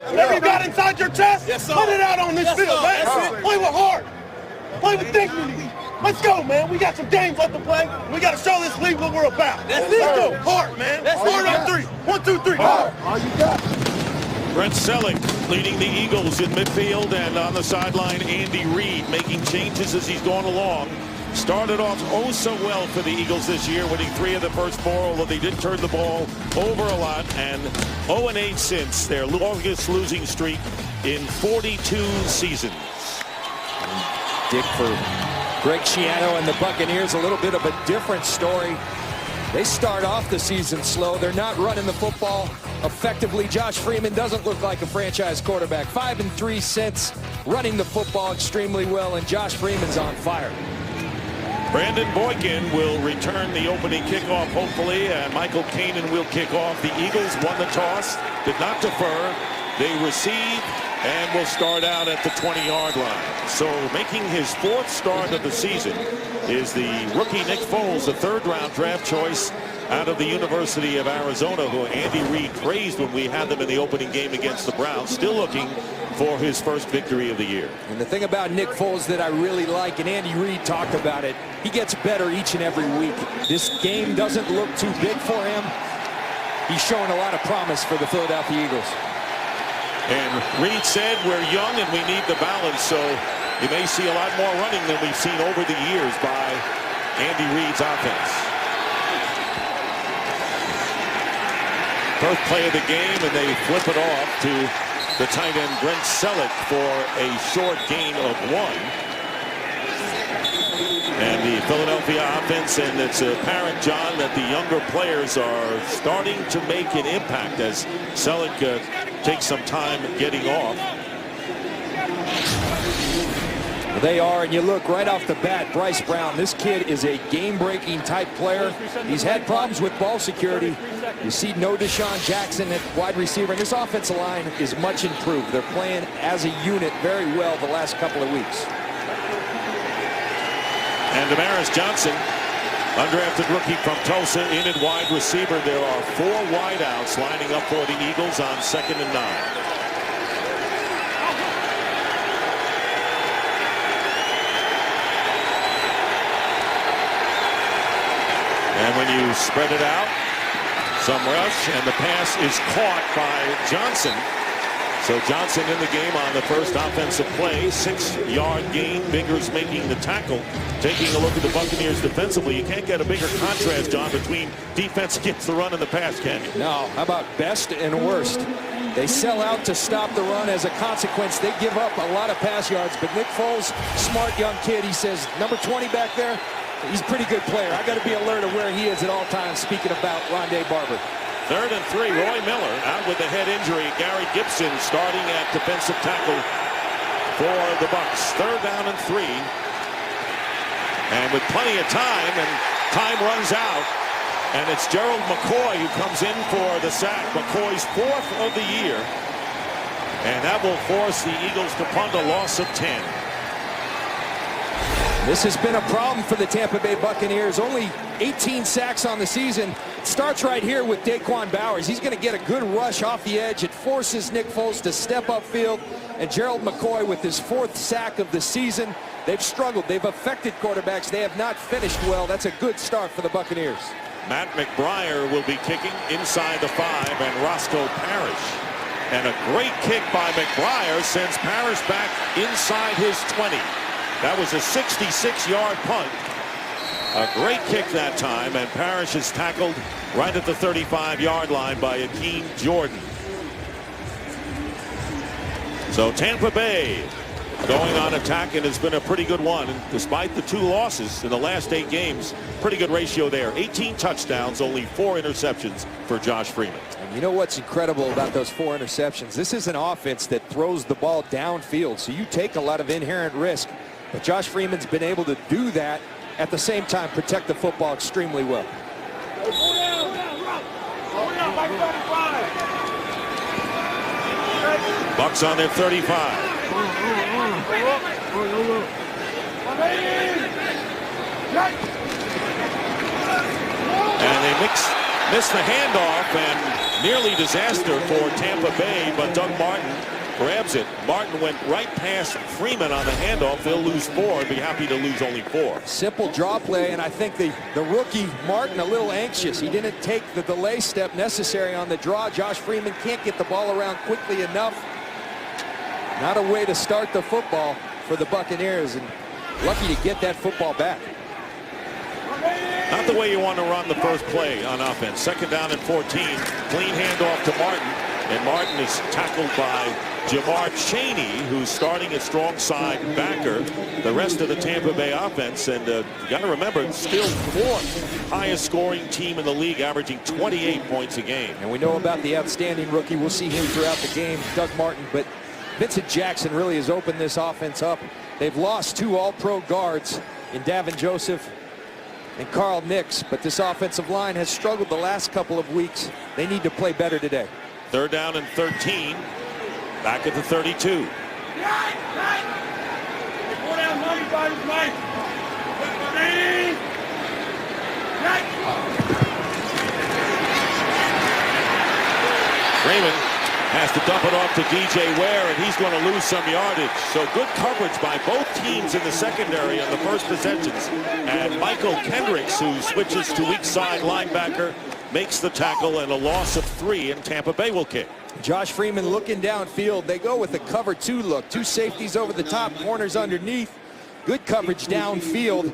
Whatever you got inside your chest, put it out on this field, man. Play with heart. Play with dignity. Let's go, man. We got some games left to play. We got to show this league what we're about. Let's go. Heart, man. Heart on three. 1, 2, 3. Heart. All you got. Brent Selleck leading the Eagles in midfield, and on the sideline, Andy Reid making changes as he's going along. Started off oh so well for the Eagles this year, winning 3 of the first 4, although they did turn the ball over a lot, and 0-8 since their longest losing streak in 42 seasons. Dick for Greg Schiano and the Buccaneers, a little bit of a different story. They start off the season slow. They're not running the football effectively. Josh Freeman doesn't look like a franchise quarterback. 5-3 since, running the football extremely well, and Josh Freeman's on fire. Brandon Boykin will return the opening kickoff, hopefully, and Michael Kanan will kick off. The Eagles won the toss, did not defer. They receive and will start out at the 20-yard line. So making his 4th start of the season is the rookie Nick Foles, a 3rd-round draft choice out of the University of Arizona, who Andy Reid praised when we had them in the opening game against the Browns. Still looking for his first victory of the year. And the thing about Nick Foles that I really like, and Andy Reid talked about it, he gets better each and every week. This game doesn't look too big for him. He's showing a lot of promise for the Philadelphia Eagles. And Reid said we're young and we need the balance, so you may see a lot more running than we've seen over the years by Andy Reid's offense. First play of the game, and they flip it off to the tight end Brent Selleck for a short gain of 1. And the Philadelphia offense, and it's apparent, John, that the younger players are starting to make an impact as Selleck takes some time getting off. They are, and you look right off the bat, Bryce Brown, this kid is a game-breaking type player. He's had problems with ball security. You see no Deshaun Jackson at wide receiver, and this offensive line is much improved. They're playing as a unit very well the last couple of weeks. And Damaris Johnson, undrafted rookie from Tulsa, in at wide receiver. There are 4 wideouts lining up for the Eagles on 2nd and 9. And when you spread it out, some rush, and the pass is caught by Johnson. So Johnson in the game on the first offensive play. 6-yard gain. Biggers making the tackle. Taking a look at the Buccaneers defensively, you can't get a bigger contrast, John, between defense against the run and the pass, can you? No. How about best and worst? They sell out to stop the run. As a consequence, they give up a lot of pass yards. But Nick Foles, smart young kid, he says, number 20 back there, he's a pretty good player. I got to be alert of where he is at all times, speaking about Rondé Barber. 3rd and 3. Roy Miller out with the head injury. Gary Gibson starting at defensive tackle for the Bucs. 3rd down and 3. And with plenty of time, and time runs out, and it's Gerald McCoy who comes in for the sack. McCoy's 4th of the year. And that will force the Eagles to punt, a loss of 10. This has been a problem for the Tampa Bay Buccaneers. Only 18 sacks on the season. It starts right here with Daquan Bowers. He's going to get a good rush off the edge. It forces Nick Foles to step upfield. And Gerald McCoy with his 4th sack of the season. They've struggled. They've affected quarterbacks. They have not finished well. That's a good start for the Buccaneers. Matt McBriar will be kicking inside the 5, and Roscoe Parrish. And a great kick by McBriar sends Parrish back inside his 20. That was a 66-yard punt. A great kick that time, and Parrish is tackled right at the 35-yard line by Akeem Jordan. So Tampa Bay going on attack, and it's been a pretty good one. And despite the 2 losses in the last 8 games, pretty good ratio there. 18 touchdowns, only 4 interceptions for Josh Freeman. And you know what's incredible about those 4 interceptions? This is an offense that throws the ball downfield, so you take a lot of inherent risk. But Josh Freeman's been able to do that, at the same time protect the football extremely well. Bucs on their 35. And they miss the handoff, and Nearly disaster for Tampa Bay, but Doug Martin grabs it. Martin went right past Freeman on the handoff. They'll lose 4 and be happy to lose only 4. Simple draw play, and I think the rookie Martin a little anxious. He didn't take the delay step necessary on the draw. Josh Freeman can't get the ball around quickly enough. Not a way to start the football for the Buccaneers, and lucky to get that football back. Not the way you want to run the first play on offense. 2nd down and 14. Clean handoff to Martin. And Martin is tackled by Jamar Chaney, who's starting at strong side backer. The rest of the Tampa Bay offense. And you got to remember, it's still 4th highest scoring team in the league, averaging 28 points a game. And we know about the outstanding rookie. We'll see him throughout the game, Doug Martin. But Vincent Jackson really has opened this offense up. They've lost 2 all-pro guards in Davin Joseph and Carl Nix, but this offensive line has struggled the last couple of weeks. They need to play better today. 3rd down and 13. Back at the 32. Freeman has to dump it off to DJ Ware, and he's going to lose some yardage. So good coverage by both teams in the secondary on the first possessions. And Michael Kendricks, who switches to weak side linebacker, makes the tackle, and a loss of 3, and Tampa Bay will kick. Josh Freeman looking downfield. They go with a cover 2 look. 2 safeties over the top, corners underneath. Good coverage downfield,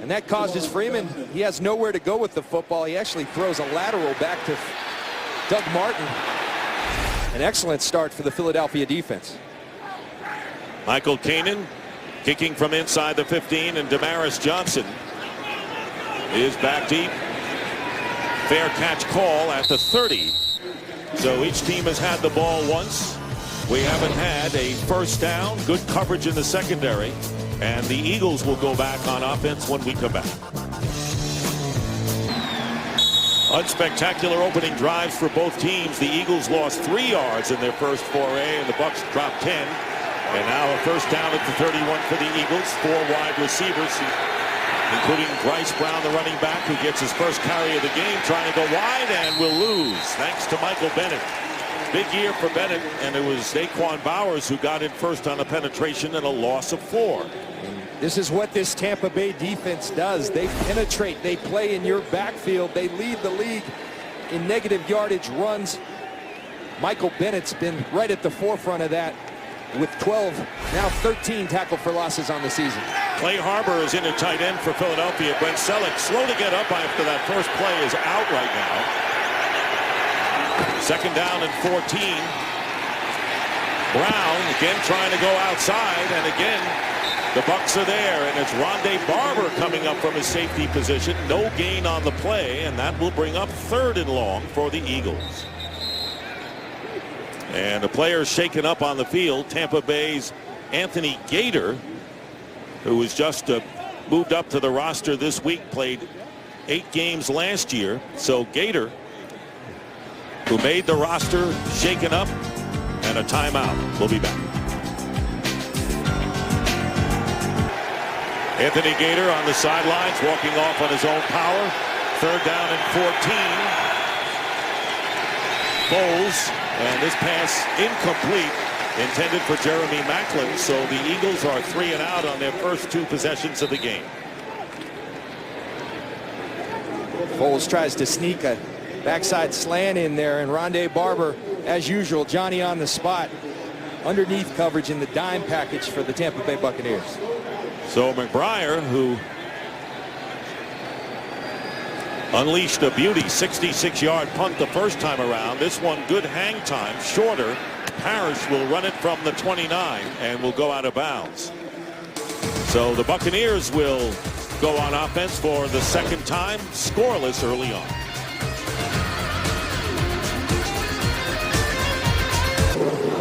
and that causes Freeman, he has nowhere to go with the football. He actually throws a lateral back to Doug Martin. An excellent start for the Philadelphia defense. Michael Kanan kicking from inside the 15, and Damaris Johnson is back deep. Fair catch call at the 30. So each team has had the ball once. We haven't had a first down. Good coverage in the secondary. And the Eagles will go back on offense when we come back. Unspectacular opening drives for both teams. The Eagles lost 3 yards in their first foray, and the Bucs dropped 10. And now a first down at the 31 for the Eagles. 4 wide receivers, including Bryce Brown, the running back, who gets his first carry of the game, trying to go wide and will lose, thanks to Michael Bennett. Big year for Bennett, and it was Daquan Bowers who got in first on a penetration and a loss of 4. This is what this Tampa Bay defense does. They penetrate, they play in your backfield, they lead the league in negative yardage runs. Michael Bennett's been right at the forefront of that with 12, now 13 tackle for losses on the season. Clay Harbor is in a tight end for Philadelphia. Brent Selleck, slow to get up after that first play, is out right now. 2nd down and 14. Brown again trying to go outside, and again the Bucs are there, and it's Rondé Barber coming up from his safety position. No gain on the play, and that will bring up 3rd and long for the Eagles. And the players shaken up on the field. Tampa Bay's Anthony Gator, who was just moved up to the roster this week, played 8 games last year. So Gator, who made the roster, shaken up, and a timeout. We'll be back. Anthony Gator on the sidelines, walking off on his own power. 3rd down and 14. Foles, and this pass incomplete, intended for Jeremy Maclin. So the Eagles are 3 and out on their first 2 possessions of the game. Foles tries to sneak a backside slant in there, and Rondé Barber, as usual, Johnny on the spot, underneath coverage in the dime package for the Tampa Bay Buccaneers. So McBriar, who unleashed a beauty 66-yard punt the first time around. This one good hang time, shorter. Parrish will run it from the 29 and will go out of bounds. So the Buccaneers will go on offense for the 2nd time, scoreless early on.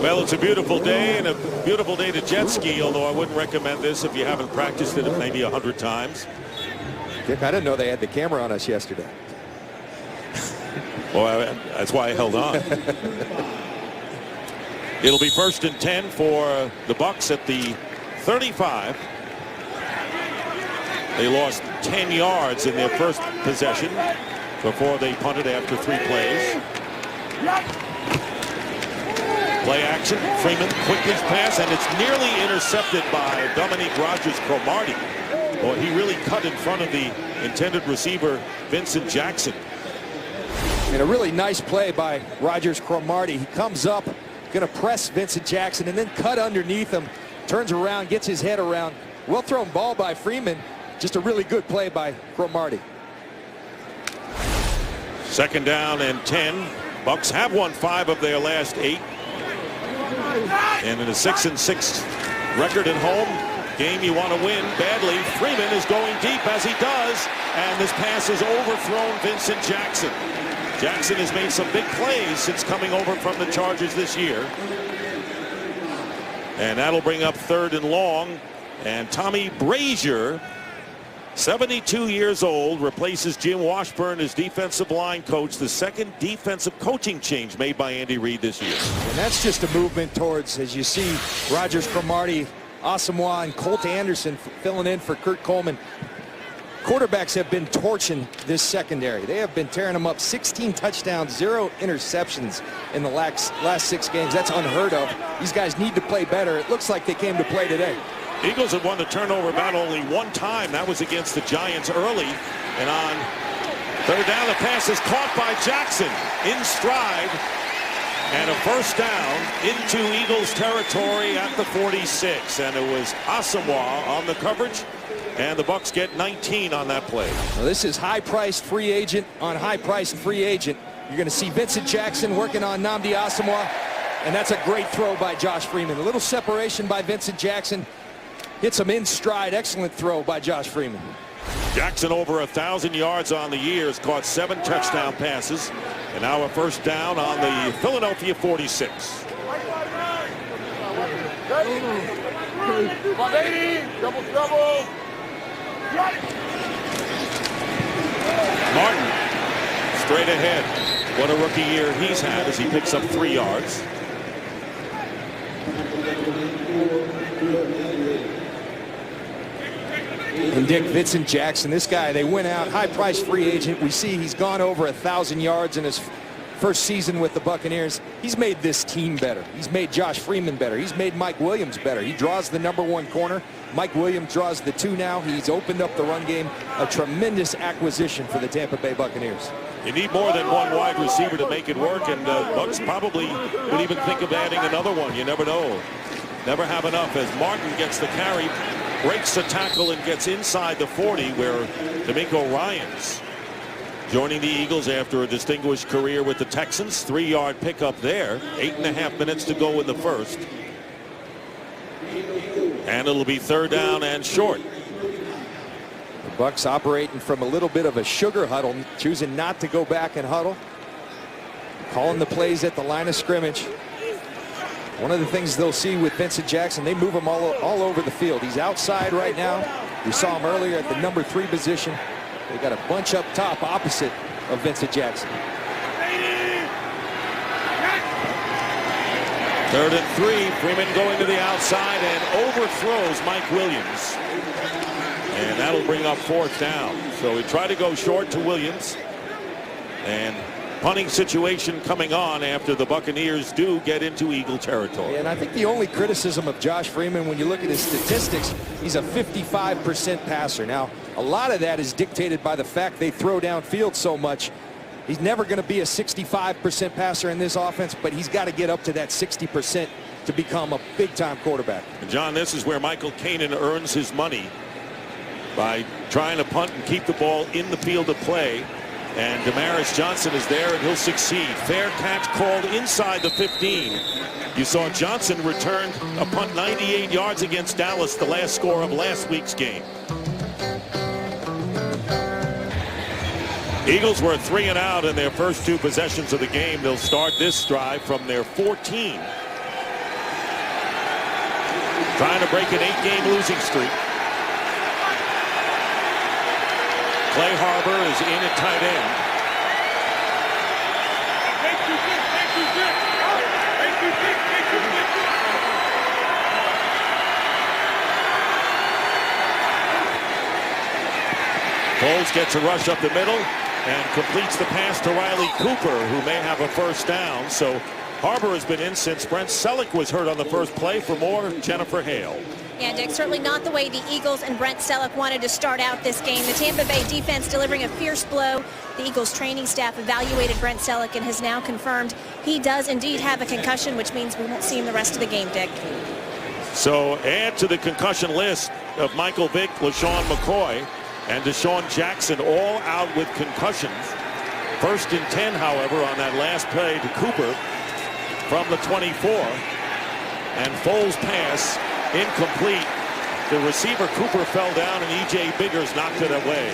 Well, it's a beautiful day, and a beautiful day to jet ski, although I wouldn't recommend this if you haven't practiced it maybe 100 times. Dick, I didn't know they had the camera on us yesterday. Well, that's why I held on. It'll be 1st and 10 for the Bucs at the 35. They lost 10 yards in their first possession before they punted after 3 plays. Play action. Freeman quickly pass, and it's nearly intercepted by Dominique Rodgers-Cromartie. Boy, he really cut in front of the intended receiver, Vincent Jackson. And a really nice play by Rodgers-Cromartie. He comes up, going to press Vincent Jackson, and then cut underneath him. Turns around, gets his head around. Well thrown ball by Freeman. Just a really good play by Cromartie. 2nd down and 10. Bucks have won 5 of their last 8. And in a 6-6 record at home, game you want to win badly. Freeman is going deep as he does, and this pass is overthrown Vincent Jackson. Jackson has made some big plays since coming over from the Chargers this year. And that'll bring up 3rd and long. And Tommy Brazier, 72 years old, replaces Jim Washburn as defensive line coach, the 2nd defensive coaching change made by Andy Reid this year. And that's just a movement towards, as you see, Rodgers-Cromartie, Asamoah, and Colt Anderson filling in for Kurt Coleman. Quarterbacks have been torching this secondary. They have been tearing them up. 16 touchdowns, 0 interceptions in the last 6 games. That's unheard of. These guys need to play better. It looks like they came to play today. Eagles have won the turnover battle only 1 time. That was against the Giants early. And on 3rd down, the pass is caught by Jackson in stride. And a 1st down into Eagles territory at the 46. And it was Asamoah on the coverage. And the Bucks get 19 on that play. Well, this is high-priced free agent on high-priced free agent. You're going to see Vincent Jackson working on Nnamdi Asamoah. And that's a great throw by Josh Freeman. A little separation by Vincent Jackson. Hits him in stride. Excellent throw by Josh Freeman. Jackson over 1,000 yards on the year, has caught 7 touchdown passes. And now a 1st down on the Philadelphia 46. Double. Martin straight ahead. What a rookie year he's had as he picks up 3 yards. And Dick, Vincent Jackson, this guy, they went out, high-priced free agent. We see he's gone over 1,000 yards in his first season with the Buccaneers. He's made this team better. He's made Josh Freeman better. He's made Mike Williams better. He draws the #1 corner. Mike Williams draws the 2 now. He's opened up the run game. A tremendous acquisition for the Tampa Bay Buccaneers. You need more than 1 wide receiver to make it work, and Bucks probably would even think of adding another one. You never know. Never have enough as Martin gets the carry, breaks the tackle, and gets inside the 40, where D'Amico Ryans joining the Eagles after a distinguished career with the Texans. 3-yard pickup there. 8.5 minutes to go in the first. And it'll be 3rd down and short. The Bucks operating from a little bit of a sugar huddle, choosing not to go back and huddle. Calling the plays at the line of scrimmage. One of the things they'll see with Vincent Jackson, they move him all over the field. He's outside right now. We saw him earlier at the #3 position. They got a bunch up top opposite of Vincent Jackson. 3rd and 3. Freeman going to the outside and overthrows Mike Williams. And that'll bring up 4th down. So he tried to go short to Williams. And punting situation coming on after the Buccaneers do get into Eagle territory. And I think the only criticism of Josh Freeman, when you look at his statistics, he's a 55% passer. Now, a lot of that is dictated by the fact they throw downfield so much. He's never going to be a 65% passer in this offense, but he's got to get up to that 60% to become a big-time quarterback. And John, this is where Michael Kanan earns his money by trying to punt and keep the ball in the field of play. And Damaris Johnson is there, and he'll succeed. Fair catch called inside the 15. You saw Johnson return a punt 98 yards against Dallas, the last score of last week's game. Eagles were 3 and out in their first 2 possessions of the game. They'll start this drive from their 14. Trying to break an 8-game losing streak. Clay Harbor is in at tight end. Foles gets a rush up the middle. and completes the pass to Riley Cooper, who may have a first down. So Harbor has been in since Brent Selleck was hurt on the first play. For more, Jennifer Hale. Yeah, Dick, certainly not the way the Eagles and Brent Selleck wanted to start out this game. The Tampa Bay defense delivering a fierce blow. The Eagles training staff evaluated Brent Selleck and has now confirmed he does indeed have a concussion, which means we won't see him the rest of the game, Dick. So add to the concussion list of Michael Vick, LaShawn McCoy, and Deshaun Jackson, all out with concussions. 1st and 10, however, on that last play to Cooper from the 24. And Foles' pass incomplete. The receiver Cooper fell down, and E.J. Biggers knocked it away.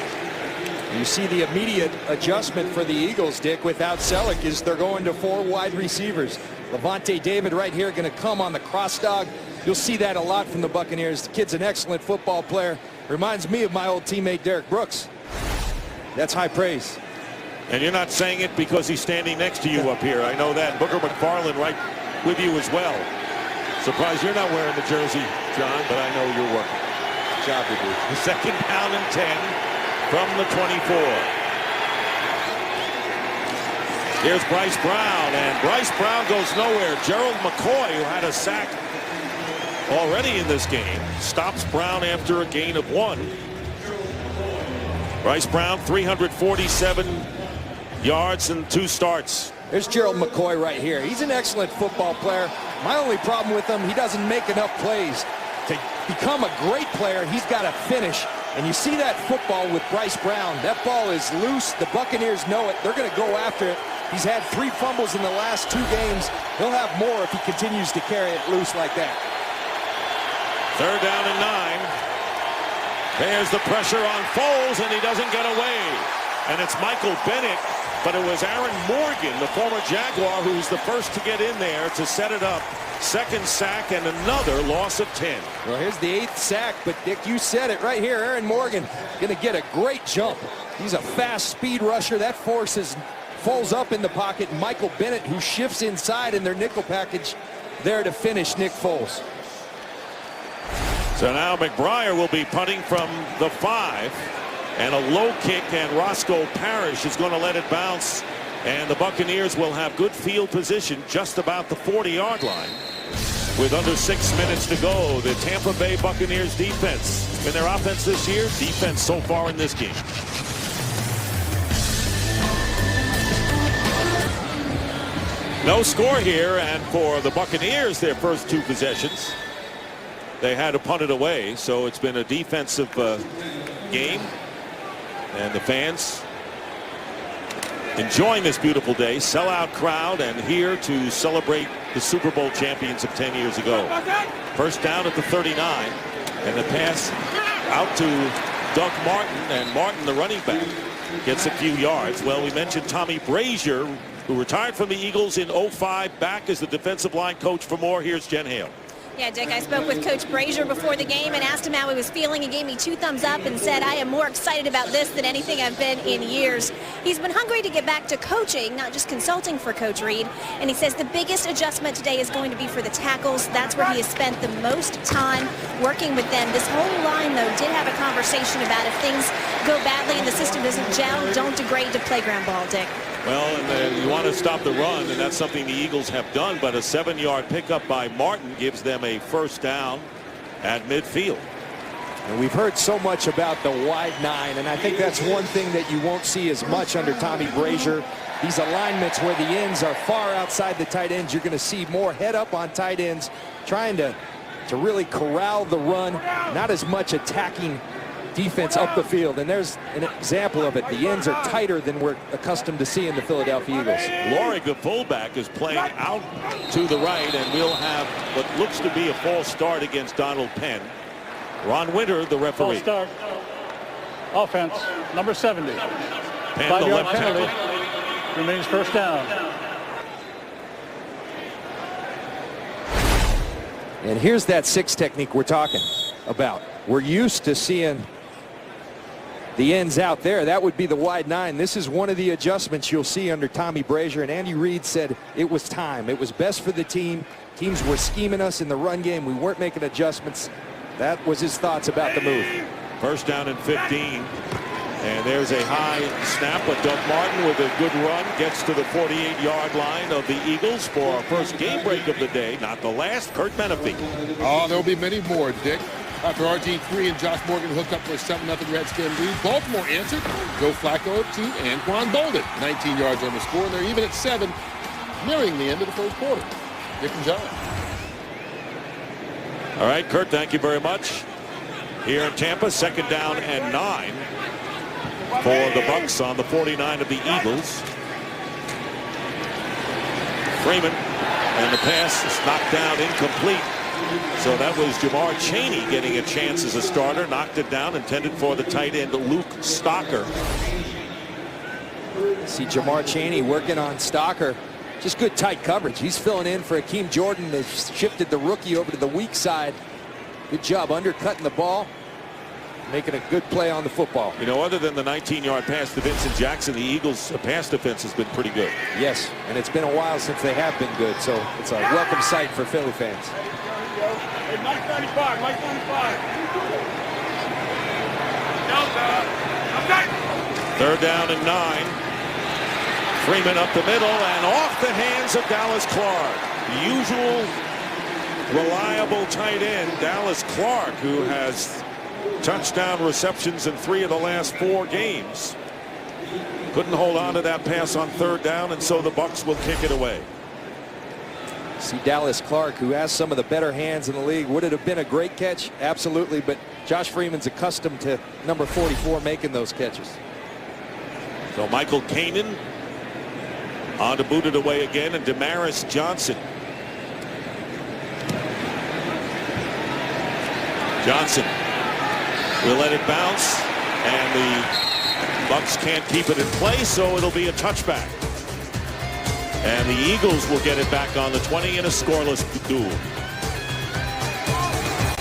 You see the immediate adjustment for the Eagles, Dick, without Selleck, is they're going to 4 wide receivers. Levante David right here going to come on the cross dog. You'll see that a lot from the Buccaneers. The kid's an excellent football player. Reminds me of my old teammate Derek Brooks. That's high praise. And you're not saying it because he's standing next to you up here. I know that. Booker McFarland right with you as well. Surprised you're not wearing the jersey, John, but I know you're working. Good job to do. The 2nd down and 10 from the 24. Here's Bryce Brown, and Bryce Brown goes nowhere. Gerald McCoy, who had a sack already in this game, stops Brown after a gain of 1. Bryce Brown, 347 yards and 2 starts. There's Gerald McCoy right here. He's an excellent football player. My only problem with him, he doesn't make enough plays. To become a great player, he's got to finish. And you see that football with Bryce Brown. That ball is loose. The Buccaneers know it. They're going to go after it. He's had 3 fumbles in the last 2 games. He'll have more if he continues to carry it loose like that. 3rd down and 9. There's the pressure on Foles, and he doesn't get away. And it's Michael Bennett, but it was Aaron Morgan, the former Jaguar, who's the first to get in there to set it up. 2nd sack and another loss of 10. Well, here's the 8th sack, but Dick, you said it right here. Aaron Morgan going to get a great jump. He's a fast speed rusher. That forces Foles up in the pocket. Michael Bennett, who shifts inside in their nickel package, there to finish Nick Foles. So now McBriar will be punting from the 5. And a low kick, and Roscoe Parrish is going to let it bounce. And the Buccaneers will have good field position just about the 40-yard line. With under 6 minutes to go, the Tampa Bay Buccaneers defense. In their offense this year, defense so far in this game. No score here, and for the Buccaneers, their first 2 possessions, they had to punt it away. So it's been a defensive game. And the fans enjoying this beautiful day. Sellout crowd, and here to celebrate the Super Bowl champions of 10 years ago. 1st down at the 39. And the pass out to Doug Martin. And Martin, the running back, gets a few yards. Well, we mentioned Tommy Brazier, who retired from the Eagles in 05, back as the defensive line coach. For more, here's Jen Hale. Yeah, Dick, I spoke with Coach Brazier before the game and asked him how he was feeling. He gave me 2 thumbs up and said, I am more excited about this than anything I've been in years. He's been hungry to get back to coaching, not just consulting for Coach Reed. And he says the biggest adjustment today is going to be for the tackles. That's where he has spent the most time working with them. This whole line, though, did have a conversation about if things go badly and the system doesn't gel, don't degrade to playground ball, Dick. Well, and you want to stop the run, and that's something the Eagles have done, but a 7-yard pickup by Martin gives them a 1st down at midfield. And we've heard so much about the wide 9, and I think that's one thing that you won't see as much under Tommy Brazier. These alignments where the ends are far outside the tight ends, you're going to see more head up on tight ends, trying to really corral the run, not as much attacking defense up the field. And there's an example of it. The ends are tighter than we're accustomed to seeing the Philadelphia Eagles. Lorig, the fullback, is playing out to the right, and we'll have what looks to be a false start against Donald Penn. Ron Winter, the referee. False start. Offense, number 70. Penn, the left tackle. Remains 1st down. And here's that 6 technique we're talking about. We're used to seeing the ends out there. That would be the wide 9. This is one of the adjustments you'll see under Tommy Brazier. And Andy Reid said it was time. It was best for the team. Teams were scheming us in the run game. We weren't making adjustments. That was his thoughts about the move. 1st down and 15. And there's a high snap, but Doug Martin with a good run gets to the 48-yard line of the Eagles for our first game break of the day. Not the last. Kurt Menefee. Oh, there'll be many more, Dick. After RG3 and Josh Morgan hooked up for a 7-0 Redskin lead, Baltimore answered. Joe Flacco to Anquan Bolden. 19 yards on the score, and they're even at 7, nearing the end of the first quarter. Dick and John. All right, Kurt, thank you very much. Here in Tampa, 2nd down and 9 for the Bucks on the 49 of the Eagles. Freeman, and the pass is knocked down, incomplete. So that was Jamar Chaney getting a chance as a starter. Knocked it down, intended for the tight end Luke Stocker. See Jamar Chaney working on Stocker. Just good tight coverage. He's filling in for Akeem Jordan. They've shifted the rookie over to the weak side. Good job undercutting the ball, making a good play on the football. You know, other than the 19-yard pass to Vincent Jackson, the Eagles' pass defense has been pretty good. Yes, and it's been a while since they have been good, so it's a welcome sight for Philly fans. Hey, Mike 95, Mike 95. 3rd down and 9. Freeman up the middle and off the hands of Dallas Clark. The usual reliable tight end, Dallas Clark, who has touchdown receptions in 3 of the last 4 games. Couldn't hold on to that pass on 3rd down, and so the Bucks will kick it away. See Dallas Clark, who has some of the better hands in the league. Would it have been a great catch? Absolutely, but Josh Freeman's accustomed to number 44 making those catches. So Michael Kanan on to boot it away again, and Damaris Johnson. Johnson will let it bounce, and the Bucks can't keep it in place, so it'll be a touchback. And the Eagles will get it back on the 20 in a scoreless duel.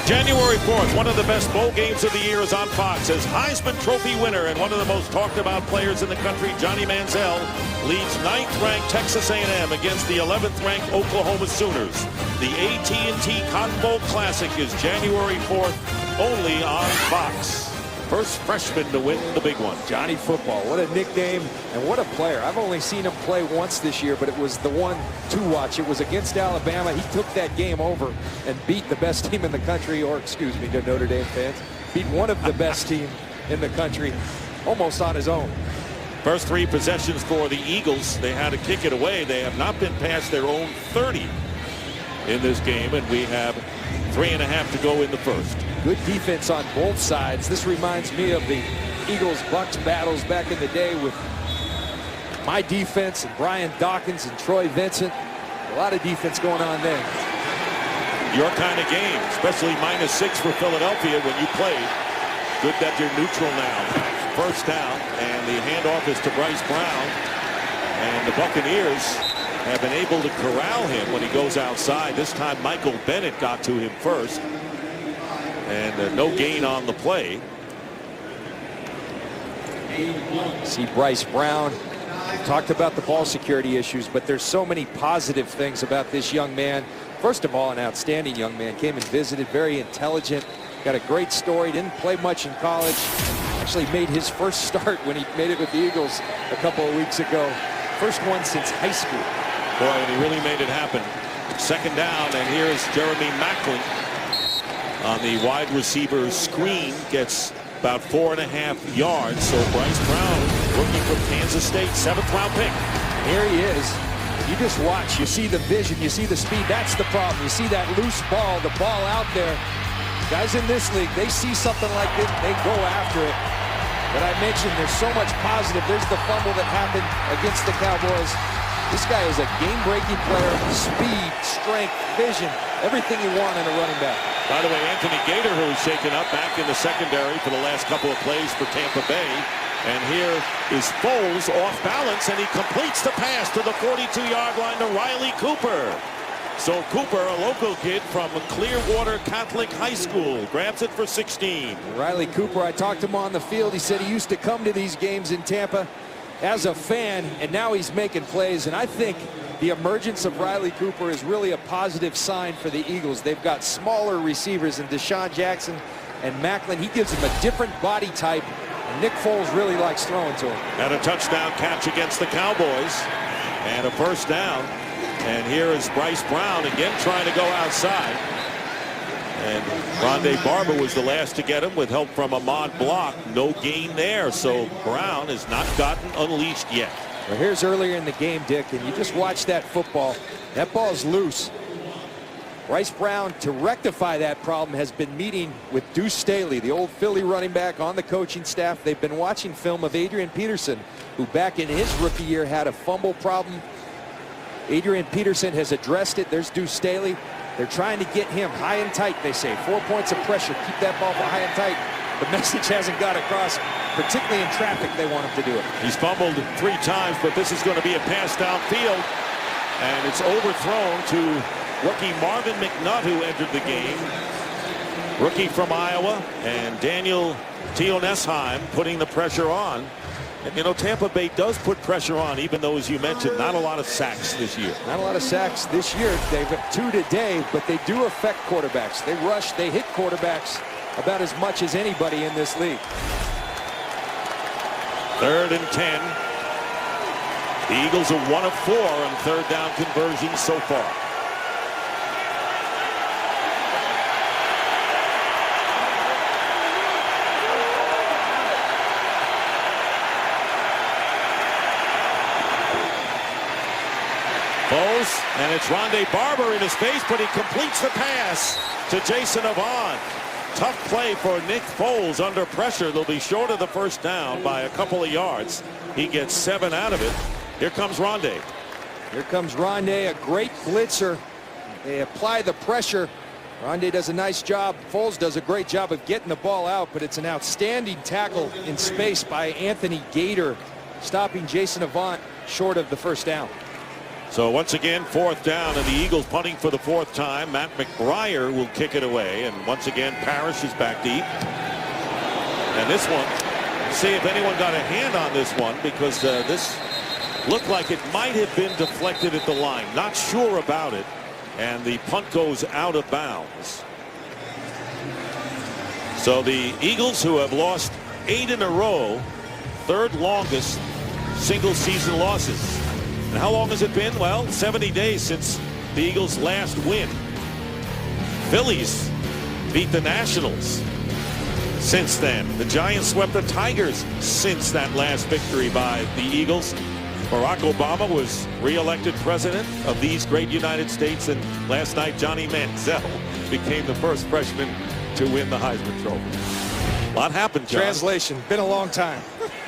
January 4th, one of the best bowl games of the year is on Fox as Heisman Trophy winner and one of the most talked about players in the country, Johnny Manziel, leads 9th-ranked Texas A&M against the 11th-ranked Oklahoma Sooners. The AT&T Cotton Bowl Classic is January 4th, only on Fox. First freshman to win the big one. Johnny Football, what a nickname and what a player. I've only seen him play once this year, but it was the one to watch. It was against Alabama. He took that game over and beat the best team in the country, or excuse me to Notre Dame fans, beat one of the best team in the country almost on his own. First 3 possessions for the Eagles. They had to kick it away. They have not been past their own 30 in this game, and we have 3.5 to go in the first. Good defense on both sides. This reminds me of the Eagles-Bucks battles back in the day with my defense and Brian Dawkins and Troy Vincent. A lot of defense going on there. Your kind of game, especially -6 for Philadelphia when you played. Good that you're neutral now. First down, and the handoff is to Bryce Brown. And the Buccaneers have been able to corral him when he goes outside. This time Michael Bennett got to him first. And no gain on the play. See Bryce Brown. Talked about the ball security issues, but there's so many positive things about this young man. First of all, an outstanding young man. Came and visited, very intelligent. Got a great story. Didn't play much in college. Actually made his first start when he made it with the Eagles a couple of weeks ago. First one since high school. Boy, and he really made it happen. 2nd down, and here's Jeremy Maclin on the wide receiver screen. Gets about 4.5 yards. So Bryce Brown, rookie from Kansas State, 7th-round pick. Here he is. You just watch. You see the vision. You see the speed. That's the problem. You see that loose ball, the ball out there. Guys in this league, they see something like this, they go after it. But I mentioned there's so much positive. There's the fumble that happened against the Cowboys. This guy is a game-breaking player. Speed, strength, vision, everything you want in a running back. By the way, Anthony Gator, who's shaken up back in the secondary for the last couple of plays for Tampa Bay. And here is Foles off balance, and he completes the pass to the 42-yard line to Riley Cooper. So Cooper, a local kid from Clearwater Catholic High School, grabs it for 16. Riley Cooper, I talked to him on the field. He said he used to come to these games in Tampa as a fan, and now he's making plays. And I think the emergence of Riley Cooper is really a positive sign for the Eagles. They've got smaller receivers in Deshaun Jackson and Maclin. He gives them a different body type Nick Foles really likes throwing to him. Had a touchdown catch against the Cowboys and a first down. And here is Bryce Brown again trying to go outside. And Rondé Barber was the last to get him with help from Ahmad Block. No gain there. So Brown has not gotten unleashed yet. Well, here's earlier in the game, Dick, and you just watch that football. That ball's loose. Bryce Brown, to rectify that problem, has been meeting with Deuce Staley, the old Philly running back, on the coaching staff. They've been watching film of Adrian Peterson, who back in his rookie year had a fumble problem. Adrian Peterson has addressed it. There's Deuce Staley. They're trying to get him high and tight, they say. 4 points of pressure. Keep that ball high and tight. The message hasn't got across, particularly in traffic. They want him to do it. He's fumbled 3 times, but this is going to be a pass downfield. And it's overthrown to rookie Marvin McNutt, who entered the game. Rookie from Iowa. And Daniel Tionesheim putting the pressure on. And, you know, Tampa Bay does put pressure on, even though, as you mentioned, not a lot of sacks this year. Not a lot of sacks this year. They've got 2 today, but they do affect quarterbacks. They rush, they hit quarterbacks about as much as anybody in this league. 3rd and 10. The Eagles are 1 of 4 on 3rd down conversions so far. Foles, and it's Rondé Barber in his face, but he completes the pass to Jason Avant. Tough play for Nick Foles under pressure. They'll be short of the first down by a couple of yards. He gets 7 out of it. Here comes Rondé. Here comes Rondé, a great blitzer. They apply the pressure. Rondé does a nice job. Foles does a great job of getting the ball out, but it's an outstanding tackle in space by Anthony Gator, stopping Jason Avant short of the first down. So once again, 4th down, and the Eagles punting for the 4th time. Matt McBriar will kick it away, and once again, Parrish is back deep. And this one, see if anyone got a hand on this one, because this looked like it might have been deflected at the line. Not sure about it, and the punt goes out of bounds. So the Eagles, who have lost 8 in a row, 3rd longest single season losses. And how long has it been? Well, 70 days since the Eagles' last win. Phillies beat the Nationals since then. The Giants swept the Tigers since that last victory by the Eagles. Barack Obama was re-elected president of these great United States, and last night Johnny Manziel became the first freshman to win the Heisman Trophy. A lot happened, John. Translation, been a long time.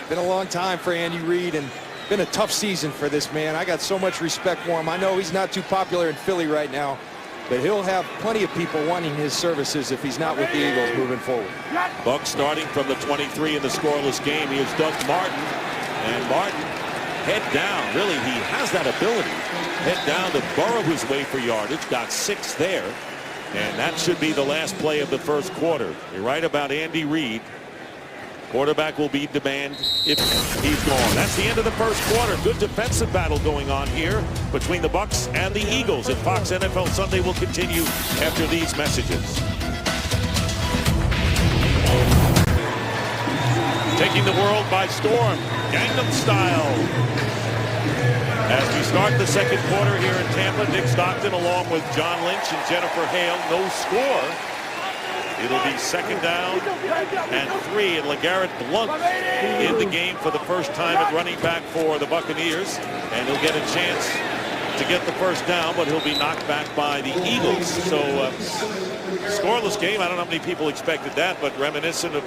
Been a long time for Andy Reid, and been a tough season for this man. I got so much respect for him. I know he's not too popular in Philly right now, but he'll have plenty of people wanting his services if he's not with the Eagles moving forward. Buck starting from the 23 in the scoreless game. Here's Doug Martin, and Martin head down. Really, he has that ability. Head down to burrow his way for yardage. Got 6 there, and that should be the last play of the first quarter. You're right about Andy Reid. Quarterback will be demand if he's gone. That's the end of the first quarter. Good defensive battle going on here between the Bucs and the Eagles. And Fox NFL Sunday will continue after these messages. Taking the world by storm, Gangnam Style. As we start the second quarter here in Tampa, Nick Stockton along with John Lynch and Jennifer Hale. No score. It'll be 2nd down and 3, and LeGarrette Blount in the game for the first time at running back for the Buccaneers, and he'll get a chance to get the first down, but he'll be knocked back by the Eagles. So scoreless game. I don't know how many people expected that, but reminiscent of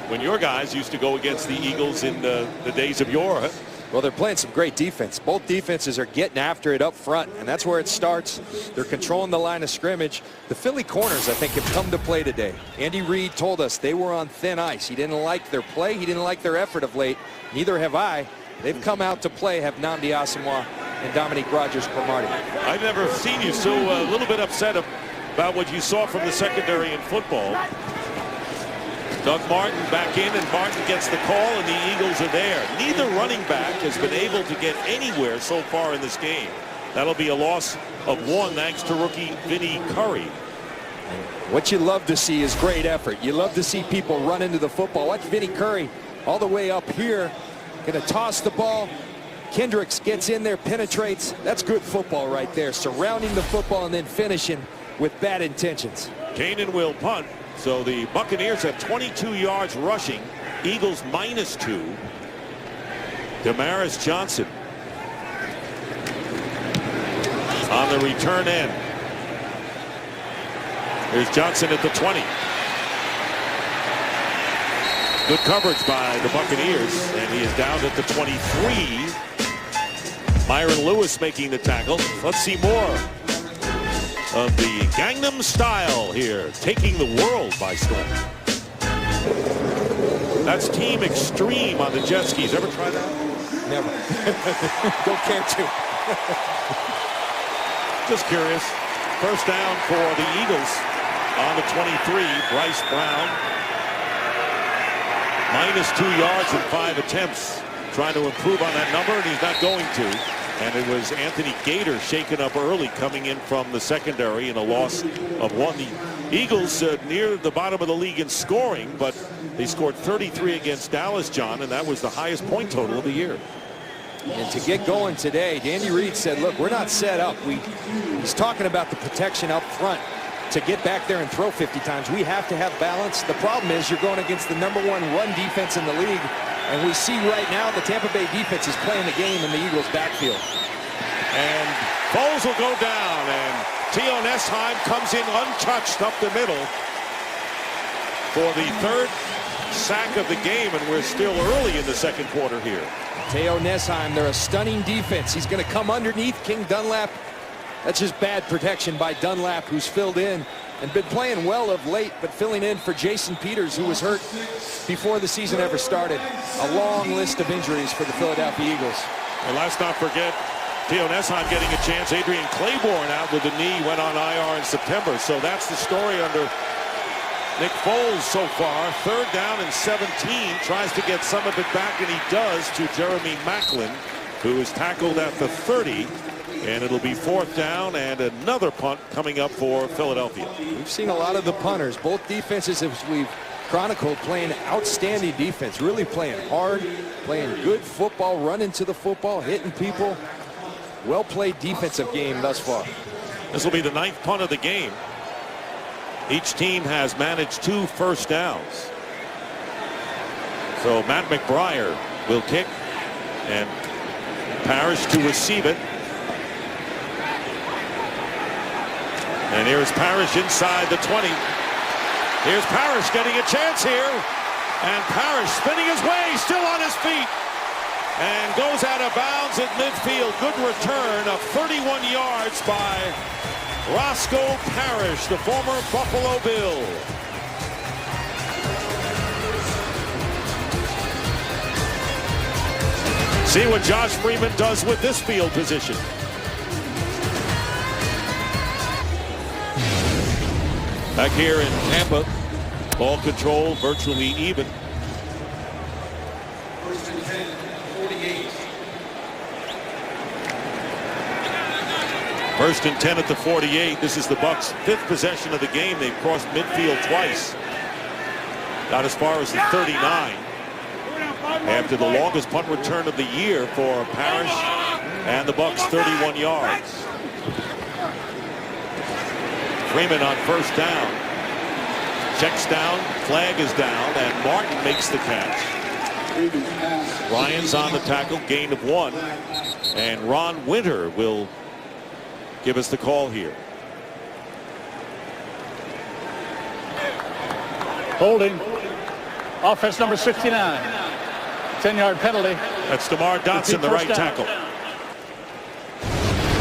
when your guys used to go against the Eagles in the days of yore. Well, they're playing some great defense. Both defenses are getting after it up front, and that's where it starts. They're controlling the line of scrimmage. The Philly corners, I think, have come to play today. Andy Reid told us they were on thin ice. He didn't like their play. He didn't like their effort of late. Neither have I. They've come out to play, have Nnamdi Asomugha and Dominique Rodgers-Cromartie. I've never seen you so a little bit upset about what you saw from the secondary in football. Doug Martin back in, and Martin gets the call, and the Eagles are there. Neither running back has been able to get anywhere so far in this game. That'll be a loss of 1 thanks to rookie Vinny Curry. What you love to see is great effort. You love to see people run into the football. Watch Vinny Curry all the way up here. Going to toss the ball. Kendricks gets in there, penetrates. That's good football right there. Surrounding the football and then finishing with bad intentions. Kanan will punt. So the Buccaneers have 22 yards rushing. Eagles -2. Damaris Johnson on the return end. Here's Johnson at the 20. Good coverage by the Buccaneers, and he is down at the 23. Myron Lewis making the tackle. Let's see more of the Gangnam Style here, taking the world by storm. That's Team Extreme on the jet skis. Ever try that? Never. Don't care to. Just curious. First down for the Eagles on the 23. Bryce Brown. -2 yards in 5 attempts. Trying to improve on that number, and he's not going to. And it was Anthony Gator shaken up early, coming in from the secondary in a loss of 1. The Eagles near the bottom of the league in scoring, but they scored 33 against Dallas, John, and that was the highest point total of the year. And to get going today, Danny Reed said, look, we're not set up. He's talking about the protection up front to get back there and throw 50 times. We have to have balance. The problem is you're going against the #1 run defense in the league. And we see right now the Tampa Bay defense is playing the game in the Eagles' backfield. And Foles will go down, and Theo Nesheim comes in untouched up the middle for the 3rd sack of the game, and we're still early in the second quarter here. Theo Nesheim, they're a stunning defense. He's going to come underneath King Dunlap. That's just bad protection by Dunlap, who's filled in and been playing well of late, but filling in for Jason Peters, who was hurt before the season ever started. A long list of injuries for the Philadelphia Eagles. And let's not forget Theo Nesheim getting a chance. Adrian Claiborne out with the knee, went on IR in September. So that's the story under Nick Foles so far. 3rd down and 17. Tries to get some of it back, and he does, to Jeremy Maclin, who is tackled at the 30. And it'll be 4th down and another punt coming up for Philadelphia. We've seen a lot of the punters, both defenses, as we've chronicled, playing outstanding defense, really playing hard, playing good football, running to the football, hitting people. Well-played defensive game thus far. This will be the 9th punt of the game. Each team has managed 2 first downs. So Matt McBriar will kick, and Parrish to receive it. And here's Parrish inside the 20. Here's Parrish getting a chance here. And Parrish spinning his way, still on his feet. And goes out of bounds at midfield. Good return of 31 yards by Roscoe Parrish, the former Buffalo Bill. See what Josh Freeman does with this field position. Back here in Tampa, ball control virtually even. First and 10 at the 48. This is the Bucs' 5th possession of the game. They've crossed midfield twice. Got as far as the 39. After the longest punt return of the year for Parrish and the Bucs, 31 yards. Freeman on first down. Checks down, flag is down, and Martin makes the catch. Ryan's on the tackle, gain of 1. And Ron Winter will give us the call here. Holding. Offense number 69. 10-yard penalty. That's DeMar Dotson, the right tackle.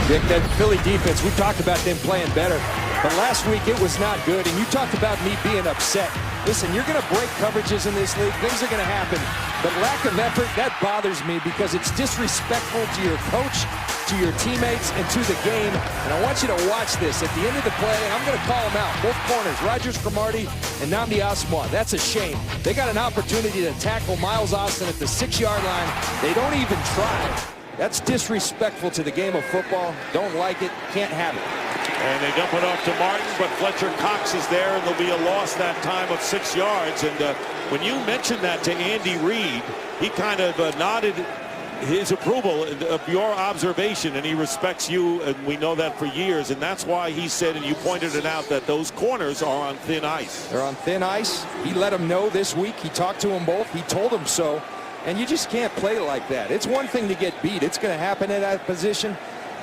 Dick, that Philly defense, we talked about them playing better. But last week it was not good, and you talked about me being upset. Listen, you're going to break coverages in this league. Things are going to happen. But lack of effort, that bothers me because it's disrespectful to your coach, to your teammates, and to the game. And I want you to watch this. At the end of the play, and I'm going to call them out, both corners, Rogers Cromartie and Nnamdi Asomugha. That's a shame. They got an opportunity to tackle Miles Austin at the 6-yard line. They don't even try. That's disrespectful to the game of football. Don't like it. Can't have it. And they dump it off to Martin, but Fletcher Cox is there, and there'll be a loss that time of 6 yards. And when you mentioned that to Andy Reid, he kind of nodded his approval of your observation, and he respects you, and we know that for years. And that's why he said, and you pointed it out, that those corners are on thin ice. They're on thin ice. He let them know this week. He talked to them both. He told them so. And you just can't play like that. It's one thing to get beat. It's going to happen at that position.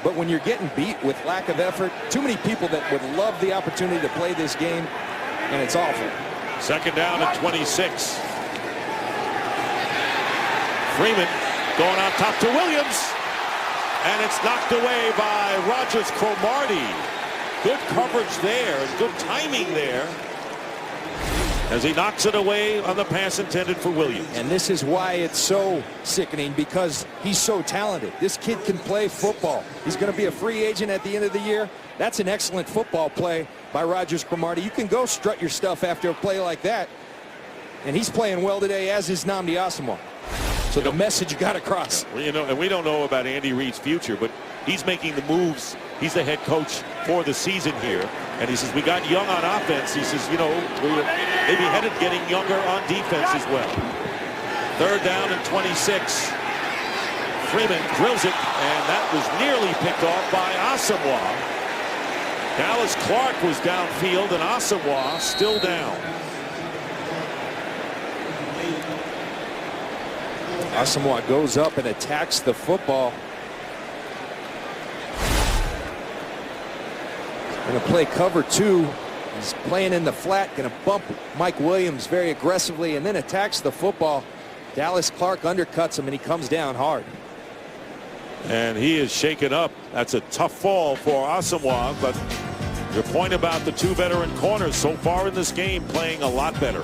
But when you're getting beat with lack of effort, too many people that would love the opportunity to play this game, and it's awful. Second down at 26. Freeman going on top to Williams, and it's knocked away by Rogers Cromartie. Good coverage there, and good timing there, as he knocks it away on the pass intended for Williams. And this is why it's so sickening, because he's so talented. This kid can play football. He's going to be a free agent at the end of the year. That's an excellent football play by Rogers Cromartie. You can go strut your stuff after a play like that. And he's playing well today, as is Nnamdi Asomugha. So the message got across. Well, you know, and we don't know about Andy Reid's future, but he's making the moves. He's the head coach for the season here. And he says, we got young on offense. He says, you know, we're maybe headed getting younger on defense as well. Third down and 26. Freeman drills it, and that was nearly picked off by Asomugha. Dallas Clark was downfield, and Asomugha still down. Asomugha goes up and attacks the football. Going to play cover 2. He's playing in the flat, going to bump Mike Williams very aggressively, and then attacks the football. Dallas Clark undercuts him, and he comes down hard. And he is shaken up. That's a tough fall for Asomugha, but your point about the 2 veteran corners so far in this game playing a lot better.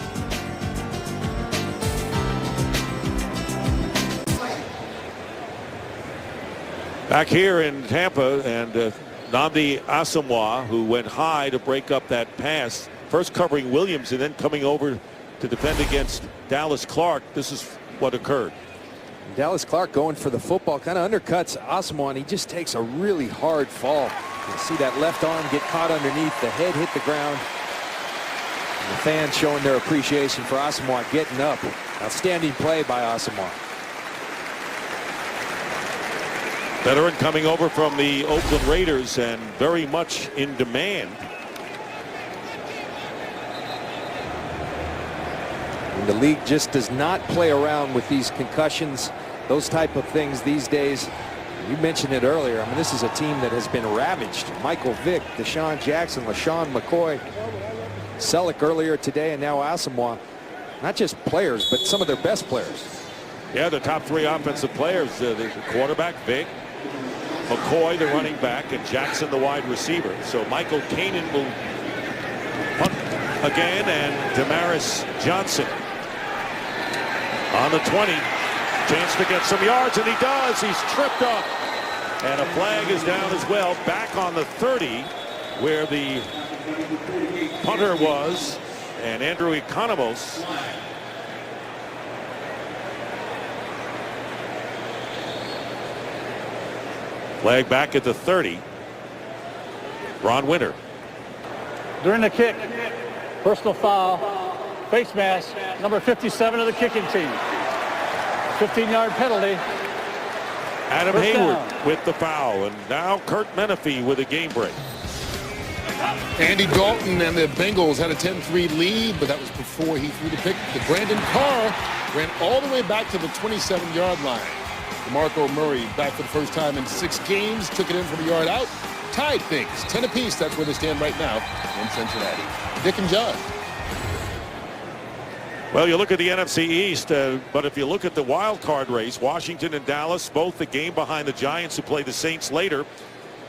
Back here in Tampa, and Nnamdi Asomugha, who went high to break up that pass, first covering Williams and then coming over to defend against Dallas Clark. This is what occurred. Dallas Clark going for the football, kind of undercuts Asomugha, and he just takes a really hard fall. You see that left arm get caught underneath, the head hit the ground. And the fans showing their appreciation for Asomugha getting up. Outstanding play by Asomugha. Veteran coming over from the Oakland Raiders and very much in demand. And the league just does not play around with these concussions, those type of things these days. You mentioned it earlier. I mean, this is a team that has been ravaged. Michael Vick, Deshaun Jackson, LaShawn McCoy, Selleck earlier today, and now Asomugha. Not just players, but some of their best players. Yeah, the top 3 offensive players, the quarterback, Vick, McCoy, the running back, and Jackson, the wide receiver. So Michael Kanan will punt again, and Damaris Johnson on the 20. Chance to get some yards, and he does. He's tripped up. And a flag is down as well. Back on the 30, where the punter was, and Andrew Economos. Flag back at the 30. Ron Winter. During the kick, personal foul, face mask, number 57 of the kicking team. 15-yard penalty. Adam First Hayward down. with the foul, and now Kurt Menefee with a game break. Andy Dalton and the Bengals had a 10-3 lead, but that was before he threw the pick. The Brandon Carr ran all the way back to the 27-yard line. DeMarco Murray back for the first time in 6 games, took it in from a yard out, tied things 10 apiece. That's where they stand right now in Cincinnati. Dick and John. Well, you look at the NFC East, but if you look at the wild card race, Washington and Dallas, both the game behind the Giants, who play the Saints later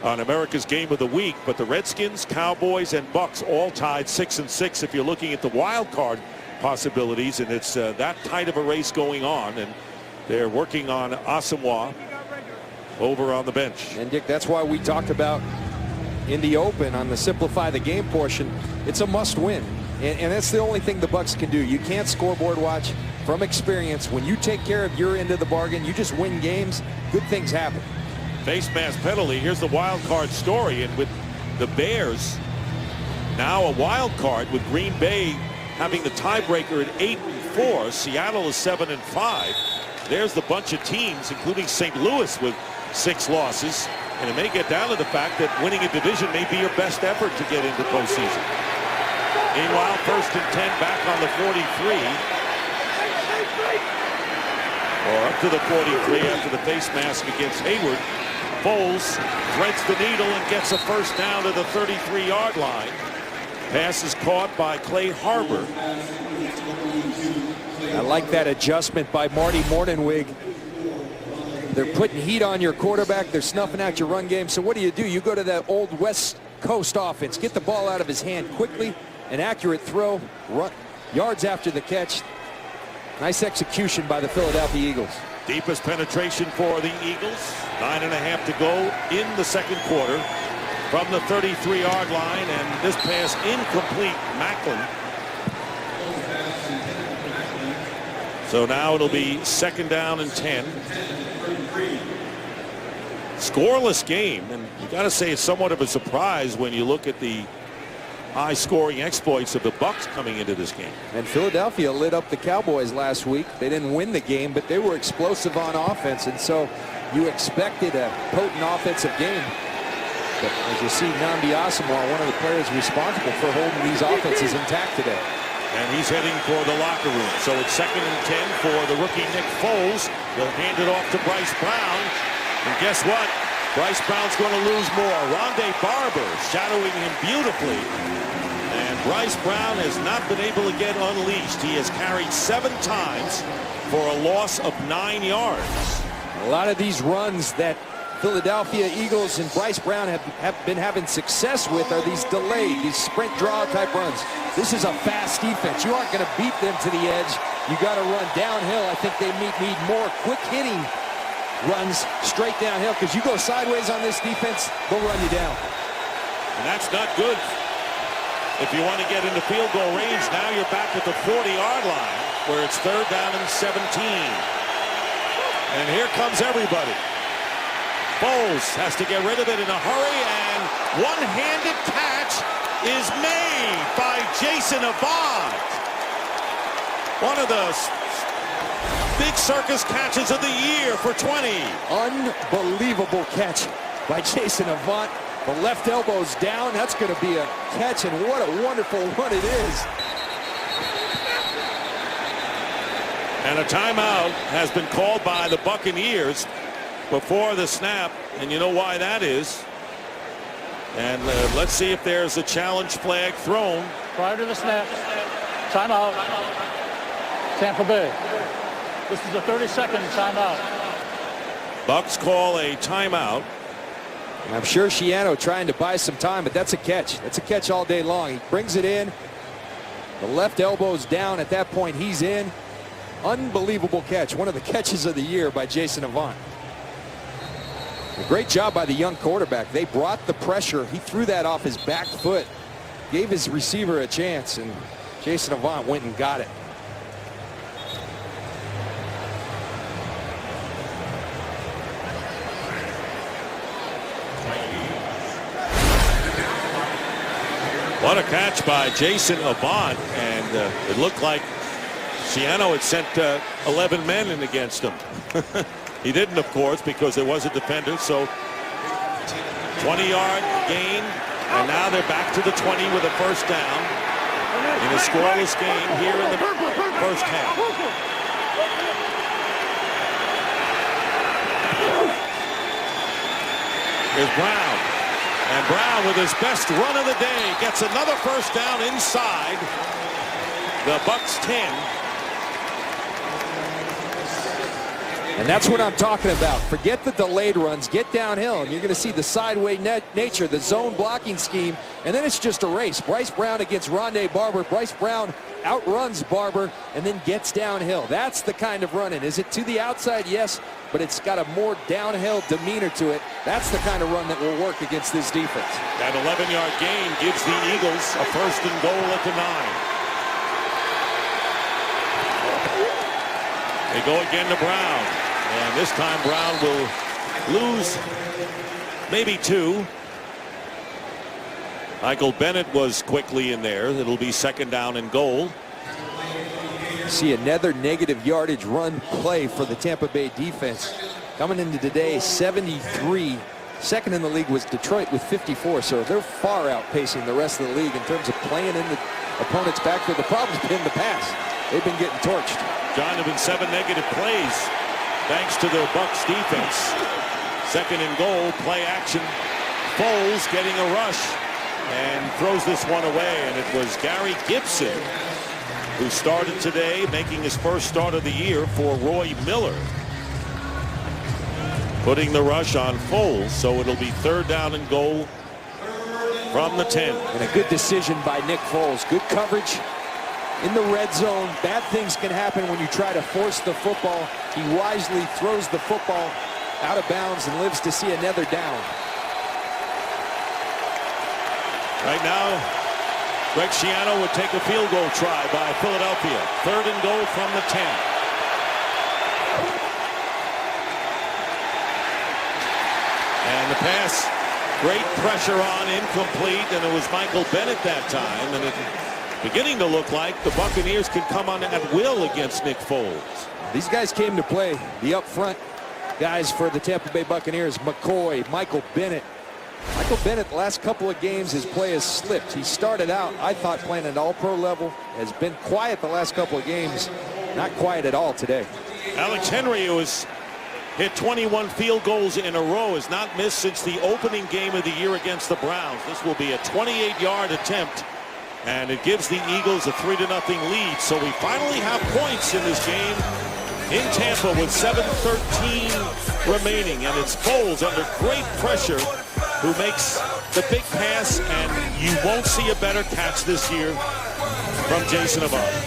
on America's Game of the Week. But the Redskins, Cowboys, and Bucks all tied 6-6 if you're looking at the wild card possibilities, and it's that tight of a race going on. And they're working on Asomugha over on the bench. And Dick, that's why we talked about in the open on the simplify the game portion, it's a must win. And that's the only thing the Bucks can do. You can't scoreboard watch. From experience, when you take care of your end of the bargain, you just win games, good things happen. Face mask penalty. Here's the wild card story. And with the Bears, now a wild card with Green Bay having the tiebreaker at 8-4. Seattle is 7-5. There's the bunch of teams, including St. Louis, with 6 losses. And it may get down to the fact that winning a division may be your best effort to get into postseason. Meanwhile, 1st and 10 back on the 43. Or up to the 43 after the face mask against Hayward. Foles threads the needle and gets a first down to the 33-yard line. Pass is caught by Clay Harbor. I like that adjustment by Marty Mornhinweg. They're putting heat on your quarterback. They're snuffing out your run game. So what do? You go to that old West Coast offense. Get the ball out of his hand quickly. An accurate throw. Run yards after the catch. Nice execution by the Philadelphia Eagles. Deepest penetration for the Eagles. 9.5 to go in the second quarter from the 33-yard line. And this pass incomplete. Macklin. So now it'll be 2nd down and 10. Scoreless game, and you got to say it's somewhat of a surprise when you look at the high-scoring exploits of the Bucs coming into this game. And Philadelphia lit up the Cowboys last week. They didn't win the game, but they were explosive on offense, and so you expected a potent offensive game. But as you see, Nnamdi Asomugha, one of the players responsible for holding these offenses intact today. And he's heading for the locker room. So it's 2nd and 10 for the rookie Nick Foles. They'll hand it off to Bryce Brown. And guess what? Bryce Brown's going to lose more. Rondé Barber shadowing him beautifully. And Bryce Brown has not been able to get unleashed. He has carried 7 times for a loss of 9 yards. A lot of these runs that Philadelphia Eagles and Bryce Brown have been having success with are these delayed, these sprint draw type runs. This is a fast defense. You aren't going to beat them to the edge. You got to run downhill. I think they need more quick hitting runs straight downhill, because you go sideways on this defense, they'll run you down. And that's not good. If you want to get into field goal range, now you're back at the 40-yard line where it's 3rd down and 17. And here comes everybody. Foles has to get rid of it in a hurry, and one-handed catch is made by Jason Avant. One of the big circus catches of the year for 20. Unbelievable catch by Jason Avant. The left elbow's down. That's going to be a catch, and what a wonderful one it is. And a timeout has been called by the Buccaneers before the snap, and you know why that is. And let's see if there's a challenge flag thrown. Prior to the snap, timeout, Tampa Bay. This is a 30-second timeout. Bucs call a timeout. And I'm sure Schiano trying to buy some time, but that's a catch. That's a catch all day long. He brings it in. The left elbow's down. At that point, he's in. Unbelievable catch. One of the catches of the year by Jason Avant. A great job by the young quarterback. They brought the pressure. He threw that off his back foot. Gave his receiver a chance, and Jason Avant went and got it. What a catch by Jason Avant, and it looked like Schiano had sent 11 men in against him. He didn't, of course, because there was a defender. So 20-yard gain, and now they're back to the 20 with a first down in a scoreless game here in the first half. Here's Brown. And Brown, with his best run of the day, gets another first down inside the Bucs 10. And that's what I'm talking about. Forget the delayed runs. Get downhill, and you're going to see the sideways nature, the zone blocking scheme, and then it's just a race. Bryce Brown against Rondé Barber. Bryce Brown outruns Barber and then gets downhill. That's the kind of running. Is it to the outside? Yes, but it's got a more downhill demeanor to it. That's the kind of run that will work against this defense. That 11-yard gain gives the Eagles a first and goal at the 9. They go again to Brown. And this time Brown will lose maybe 2. Michael Bennett was quickly in there. It'll be 2nd down and goal. See another negative yardage run play for the Tampa Bay defense. Coming into today, 73. Second in the league was Detroit with 54, so they're far outpacing the rest of the league in terms of playing in the opponent's backfield. The problem's been the pass. They've been getting torched. John, have been 7 negative plays thanks to the Bucs defense. 2nd and goal, play action. Foles getting a rush and throws this one away, and it was Gary Gibson who started today, making his first start of the year for Roy Miller, putting the rush on Foles. So it'll be 3rd down and goal from the 10. And a good decision by Nick Foles. Good coverage in the red zone. Bad things can happen when you try to force the football. He wisely throws the football out of bounds and lives to see another down. Right now, Greg Schiano would take a field goal try by Philadelphia. 3rd and goal from the 10. And the pass, great pressure on, incomplete, and it was Michael Bennett that time. And it's beginning to look like the Buccaneers can come on at will against Nick Foles. These guys came to play. The up front guys for the Tampa Bay Buccaneers, McCoy, Michael Bennett. Michael Bennett, the last couple of games, his play has slipped. He started out, I thought, playing at all-pro level. Has been quiet the last couple of games. Not quiet at all today. Alex Henry, who has hit 21 field goals in a row, has not missed since the opening game of the year against the Browns. This will be a 28-yard attempt, and it gives the Eagles a 3-0 lead. So we finally have points in this game in Tampa with 7:13 remaining, and it's Foles under great pressure who makes the big pass, and you won't see a better catch this year from Jason Abad.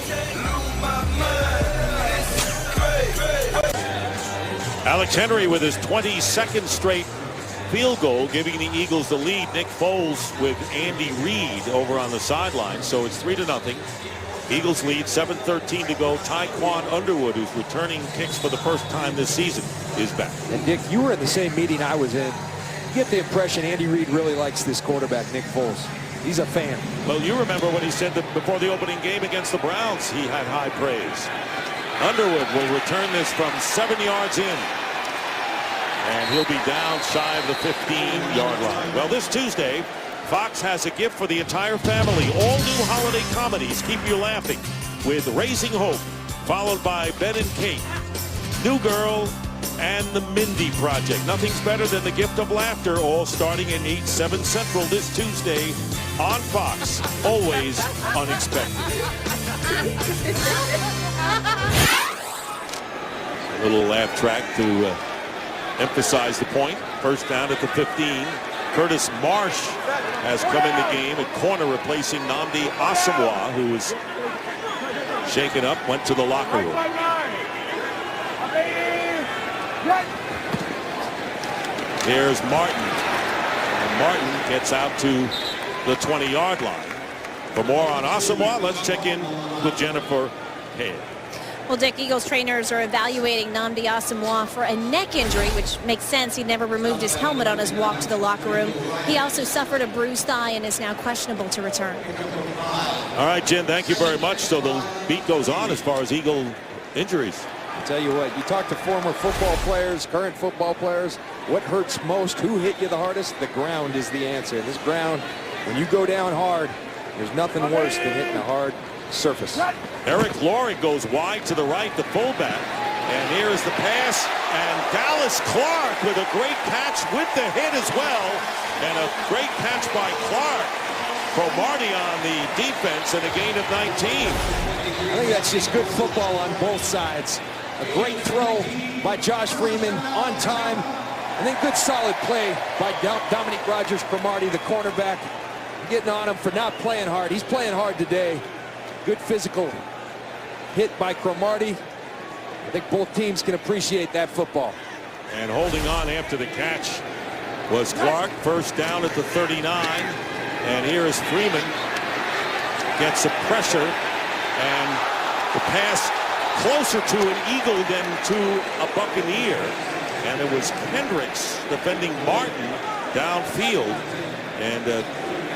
Alex Henry with his 22nd straight field goal, giving the Eagles the lead. Nick Foles with Andy Reid over on the sideline, so it's 3-0. Eagles lead, 7:13 to go. Tyquan Underwood, who's returning kicks for the first time this season, is back. And Dick, you were in the same meeting I was in. You get the impression Andy Reid really likes this quarterback, Nick Foles. He's a fan. Well, you remember what he said before the opening game against the Browns. He had high praise. Underwood will return this from 7 yards in, and he'll be down shy of the 15-yard line. Well, this Tuesday, Fox has a gift for the entire family. All new holiday comedies keep you laughing with Raising Hope, followed by Ben and Kate, New Girl, and The Mindy Project. Nothing's better than the gift of laughter, all starting at 8/7 Central this Tuesday on Fox. Always unexpected. A little laugh track to emphasize the point. 1st down at the 15. Curtis Marsh has come in the game at corner, replacing Nnamdi Asomugha, who was shaken up, went to the locker room. Here's Martin, and Martin gets out to the 20-yard line. For more on Asomugha, let's check in with Jennifer Head. Well, Dick, Eagles trainers are evaluating Nnamdi Asomugha for a neck injury, which makes sense. He never removed his helmet on his walk to the locker room. He also suffered a bruised thigh and is now questionable to return. All right, Jen, thank you very much. So the beat goes on as far as Eagle injuries. I'll tell you what, you talk to former football players, current football players, what hurts most, who hit you the hardest? The ground is the answer. This ground, when you go down hard, there's nothing worse than hitting a hard surface. Eric Loring goes wide to the right, the fullback. And here is the pass, and Dallas Clark with a great catch with the hit as well. And a great catch by Clark. Cromartie on the defense and a gain of 19. I think that's just good football on both sides. A great throw by Josh Freeman on time. And then good solid play by Dominique Rodgers-Cromartie, the cornerback, getting on him for not playing hard. He's playing hard today. Good physical hit by Cromartie. I think both teams can appreciate that football. And holding on after the catch was Clark. 1st down at the 39. And here is Freeman. Gets some pressure. And the pass closer to an Eagle than to a Buccaneer. And it was Kendricks defending Martin downfield. And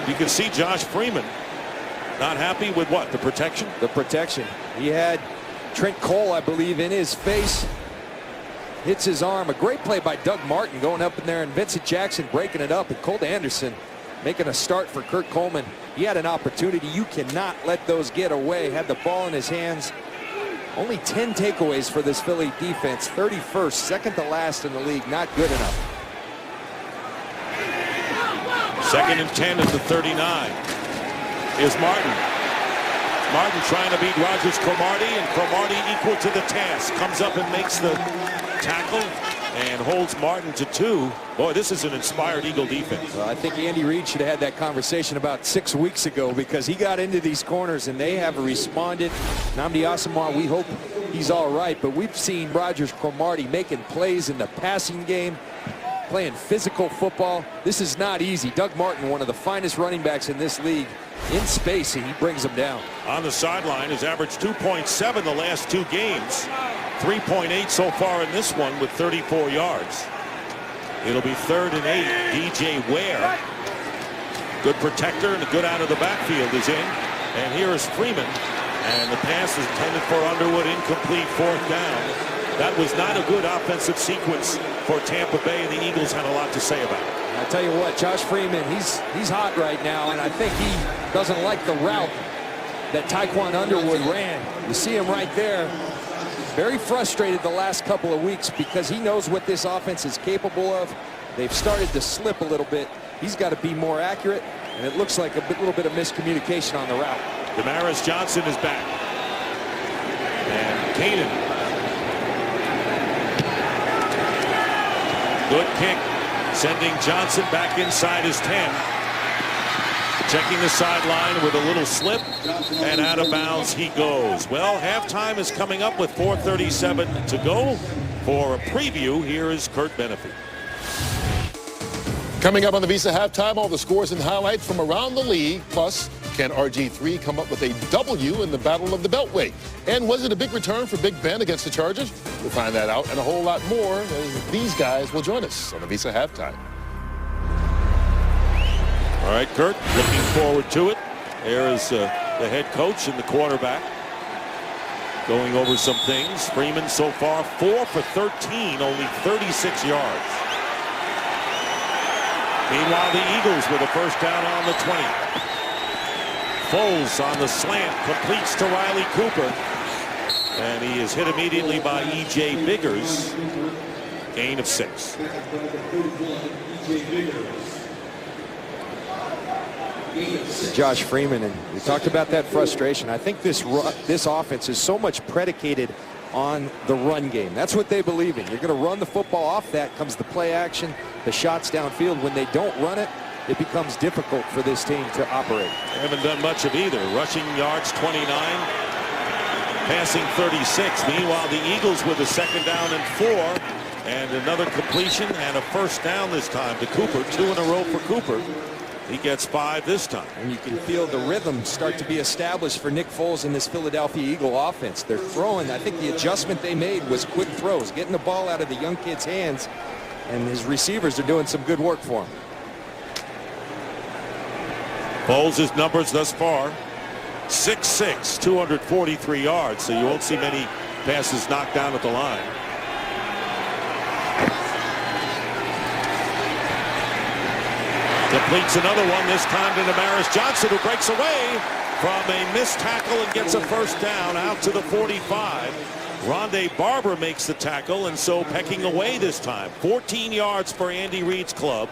You can see Josh Freeman not happy with what? The protection? The protection. He had Trent Cole, I believe, in his face. Hits his arm. A great play by Doug Martin going up in there, and Vincent Jackson breaking it up, and Colt Anderson making a start for Kurt Coleman. He had an opportunity. You cannot let those get away. Had the ball in his hands. Only 10 takeaways for this Philly defense. 31st, second to last in the league. Not good enough. 2nd and 10 at the 39. Here's Martin. Martin trying to beat Rogers Cromartie, and Cromartie equal to the task. Comes up and makes the tackle and holds Martin to 2. Boy, this is an inspired Eagle defense. Well, I think Andy Reid should have had that conversation about 6 weeks ago, because he got into these corners and they have responded. Nnamdi Asomugha, we hope he's all right, but we've seen Rogers Cromartie making plays in the passing game, playing physical football. This is not easy. Doug Martin, one of the finest running backs in this league, in space, and he brings them down. On the sideline, has averaged 2.7 the last 2 games. 3.8 so far in this one with 34 yards. It'll be 3rd and 8. DJ Ware, good protector, and a good out of the backfield is in. And here is Freeman, and the pass is intended for Underwood, incomplete, 4th down. That was not a good offensive sequence for Tampa Bay, and the Eagles had a lot to say about it. I tell you what, Josh Freeman, he's hot right now, and I think he doesn't like the route that Tyquan Underwood ran. You see him right there. Very frustrated the last couple of weeks because he knows what this offense is capable of. They've started to slip a little bit. He's got to be more accurate, and it looks like a little bit of miscommunication on the route. Damaris Johnson is back. And Keenan. Good kick, sending Johnson back inside his 10. Checking the sideline with a little slip, and out of bounds he goes. Well, halftime is coming up with 4:37 to go. For a preview, here is Kurt Benefit. Coming up on the Visa Halftime, all the scores and highlights from around the league. Plus, can RG3 come up with a W in the Battle of the Beltway? And was it a big return for Big Ben against the Chargers? We'll find that out and a whole lot more as these guys will join us on the Visa Halftime. All right, Kurt, looking forward to it. There is the head coach and the quarterback going over some things. Freeman so far 4 for 13, only 36 yards. Meanwhile, the Eagles with a first down on the 20. Foles on the slant, completes to Riley Cooper. And he is hit immediately by E.J. Biggers. Gain of 6. Josh Freeman, and we talked about that frustration. I think this offense is so much predicated on the run game. That's what they believe in. You're going to run the football. Off that comes the play action, the shots downfield. When they don't run it, it becomes difficult for this team to operate. They haven't done much of either. Rushing yards 29, passing 36. Meanwhile, the Eagles with a second down and 4, and another completion and a first down this time to Cooper. 2 in a row for Cooper. He gets 5 this time. And you can feel the rhythm start to be established for Nick Foles in this Philadelphia Eagle offense. They're throwing. I think the adjustment they made was quick throws, getting the ball out of the young kid's hands, and his receivers are doing some good work for him. Foles' numbers thus far, 6'6", 243 yards, so you won't see many passes knocked down at the line. Completes another one, this time to Damaris Johnson, who breaks away from a missed tackle and gets a first down out to the 45. Rondé Barber makes the tackle, and so pecking away this time. 14 yards for Andy Reid's club.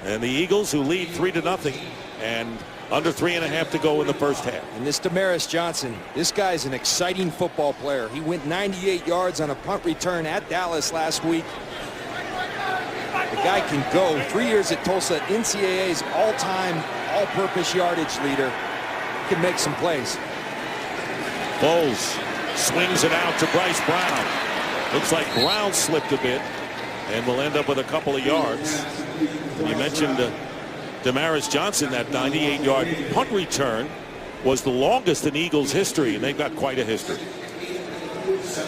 And the Eagles, who lead 3-0, and under 3.5 to go in the first half. And this Damaris Johnson, this guy's an exciting football player. He went 98 yards on a punt return at Dallas last week. The guy can go. 3 years at Tulsa, NCAA's all-time, all-purpose yardage leader. He can make some plays. Foles swings it out to Bryce Brown. Looks like Brown slipped a bit and will end up with a couple of yards. And you mentioned Damaris Johnson, that 98-yard punt return was the longest in Eagles history, and they've got quite a history.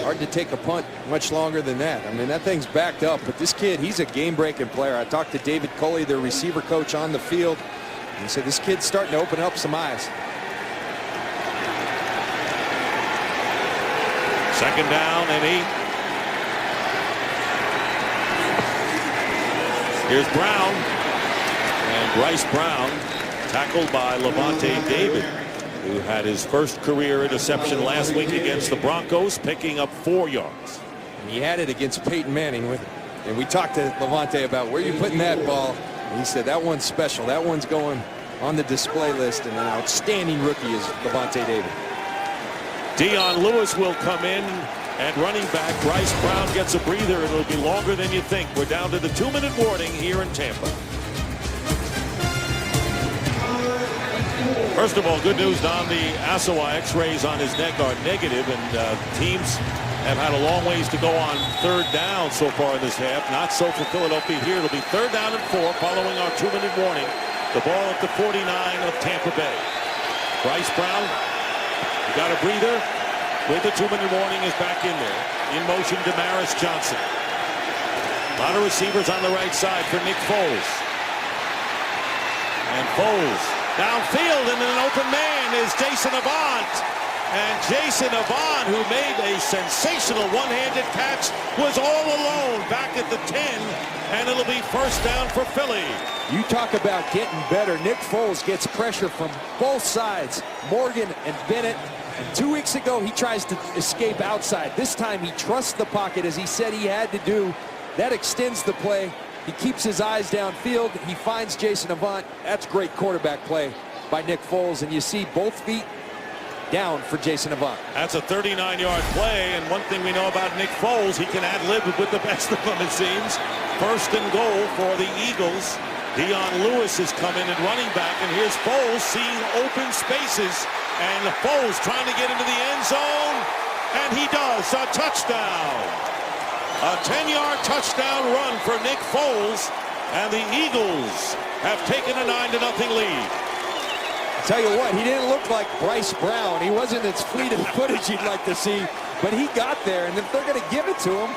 Hard to take a punt much longer than that. I mean, that thing's backed up, but this kid, he's a game-breaking player. I talked to David Culley, their receiver coach, on the field. He said this kid's starting to open up some eyes. Second down and 8. Here's Brown. And Bryce Brown tackled by Levante David, who had his first career interception last week against the Broncos, picking up 4 yards. And he had it against Peyton Manning. And we talked to Levante about where you putting that ball. And he said that one's special. That one's going on the display list. And an outstanding rookie is Levante David. Dion Lewis will come in, and running back Bryce Brown gets a breather. It'll be longer than you think. We're down to the 2-minute warning here in Tampa. First of all, good news, Don. The Asawa X-rays on his neck are negative, and teams have had a long ways to go on third down so far in this half. Not so for Philadelphia here. It'll be 3rd down and 4 following our 2-minute warning. The ball at the 49 of Tampa Bay. Bryce Brown, you got a breather. With the 2-minute warning is back in there. In motion, Damaris Johnson. A lot of receivers on the right side for Nick Foles. And Foles downfield, and an open man is Jason Avant. And Jason Avant, who made a sensational one-handed catch, was all alone back at the 10, and it'll be 1st down for Philly. You talk about getting better. Nick Foles gets pressure from both sides, Morgan and Bennett. And 2 weeks ago, he tries to escape outside. This time, he trusts the pocket, as he said he had to do. That extends the play. He keeps his eyes downfield. He finds Jason Avant. That's great quarterback play by Nick Foles. And you see both feet down for Jason Avant. That's a 39-yard play, and one thing we know about Nick Foles, he can ad-lib with the best of them, it seems. 1st and goal for the Eagles. Dion Lewis has come in at running back, and here's Foles seeing open spaces, and Foles trying to get into the end zone, and he does. A touchdown. A 10-yard touchdown run for Nick Foles, and the Eagles have taken a 9-0 lead. Tell you what, he didn't look like Bryce Brown. He wasn't as fleet of footage you'd like to see, but he got there, and if they're going to give it to him,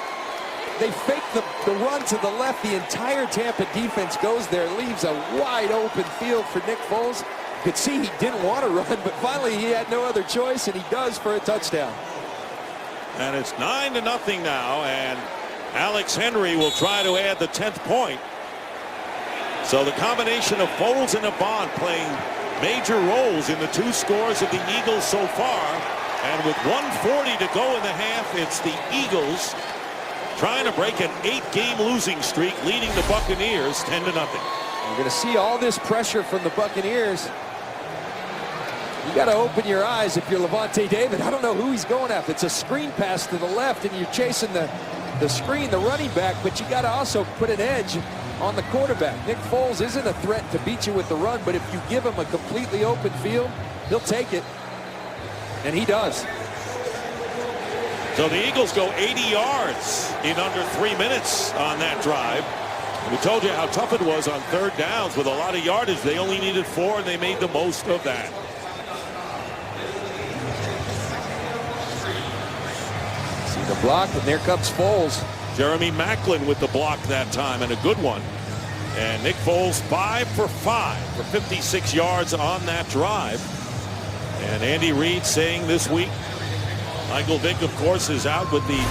they fake the run to the left. The entire Tampa defense goes there, leaves a wide open field for Nick Foles. You could see he didn't want to run, but finally he had no other choice, and he does for a touchdown. And it's 9-0 now, and Alex Henry will try to add the 10th point. So the combination of Foles and Avant playing major roles in the 2 scores of the Eagles so far. And with 1:40 to go in the half, it's the Eagles trying to break an 8-game losing streak, leading the Buccaneers 10-0. You're going to see all this pressure from the Buccaneers. You got to open your eyes if you're Levante David. I don't know who he's going after. It's a screen pass to the left, and you're chasing the screen, the running back, but you got to also put an edge on the quarterback. Nick Foles isn't a threat to beat you with the run, but if you give him a completely open field, he'll take it, and he does. So the Eagles go 80 yards in under 3 minutes on that drive. And we told you how tough it was on 3rd downs with a lot of yardage. They only needed 4, and they made the most of that. See the block, and there comes Foles. Jeremy Maclin with the block that time, and a good one. And Nick Foles 5 for 5 for 56 yards on that drive. And Andy Reid saying this week, Michael Vick, of course, is out with the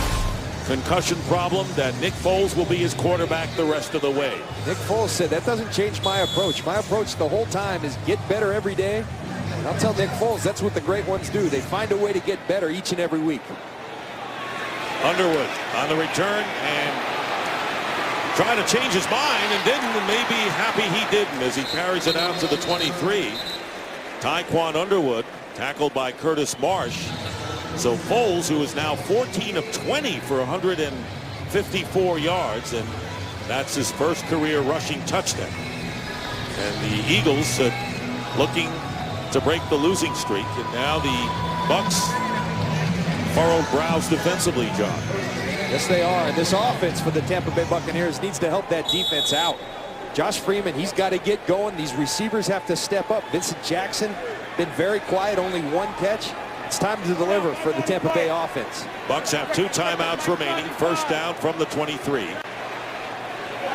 concussion problem, that Nick Foles will be his quarterback the rest of the way. Nick Foles said, that doesn't change my approach. My approach the whole time is get better every day. And I'll tell Nick Foles, that's what the great ones do. They find a way to get better each and every week. Underwood on the return and trying to change his mind and didn't, and maybe happy he didn't as he carries it out to the 23. Tyquan Underwood tackled by Curtis Marsh. So Foles, who is now 14 of 20 for 154 yards, and that's his first career rushing touchdown. And the Eagles looking to break the losing streak, and now the Bucs furrowed brows defensively, John. Yes, they are. And this offense for the Tampa Bay Buccaneers needs to help that defense out. Josh Freeman, he's got to get going. These receivers have to step up. Vincent Jackson been very quiet, only 1 catch. It's time to deliver for the Tampa Bay offense. Bucs have 2 timeouts remaining. 1st down from the 23.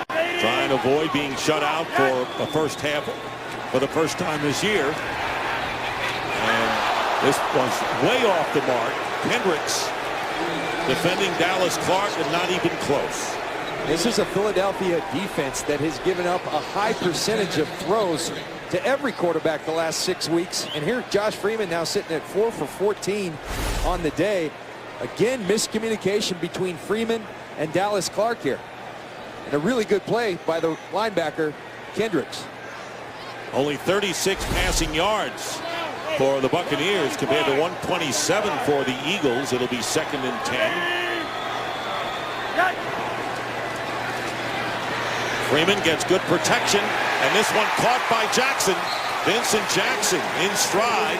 Trying to avoid being shut out for a first half for the first time this year. And this was way off the mark. Kendricks defending Dallas Clark and not even close. This is a Philadelphia defense that has given up a high percentage of throws to every quarterback the last 6 weeks. And here Josh Freeman now sitting at 4 for 14 on the day. Again, miscommunication between Freeman and Dallas Clark here. And a really good play by the linebacker, Kendricks. Only 36 passing yards for the Buccaneers compared to 127 for the Eagles. It'll be 2nd and 10. Freeman gets good protection, and this one caught by Jackson. Vincent Jackson in stride.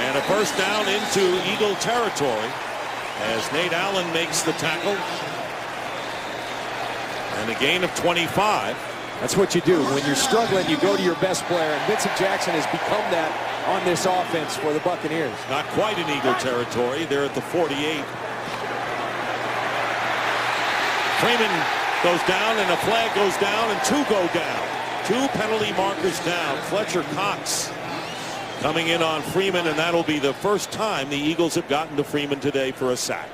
And a first down into Eagle territory as Nate Allen makes the tackle. And a gain of 25. That's what you do. When you're struggling, you go to your best player, and Vincent Jackson has become that on this offense for the Buccaneers. Not quite in Eagle territory. They're at the 48. Freeman goes down, and a flag goes down, and 2 go down. 2 penalty markers down. Fletcher Cox coming in on Freeman, and that'll be the first time the Eagles have gotten to Freeman today for a sack.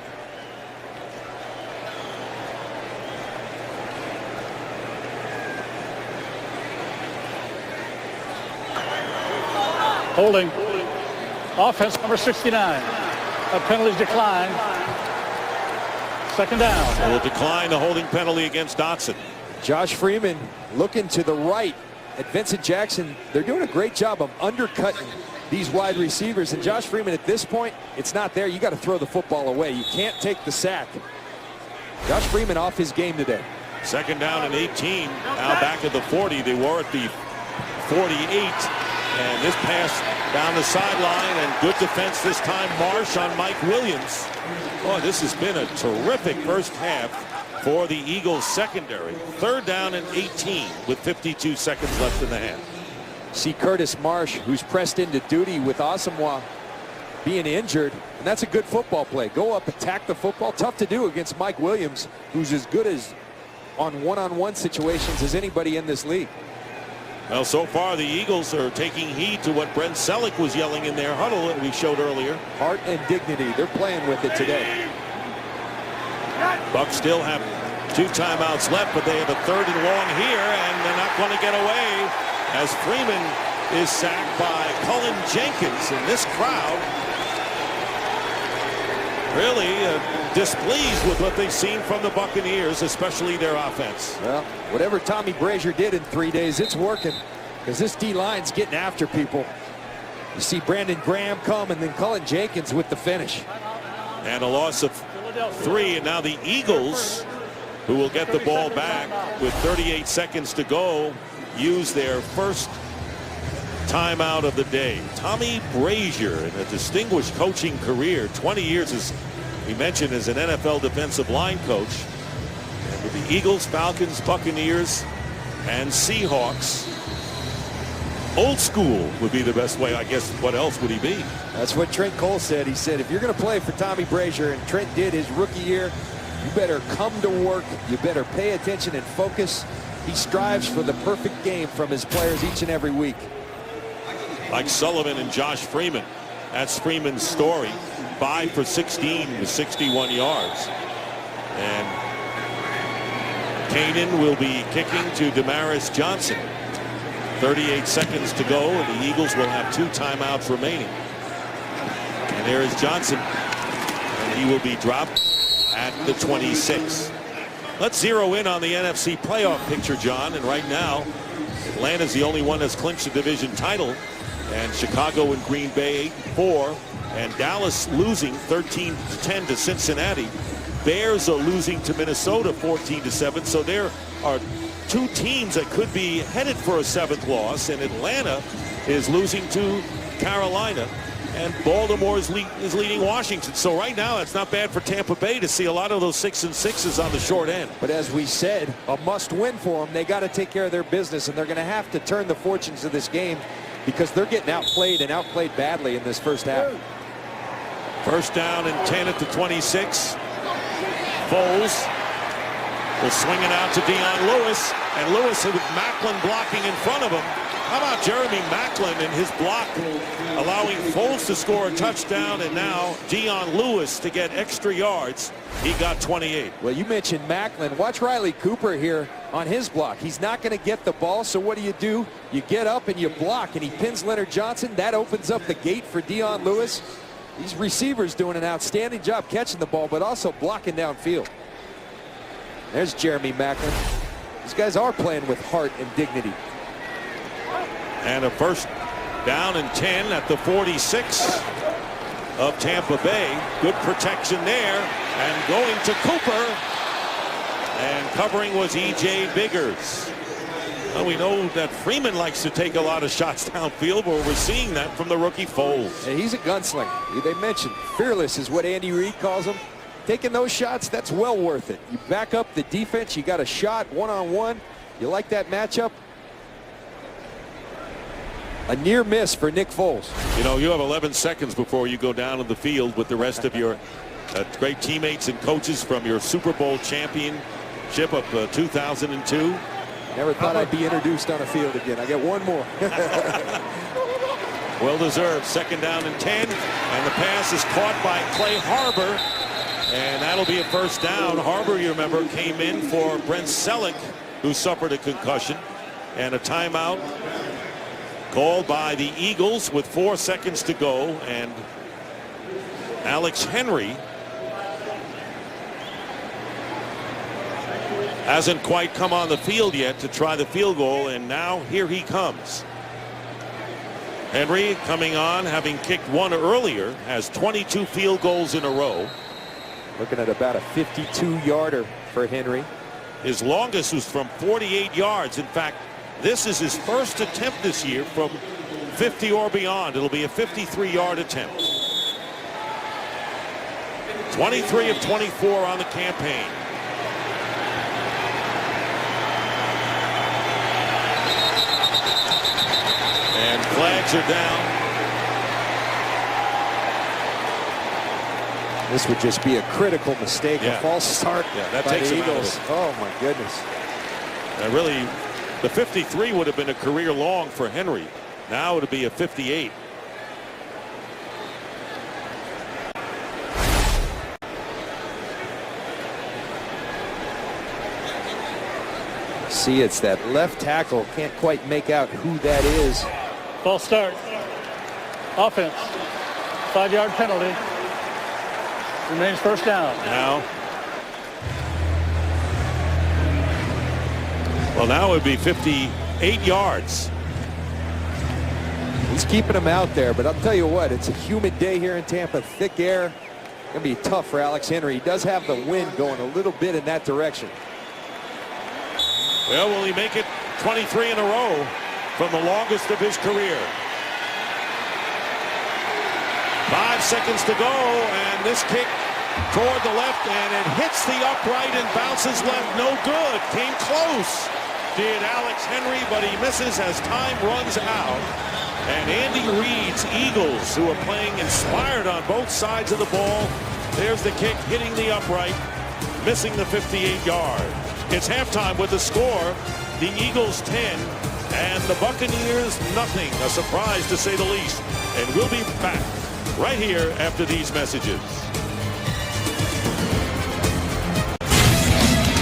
Holding. Offense number 69. A penalties decline. 2nd down. They will decline the holding penalty against Dotson. Josh Freeman looking to the right at Vincent Jackson. They're doing a great job of undercutting these wide receivers. And Josh Freeman, at this point, it's not there. You got to throw the football away. You can't take the sack. Josh Freeman off his game today. 2nd down and 18. Now back at the 40. They were at the 48. And this pass down the sideline, and good defense this time. Marsh on Mike Williams. Boy, this has been a terrific first half for the Eagles secondary. 3rd down and 18 with 52 seconds left in the half. See Curtis Marsh, who's pressed into duty with Asamoah being injured, and that's a good football play. Go up, attack the football. Tough to do against Mike Williams, who's as good as on one-on-one situations as anybody in this league. Well, so far the Eagles are taking heed to what Brent Selleck was yelling in their huddle that we showed earlier. Heart and dignity. They're playing with it today. Bucs still have 2 timeouts left, but they have a 3rd and long here, and they're not going to get away as Freeman is sacked by Cullen Jenkins. And this crowd really displeased with what they've seen from the Buccaneers, especially their offense. Well, whatever Tommy Brazier did in 3 days, it's working, because this D-line's getting after people. You see Brandon Graham come, and then Cullen Jenkins with the finish. And a loss of 3, and now the Eagles, who will get the ball back with 38 seconds to go, use their first timeout of the day. Tommy Brazier, in a distinguished coaching career, 20 years, as we mentioned, as an NFL defensive line coach. And with the Eagles, Falcons, Buccaneers, and Seahawks, old school would be the best way. I guess what else would he be? That's what Trent Cole said. He said, if you're going to play for Tommy Brazier, and Trent did his rookie year, you better come to work. You better pay attention and focus. He strives for the perfect game from his players each and every week. Like Sullivan and Josh Freeman. That's Freeman's story. 5 for 16 with 61 yards. And Kanan will be kicking to Damaris Johnson. 38 seconds to go, and the Eagles will have 2 timeouts remaining. And there is Johnson, and he will be dropped at the 26. Let's zero in on the NFC playoff picture, John. And right now, Atlanta's the only one that's clinched the division title. And Chicago and Green Bay 8-4. And Dallas losing 13-10 to Cincinnati. Bears are losing to Minnesota 14-7. So there are 2 teams that could be headed for a 7th loss. And Atlanta is losing to Carolina. And Baltimore is leading Washington. So right now, it's not bad for Tampa Bay to see a lot of those 6 and 6s on the short end. But as we said, a must-win for them. They got to take care of their business, and they're going to have to turn the fortunes of this game because they're getting outplayed and outplayed badly in this first half. First down and 10 at the 26. Foles will swing it out to Dion Lewis, and Lewis with Macklin blocking in front of him How about Jeremy Maclin and his block, allowing Foles to score a touchdown, and now Dion Lewis to get extra yards. He got 28. Well, you mentioned Maclin. Watch Riley Cooper here on his block. He's not going to get the ball, so what do? You get up and you block, and he pins Leonard Johnson. That opens up the gate for Dion Lewis. These receivers doing an outstanding job catching the ball, but also blocking downfield. There's Jeremy Maclin. These guys are playing with heart and dignity. And a first down and 10 at the 46 of Tampa Bay. Good protection there. And going to Cooper. And covering was E.J. Biggers. Well, we know that Freeman likes to take a lot of shots downfield, but we're seeing that from the rookie Foles. And he's a gunslinger. They mentioned fearless is what Andy Reid calls him. Taking those shots, that's well worth it. You back up the defense, you got a shot one-on-one. You like that matchup? A near miss for Nick Foles. You know, you have 11 seconds before you go down to the field with the rest of your great teammates and coaches from your Super Bowl championship of 2002. Never thought I'd be introduced on a field again. I get one more. Well deserved. Second down and 10. And the pass is caught by Clay Harbor. And that'll be a first down. Harbor, you remember, came in for Brent Selleck, who suffered a concussion. And a timeout called by the Eagles with 4 seconds to go. And Alex Henry hasn't quite come on the field yet to try the field goal, and now here he comes. Henry coming on, having kicked one earlier, has 22 field goals in a row. Looking at about a 52-yarder for Henry. His longest was from 48 yards. In fact, this is his first attempt this year from 50 or beyond. It'll be a 53-yard attempt. 23 of 24 on the campaign. And flags are down. This would just be a critical mistake, a false start that by takes the him out of Eagles. it. Oh, my goodness. Really, the 53 would have been a career long for Henry. Now it'll be a 58. See, it's that left tackle. Can't quite make out who that is. False start. Offense. 5-yard penalty. Remains first down. Now. Well, now it would be 58 yards. He's keeping him out there, but I'll tell you what, it's a humid day here in Tampa. Thick air. Going to be tough for Alex Henry. He does have the wind going a little bit in that direction. Well, will he make it 23 in a row from the longest of his career? 5 seconds to go, and this kick toward the left, and it hits the upright and bounces left. No good. Came close. Did Alex Henry, but he misses as time runs out. And Andy Reid's Eagles, who are playing inspired on both sides of the ball. There's the kick hitting the upright, missing the 58-yard. It's halftime with the score. The Eagles 10 and the Buccaneers nothing. A surprise to say the least. And we'll be back right here after these messages.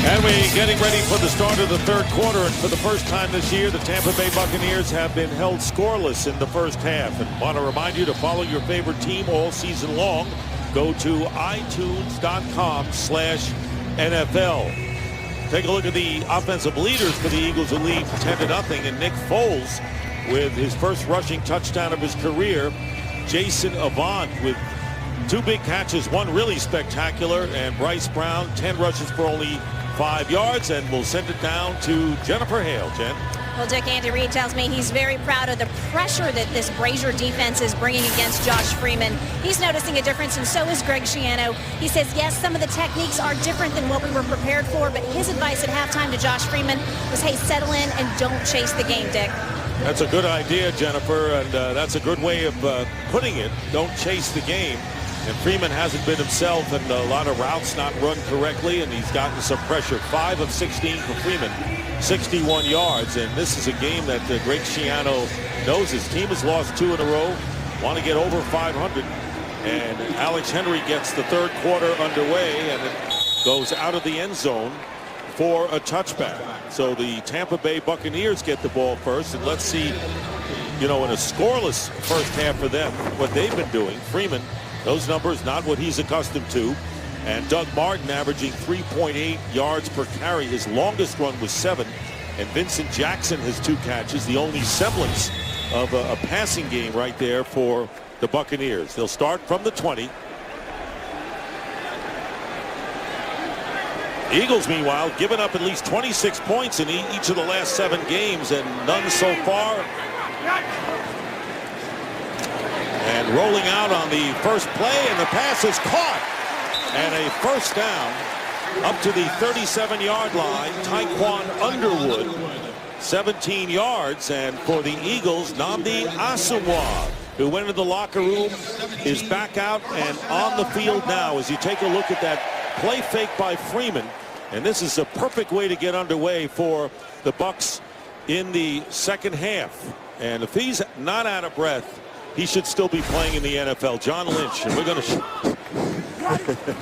And we're getting ready for the start of the third quarter. And for the first time this year, the Tampa Bay Buccaneers have been held scoreless in the first half. And want to remind you to follow your favorite team all season long. Go to itunes.com/NFL. Take a look at the offensive leaders for the Eagles, who lead 10-0. And Nick Foles with his first rushing touchdown of his career. Jason Avant with 2 big catches, one really spectacular. And Bryce Brown, 10 rushes for only 5 yards. And we'll send it down to Jennifer Hale. Jen. Well, Dick, Andy Reid tells me he's very proud of the pressure that this Brazier defense is bringing against Josh Freeman. He's noticing a difference, and so is Greg Schiano. He says, yes, some of the techniques are different than what we were prepared for, but his advice at halftime to Josh Freeman was, hey, settle in and don't chase the game, Dick. That's a good idea, Jennifer, and that's a good way of putting it. Don't chase the game. And Freeman hasn't been himself, and a lot of routes not run correctly, and he's gotten some pressure. 5 of 16 for Freeman. 61 yards. And this is a game that Greg Schiano knows his team has lost 2 in a row, want to get over 500. And Alex Henry gets the third quarter underway, and it goes out of the end zone for a touchback. So the Tampa Bay Buccaneers get the ball first, and let's see, in a scoreless first half for them, what they've been doing. Freeman, those numbers not what he's accustomed to, and Doug Martin averaging 3.8 yards per carry. His longest run was 7, and Vincent Jackson has 2 catches, the only semblance of a passing game right there for the Buccaneers. They'll start from the 20. Eagles, meanwhile, given up at least 26 points in each of the last 7 games, and none so far. And rolling out on the first play, and the pass is caught. And a first down up to the 37-yard line. Taekwon Underwood, 17 yards. And for the Eagles, Nnamdi Asomugha, who went into the locker room, is back out and on the field now. As you take a look at that play fake by Freeman, and this is a perfect way to get underway for the Bucs in the second half. And if he's not out of breath, he should still be playing in the NFL. John Lynch, and we're going to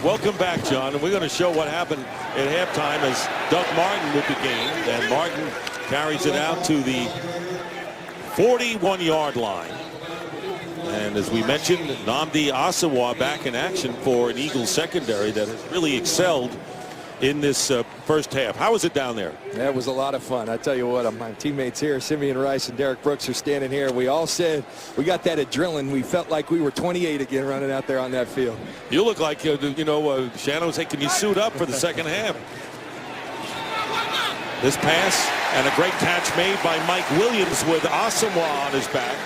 welcome back, John, and we're going to show what happened at halftime as Doug Martin with the game, and Martin carries it out to the 41-yard line. And as we mentioned, Nnamdi Asomugha back in action for an Eagles secondary that has really excelled in this first half. How was it down there? That was a lot of fun. I tell you what, my teammates here, Simeon Rice and Derek Brooks, are standing here. We all said we got that adrenaline. We felt like we were 28 again running out there on that field. You look like, Shannon was saying, can you suit up for the second half? This pass and a great catch made by Mike Williams with Asomugha on his back.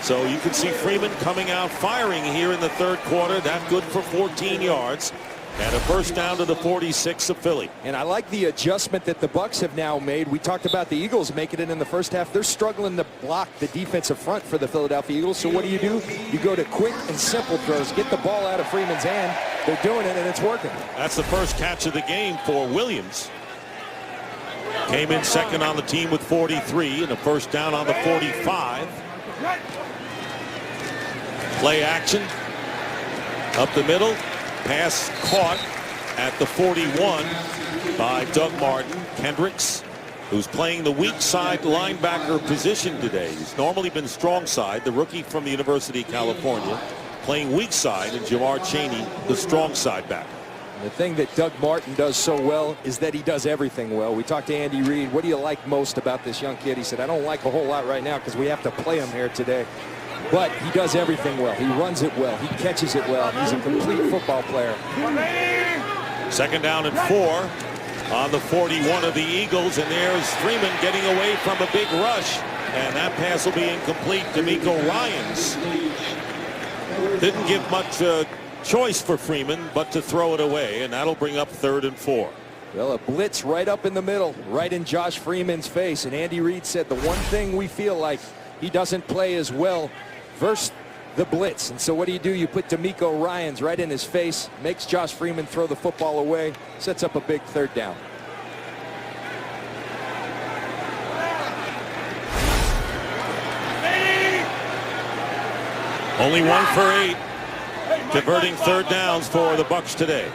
So you can see Freeman coming out firing here in the third quarter. That good for 14 yards. And a first down to the 46 of Philly. And I like the adjustment that the Bucs have now made. We talked about the Eagles making it in the first half. They're struggling to block the defensive front for the Philadelphia Eagles. So what do? You go to quick and simple throws. Get the ball out of Freeman's hand. They're doing it, and it's working. That's the first catch of the game for Williams. Came in second on the team with 43, and a first down on the 45. Play action. Up the middle. Pass caught at the 41 by Doug Martin. Kendricks, who's playing the weak side linebacker position today. He's normally been strong side, the rookie from the University of California, playing weak side, and Jamar Chaney, the strong side back. The thing that Doug Martin does so well is that he does everything well. We talked to Andy Reid. What do you like most about this young kid? He said, I don't like a whole lot right now because we have to play him here today. But he does everything well. He runs it well. He catches it well. He's a complete football player. Second down and 4 on the 41 of the Eagles. And there's Freeman getting away from a big rush. And that pass will be incomplete. D'Amico Ryans didn't give much choice for Freeman but to throw it away. And that'll bring up 3rd and 4. Well, a blitz right up in the middle, right in Josh Freeman's face. And Andy Reid said the one thing we feel like he doesn't play as well versus the blitz. And so what do? You put D'Amico Ryans right in his face, makes Josh Freeman throw the football away, sets up a big 3rd down. Only 1 for 8, converting 3rd downs for the Bucs today.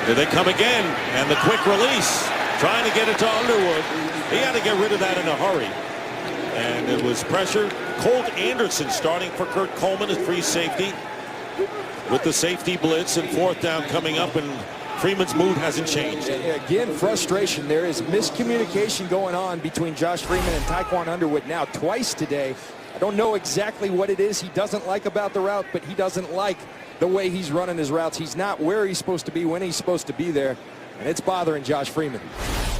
Here they come again, and the quick release, trying to get it to Underwood. He had to get rid of that in a hurry. And it was pressure. Colt Anderson starting for Kurt Coleman as free safety with the safety blitz, and 4th down coming up, and Freeman's mood hasn't changed. Again, frustration. There is miscommunication going on between Josh Freeman and Taekwon Underwood now twice today. I don't know exactly what it is he doesn't like about the route, but he doesn't like the way he's running his routes. He's not where he's supposed to be when he's supposed to be there, and it's bothering Josh Freeman.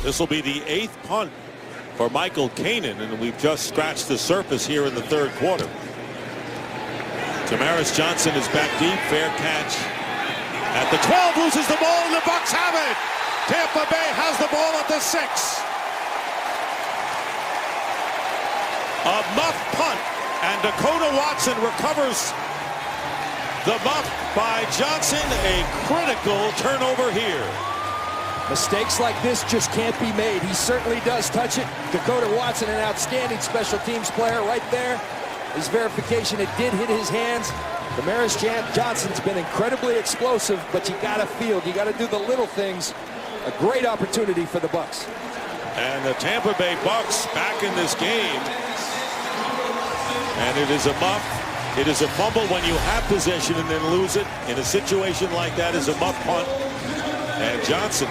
This will be the 8th punt for Michael Kanan, and we've just scratched the surface here in the 3rd quarter. Tamaris Johnson is back deep. Fair catch at the 12. Loses the ball, and the Bucs have it. Tampa Bay has the ball at the 6. A muff punt, and Dakota Watson recovers The muff by Johnson, a critical turnover here. Mistakes like this just can't be made. He certainly does touch it. Dakota Watson, an outstanding special teams player right there. His verification, it did hit his hands. Damaris Johnson's been incredibly explosive, but you got to field. You got to do the little things. A great opportunity for the Bucs. And the Tampa Bay Bucs back in this game. And it is a muff. It is a fumble when you have possession and then lose it. In a situation like that is a muff punt. And Johnson,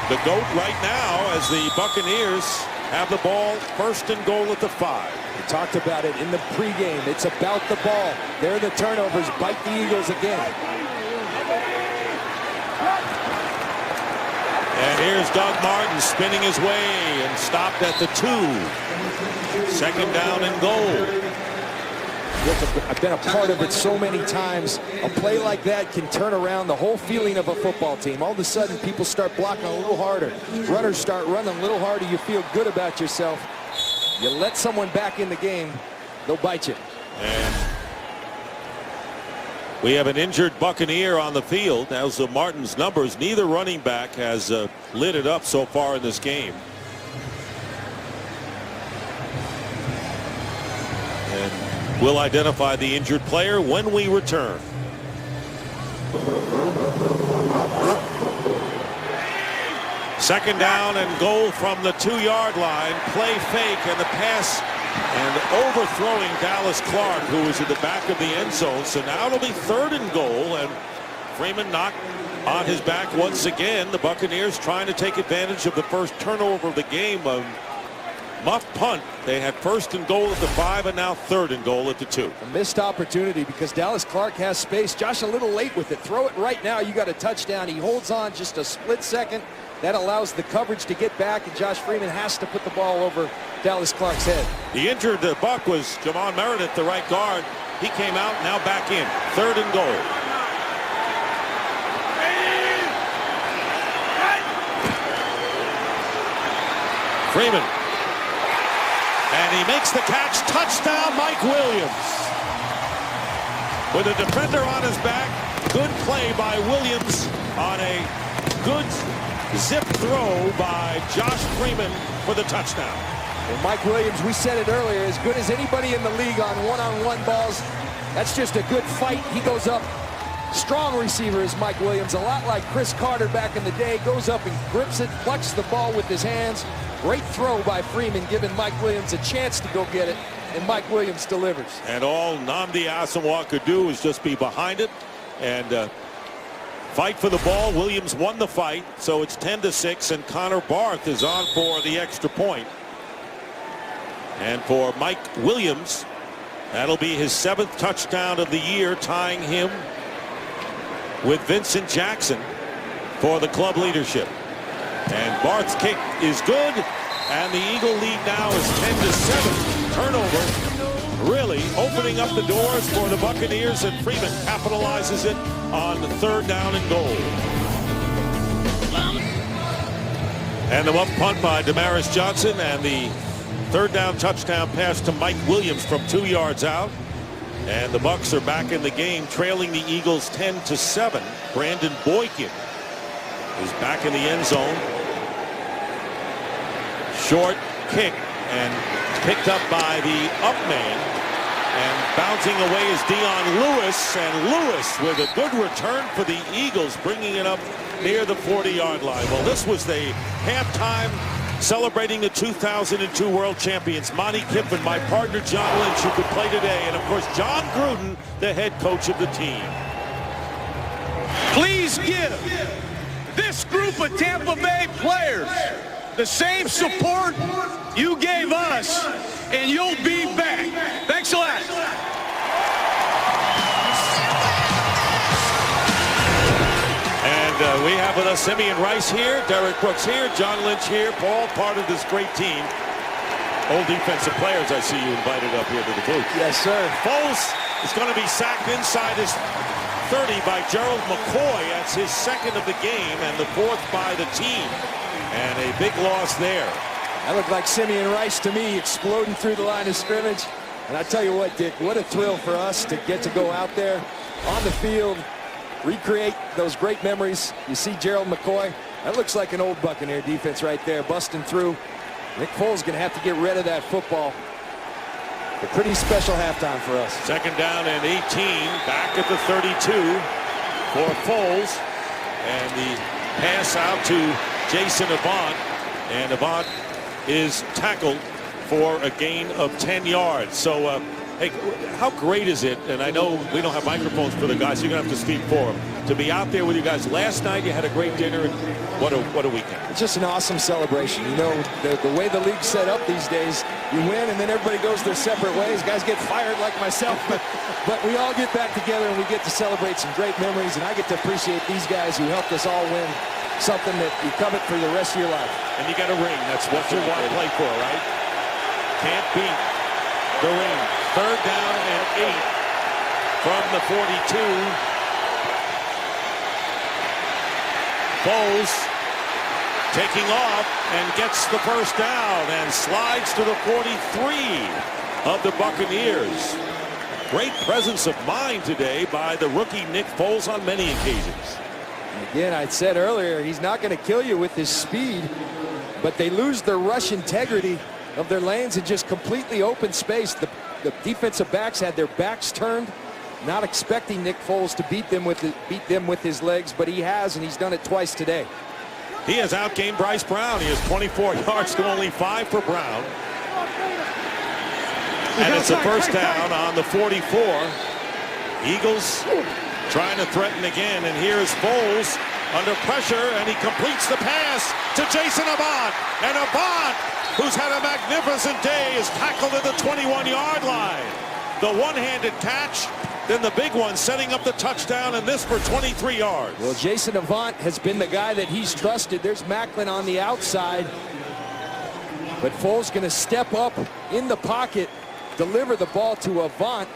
the GOAT right now, as the Buccaneers have the ball, 1st and goal at the 5. We talked about it in the pregame. It's about the ball. There the turnovers bite the Eagles again. And here's Doug Martin spinning his way and stopped at the 2. 2nd down and goal. Look, I've been a part of it so many times. A play like that can turn around the whole feeling of a football team. All of a sudden, people start blocking a little harder. Runners start running a little harder. You feel good about yourself. You let someone back in the game, they'll bite you. And we have an injured Buccaneer on the field. As of Martin's numbers, neither running back has lit it up so far in this game. And we'll identify the injured player when we return. Second down and goal from the 2-yard line. Play fake and the pass and overthrowing Dallas Clark, who was at the back of the end zone. So now it'll be 3rd and goal, and Freeman knocked on his back once again. The Buccaneers trying to take advantage of the first turnover of the game. Muff punt. They had 1st and goal at the 5 and now 3rd and goal at the 2. A missed opportunity because Dallas Clark has space. Josh a little late with it. Throw it right now. You got a touchdown. He holds on just a split second. That allows the coverage to get back, and Josh Freeman has to put the ball over Dallas Clark's head. The injured Buck was Javon Meredith, the right guard. He came out, now back in. 3rd and goal. Freeman. And he makes the catch. Touchdown, Mike Williams. With a defender on his back. Good play by Williams on a good zip throw by Josh Freeman for the touchdown. And Mike Williams, we said it earlier, as good as anybody in the league on one-on-one balls. That's just a good fight. He goes up. Strong receiver is Mike Williams, a lot like Chris Carter back in the day. Goes up and grips it, plucks the ball with his hands. Great throw by Freeman, giving Mike Williams a chance to go get it, and Mike Williams delivers. And all Nnamdi Asomugha could do is just be behind it and fight for the ball. Williams won the fight, so it's 10-6, and Connor Barth is on for the extra point. And for Mike Williams, that'll be his 7th touchdown of the year, tying him with Vincent Jackson for the club leadership. And Barth's kick is good, and the Eagle lead now is 10-7. Turnover really opening up the doors for the Buccaneers, and Freeman capitalizes it on the 3rd down and goal. And the muff punt by Damaris Johnson, and the 3rd down touchdown pass to Mike Williams from 2 yards out. And the Bucs are back in the game, trailing the Eagles 10-7. Brandon Boykin is back in the end zone. Short kick and picked up by the up man, and bouncing away is Dion Lewis, and Lewis with a good return for the Eagles, bringing it up near the 40-yard line. Well, this was the halftime celebrating the 2002 World Champions. Monty Kiffin, my partner John Lynch, who could play today, and of course John Gruden, the head coach of the team. Please give this group of Tampa Bay players the same support you gave us, and you'll be back. Thanks a lot. And we have with us Simeon Rice here, Derek Brooks here, John Lynch here, Paul, part of this great team. Old defensive players, I see you invited up here to the booth. Yes, sir. Foles is going to be sacked inside his 30 by Gerald McCoy. That's his 2nd of the game and the 4th by the team. And a big loss there. That looked like Simeon Rice to me, exploding through the line of scrimmage. And I tell you what, Dick, what a thrill for us to get to go out there on the field, recreate those great memories. You see Gerald McCoy. That looks like an old Buccaneer defense right there, busting through. Nick Foles going to have to get rid of that football. A pretty special halftime for us. Second down and 18, back at the 32 for Foles. And the pass out to Jason Avant. And Avant is tackled for a gain of 10 yards. So, hey, how great is it? And I know we don't have microphones for the guys, so you're going to have to speak for them. To be out there with you guys. Last night you had a great dinner, and what a weekend. It's just an awesome celebration. You know, the way the league's set up these days, you win and then everybody goes their separate ways. Guys get fired like myself, but we all get back together and we get to celebrate some great memories, and I get to appreciate these guys who helped us all win something that you covet for the rest of your life. And you got a ring. That's what you want to play for, right? Can't beat the ring. Third down and 8 from the 42. Foles taking off and gets the first down and slides to the 43 of the Buccaneers. Great presence of mind today by the rookie Nick Foles on many occasions. Again, I said earlier, he's not going to kill you with his speed, but they lose their rush integrity of their lanes in just completely open space. The defensive backs had their backs turned, not expecting Nick Foles to beat them with his legs, but he has, and he's done it twice today. He has outgained Bryce Brown. He has 24 yards to only 5 for Brown. And it's a first down on the 44. Eagles trying to threaten again, and here's Foles under pressure, and he completes the pass to Jason Avant. And Avant, who's had a magnificent day, is tackled at the 21-yard line. The one-handed catch, then the big one setting up the touchdown, and this for 23 yards. Well, Jason Avant has been the guy that he's trusted. There's Macklin on the outside, but Foles going to step up in the pocket, deliver the ball to Avant.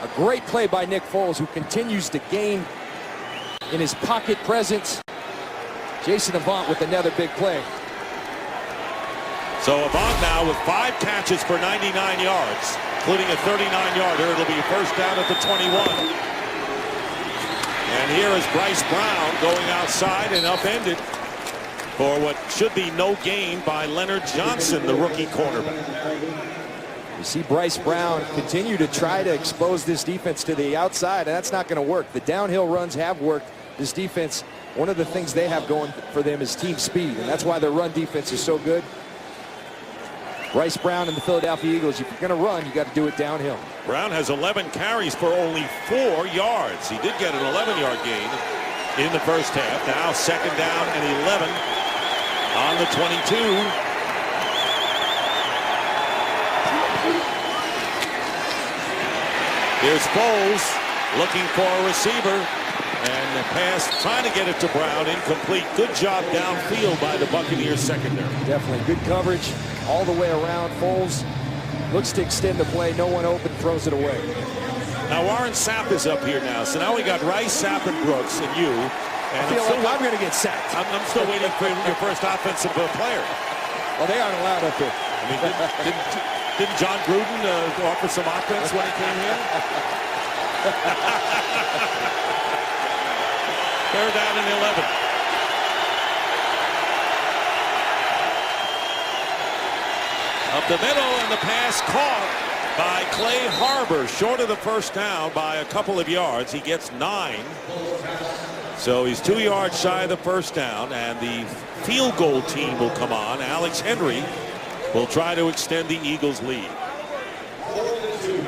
A great play by Nick Foles, who continues to gain in his pocket presence. Jason Avant with another big play. So Avant now with 5 catches for 99 yards, including a 39-yarder. It'll be first down at the 21. And here is Bryce Brown going outside and upended for what should be no gain by Leonard Johnson, the rookie cornerback. You see Bryce Brown continue to try to expose this defense to the outside, and that's not going to work. The downhill runs have worked. This defense, one of the things they have going for them is team speed, and that's why their run defense is so good. Bryce Brown and the Philadelphia Eagles, if you're going to run, you got to do it downhill. Brown has 11 carries for only 4 yards. He did get an 11-yard gain in the first half. Now second down and 11 on the 22. Here's Foles looking for a receiver, and the pass trying to get it to Brown, incomplete. Good job downfield by the Buccaneers secondary. Definitely good coverage all the way around. Foles looks to extend the play. No one open, throws it away. Now Warren Sapp is up here now, so now we got Rice, Sapp, and Brooks, and you. And I feel like I'm going to get sacked. I'm still waiting for your first offensive player. Well, they aren't allowed up here. I mean, didn't John Gruden offer some offense when he came here? Third down and 11. Up the middle, and the pass caught by Clay Harbor, short of the first down by a couple of yards. He gets 9. So he's 2 yards shy of the first down, and the field goal team will come on. Alex Henry will try to extend the Eagles' lead.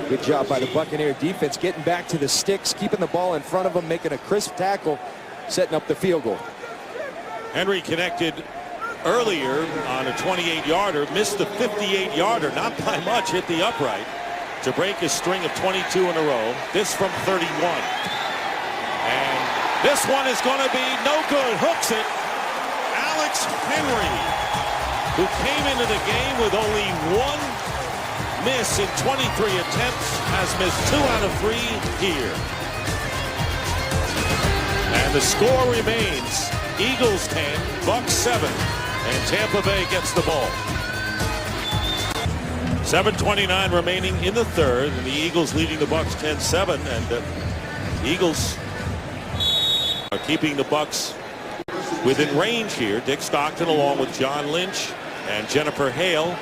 Good job by the Buccaneer defense, getting back to the sticks, keeping the ball in front of them, making a crisp tackle, setting up the field goal. Henry connected earlier on a 28-yarder, missed the 58-yarder, not by much, hit the upright to break his string of 22 in a row. This from 31. And this one is going to be no good. Hooks it. Alex Henry, who came into the game with only 1 miss in 23 attempts, has missed 2 out of 3 here. And the score remains Eagles 10, Bucs 7, and Tampa Bay gets the ball. 7:29 remaining in the third, and the Eagles leading the Bucs 10-7, and the Eagles are keeping the Bucs within range here. Dick Stockton along with John Lynch and Jennifer Hale.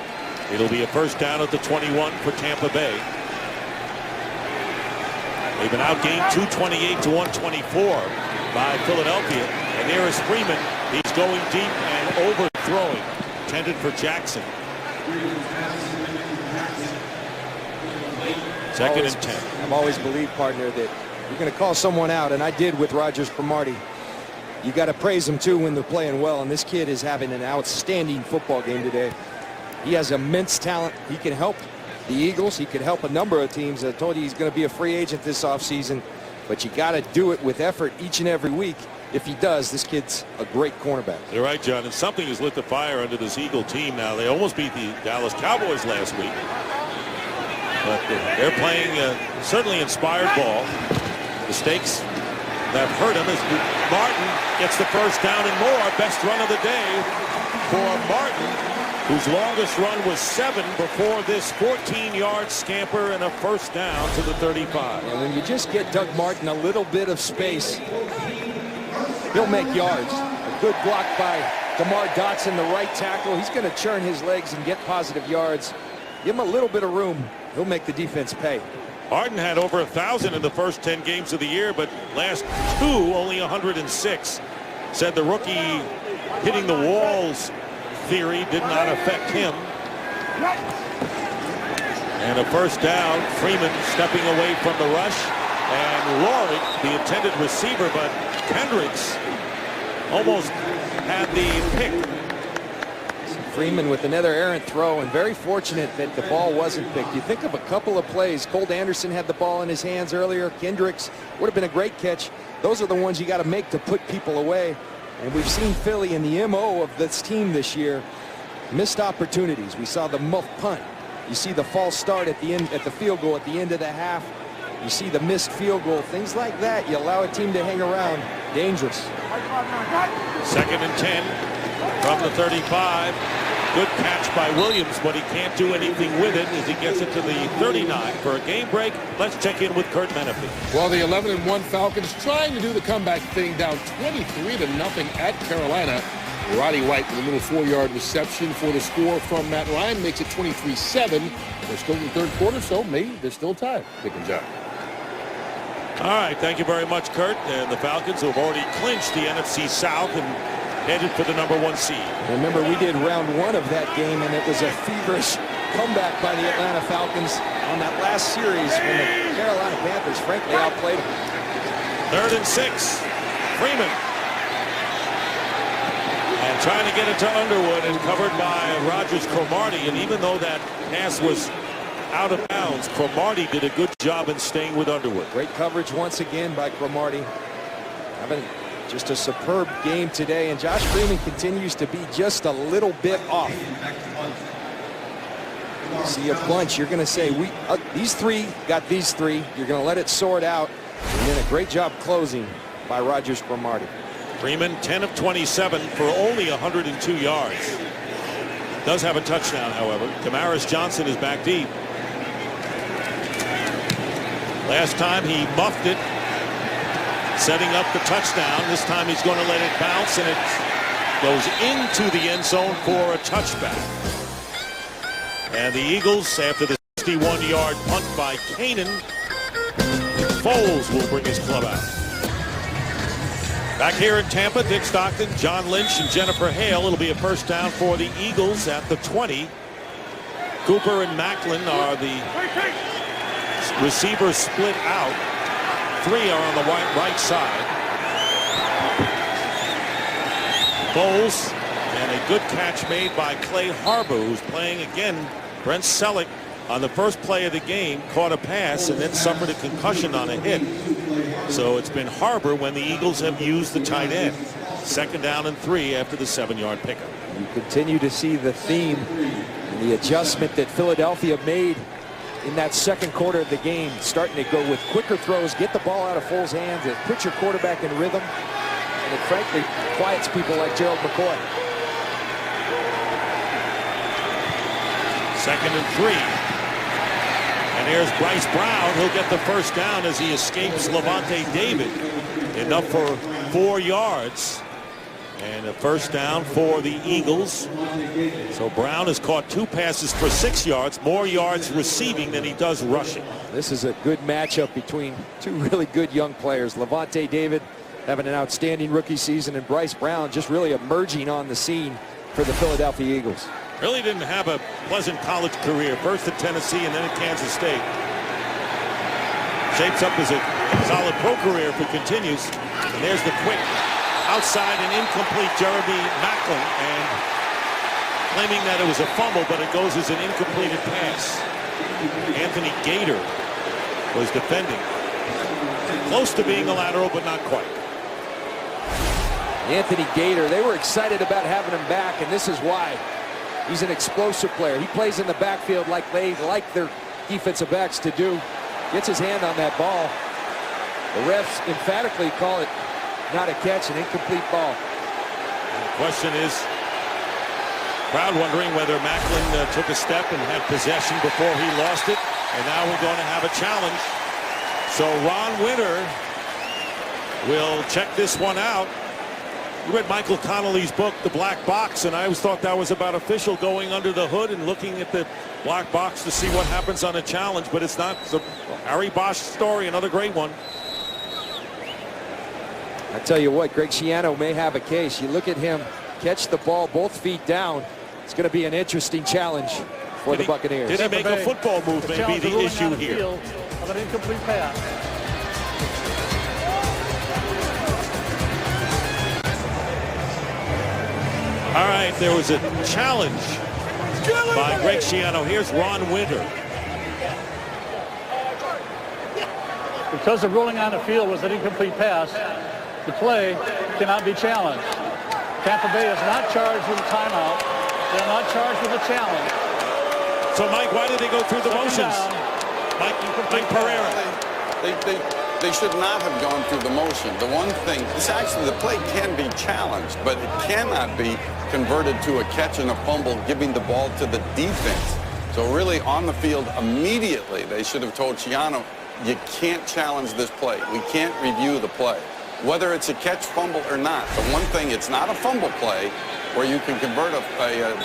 It'll be a first down at the 21 for Tampa Bay. They've been outgained 228-124 by Philadelphia. And there is Freeman. He's going deep and overthrowing. Intended for Jackson. Second and 10. I've always believed, partner, that you're going to call someone out, and I did with Rogers Cromartie. You got to praise them too when they're playing well, and this kid is having an outstanding football game today. He has immense talent. He can help the Eagles. He could help a number of teams. I told you he's going to be a free agent this offseason, but you got to do it with effort each and every week. If he does, this kid's a great cornerback. You're right, John, and something has lit the fire under this Eagle team now. They almost beat the Dallas Cowboys last week, but they're playing certainly inspired ball. Mistakes that hurt him as Martin gets the first down and more. Best run of the day for Martin, whose longest run was 7 before this 14-yard scamper and a first down to the 35. And when you just get Doug Martin a little bit of space, he'll make yards. A good block by DeMar Dotson, the right tackle. He's going to churn his legs and get positive yards. Give him a little bit of room. He'll make the defense pay. Harden had over 1,000 in the first 10 games of the year, but last 2 only 106. Said the rookie hitting the walls theory did not affect him. And a first down. Freeman stepping away from the rush, and Laurie, the intended receiver, but Kendricks almost had the pick. Freeman with another errant throw, and very fortunate that the ball wasn't picked. You think of a couple of plays. Colt Anderson had the ball in his hands earlier. Kendricks would have been a great catch. Those are the ones you got to make to put people away. And we've seen Philly in the MO of this team this year. Missed opportunities. We saw the muff punt. You see the false start at the end, at the field goal at the end of the half. You see the missed field goal. Things like that. You allow a team to hang around. Dangerous. Second and 10 from the 35. Good catch by Williams, but he can't do anything with it as he gets it to the 39 for a game break. Let's check in with Kurt Menefee. Well, the 11-1 Falcons trying to do the comeback thing, down 23-0 at Carolina. Roddy White with a little 4-yard reception for the score from Matt Ryan makes it 23-7. They're still in the third quarter, so maybe there's still time. Dick and John. All right, thank you very much, Kurt. And the Falcons have already clinched the NFC South and headed for the #1 seed. Remember, we did round 1 of that game, and it was a feverish comeback by the Atlanta Falcons on that last series when the Carolina Panthers frankly outplayed them. 3rd and 6. Freeman. And trying to get it to Underwood and covered by Rogers Cromartie. And even though that pass was out of bounds, Cromartie did a good job in staying with Underwood. Great coverage once again by Cromartie. Having just a superb game today, and Josh Freeman continues to be just a little bit off. See a bunch, you're going to say, these 3 got these 3. You're going to let it sort out, and then a great job closing by Rogers Cromartie. Freeman 10 of 27 for only 102 yards. Does have a touchdown, however. Damaris Johnson is back deep. Last time he muffed it, setting up the touchdown. This time he's going to let it bounce, and it goes into the end zone for a touchback. And the Eagles, after the 61-yard punt by Kanan, Foles will bring his club out. Back here in Tampa, Dick Stockton, John Lynch, and Jennifer Hale. It'll be a first down for the Eagles at the 20. Cooper and Macklin are the receivers split out. 3 are on the right side. Bowles, and a good catch made by Clay Harbor, who's playing again. Brent Selleck on the first play of the game caught a pass and then suffered a concussion on a hit. So it's been Harbor when the Eagles have used the tight end. 2nd down and 3 after the 7-yard pickup. You continue to see the theme and the adjustment that Philadelphia made in that second quarter of the game, starting to go with quicker throws, get the ball out of Foles' hands, and put your quarterback in rhythm, and it frankly quiets people like Gerald McCoy. 2nd and 3. And here's Bryce Brown. He'll get the first down as he escapes Levante David. Enough for 4 yards. And a first down for the Eagles. So Brown has caught 2 passes for 6 yards, more yards receiving than he does rushing. This is a good matchup between 2 really good young players. Levante David having an outstanding rookie season, and Bryce Brown just really emerging on the scene for the Philadelphia Eagles. Really didn't have a pleasant college career. First at Tennessee and then at Kansas State. Shapes up as a solid pro career if it continues. And there's the quick outside and incomplete Jeremy Macklin, and claiming that it was a fumble, but it goes as an incompleted pass. Anthony Gator was defending. Close to being a lateral, but not quite. Anthony Gator, they were excited about having him back, and this is why. He's an explosive player. He plays in the backfield like they like their defensive backs to do. Gets his hand on that ball. The refs emphatically call it not a catch, an incomplete ball. The question is, crowd wondering whether Macklin took a step and had possession before he lost it, and now we're going to have a challenge. So Ron Winter will check this one out. You read Michael Connolly's book, The Black Box, and I always thought that was about official going under the hood and looking at the black box to see what happens on a challenge, but it's not. It's a Harry Bosch story, another great one. I tell you what, Greg Schiano may have a case. You look at him catch the ball both feet down. It's going to be an interesting challenge for the Buccaneers. Did he make a football move? Maybe the issue here. Of an incomplete pass. All right, there was a challenge by Greg Schiano. Here's Ron Winter. Because the ruling on the field was an incomplete pass, the play cannot be challenged. Tampa Bay is not charged with a timeout. They're not charged with a challenge. So, Mike, why did they go through the motions? Mike Pereira. They should not have gone through the motion. The one thing, this actually, the play can be challenged, but it cannot be converted to a catch and a fumble, giving the ball to the defense. So really, on the field, immediately, they should have told Schiano, you can't challenge this play. We can't review the play. Whether it's a catch, fumble, or not, the one thing, it's not a fumble play where you can convert a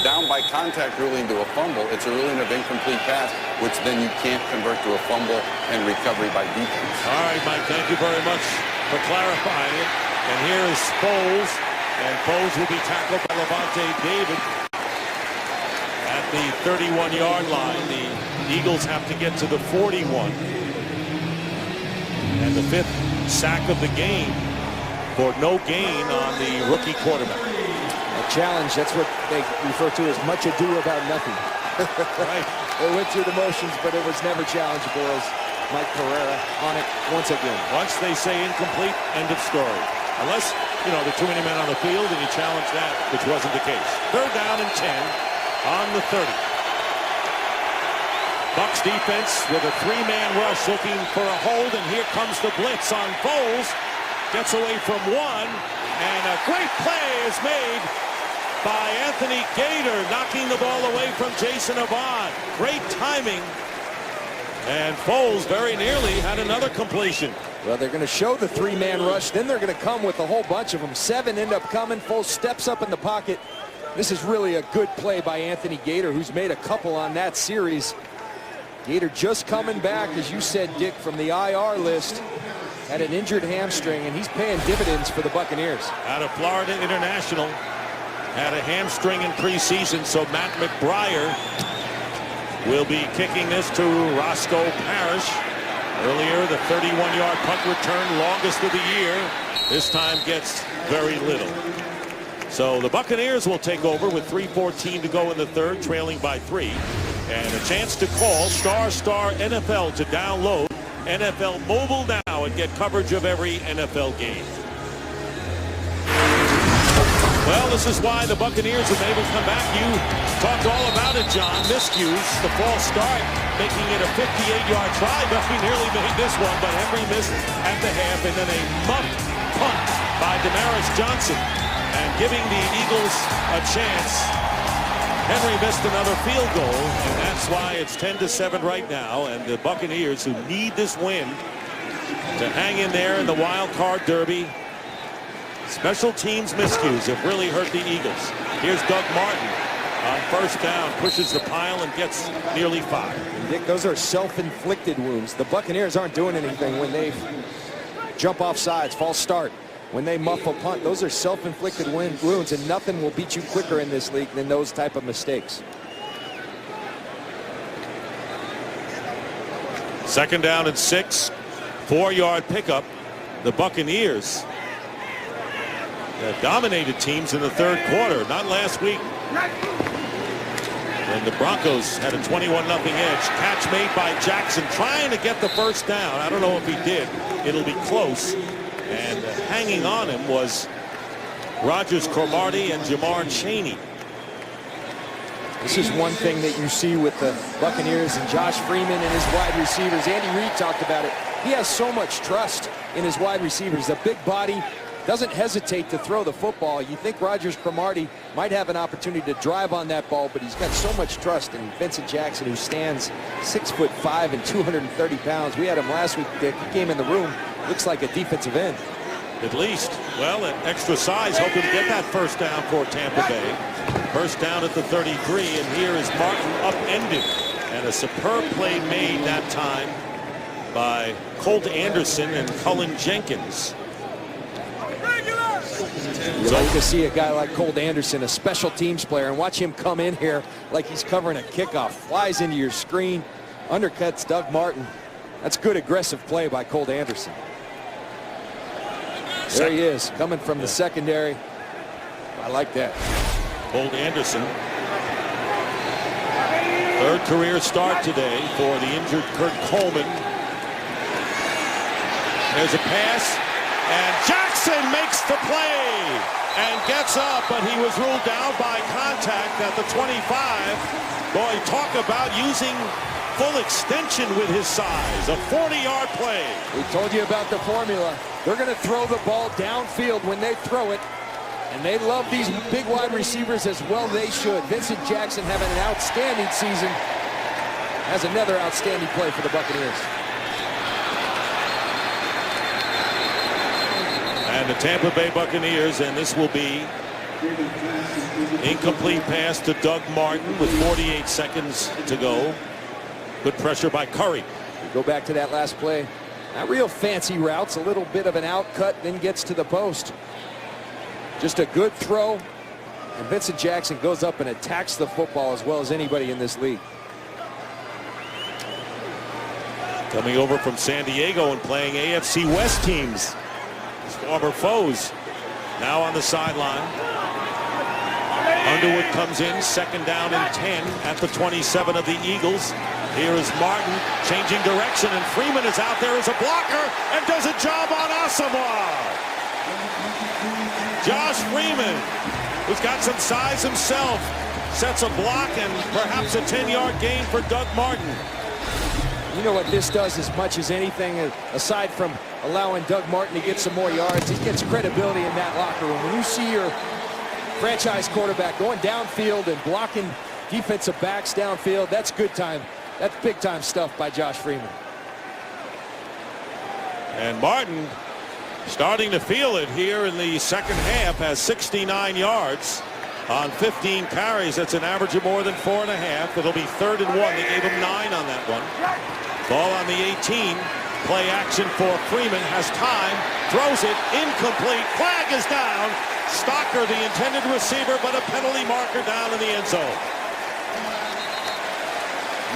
down by contact ruling to a fumble. It's a ruling of incomplete pass, which then you can't convert to a fumble and recovery by defense. All right, Mike, thank you very much for clarifying it. And here is Foles, and Foles will be tackled by Levante David at the 31-yard line. The Eagles have to get to the 41. And the 5th sack of the game for no gain on the rookie quarterback. A challenge, that's what they refer to as much ado about nothing. Right. They went through the motions, but it was never challengeable as Mike Pereira on it once again. Once they say incomplete, end of story. Unless, you know, there are too many men on the field and you challenge that, which wasn't the case. 3rd down and 10 on the 30. Bucs defense with a 3-man rush looking for a hold, and here comes the blitz on Foles. Gets away from one, and a great play is made by Anthony Gator, knocking the ball away from Jason Avant. Great timing. And Foles very nearly had another completion. Well, they're going to show the 3-man rush. Then they're going to come with a whole bunch of them. 7 end up coming. Foles steps up in the pocket. This is really a good play by Anthony Gator, who's made a couple on that series. Gator just coming back, as you said, Dick, from the IR list. Had an injured hamstring, and he's paying dividends for the Buccaneers. Out of Florida International. Had a hamstring in preseason, so Matt McBriar will be kicking this to Roscoe Parrish. Earlier, the 31-yard punt return, longest of the year. This time gets very little. So the Buccaneers will take over with 3:14 to go in the 3rd, trailing by 3. And a chance to call ** NFL to download NFL Mobile now and get coverage of every NFL game. Well, this is why the Buccaneers have been able to come back. You talked all about it, John. Miscues, the false start, making it a 58-yard try. Duffy nearly made this one, but Henry missed at the half, and then a muffed punt by Damaris Johnson, and giving the Eagles a chance Henry missed another field goal, and that's why it's 10-7 right now. And the Buccaneers, who need this win to hang in there in the wild card derby. Special teams miscues have really hurt the Eagles. Here's Doug Martin on first down, pushes the pile and gets nearly 5. Dick, those are self-inflicted wounds. The Buccaneers aren't doing anything when they jump off sides, false start. When they muff a punt, those are self-inflicted wounds, and nothing will beat you quicker in this league than those type of mistakes. Second down and 6, 4-yard pickup. The Buccaneers have dominated teams in the third quarter, not last week. And the Broncos had a 21-0 edge. Catch made by Jackson, trying to get the first down. I don't know if he did. It'll be close. And hanging on him was Rogers Cromartie and Jamar Chaney. This is one thing that you see with the Buccaneers and Josh Freeman and his wide receivers. Andy Reid talked about it. He has so much trust in his wide receivers. A big body, doesn't hesitate to throw the football. You think Rogers Cromartie might have an opportunity to drive on that ball, but he's got so much trust in Vincent Jackson, who stands 6'5" and 230 pounds. We had him last week, Dick. He came in the room. Looks like a defensive end. At least. Well, at extra size, hoping to get that first down for Tampa Bay. First down at the 33, and here is Martin upended. And a superb play made that time by Colt Anderson and Cullen Jenkins. You like to see a guy like Colt Anderson, a special teams player, and watch him come in here like he's covering a kickoff. Flies into your screen, undercuts Doug Martin. That's good aggressive play by Colt Anderson. There he is, coming from the secondary. I like that. Colt Anderson. Third career start today for the injured Kurt Coleman. There's a pass, and Jackson makes the play and gets up, but he was ruled down by contact at the 25. Boy, talk about using full extension with his size. A 40-yard play. We told you about the formula. They're going to throw the ball downfield when they throw it, and they love these big wide receivers as well they should. Vincent Jackson having an outstanding season, has another outstanding play for the Buccaneers. And the Tampa Bay Buccaneers, and this will be incomplete pass to Doug Martin with 48 seconds to go. Good pressure by Curry. We go back to that last play. Not real fancy routes, a little bit of an outcut, then gets to the post. Just a good throw, and Vincent Jackson goes up and attacks the football as well as anybody in this league. Coming over from San Diego and playing AFC West teams. His former foes now on the sideline. Underwood comes in, second down and 10 at the 27 of the Eagles. Here is Martin changing direction, and Freeman is out there as a blocker and does a job on Asamoah. Josh Freeman, who's got some size himself, sets a block and perhaps a 10-yard gain for Doug Martin. You know what this does as much as anything, aside from allowing Doug Martin to get some more yards, he gets credibility in that locker room. When you see your franchise quarterback going downfield and blocking defensive backs downfield, that's good time. That's big time stuff by Josh Freeman. And Martin starting to feel it here in the second half, has 69 yards on 15 carries. That's an average of more than 4.5. It'll be 3rd and 1. They gave him 9 on that one. Ball on the 18. Play action for Freeman. Has time. Throws it. Incomplete. Flag is down. Stocker, the intended receiver, but a penalty marker down in the end zone.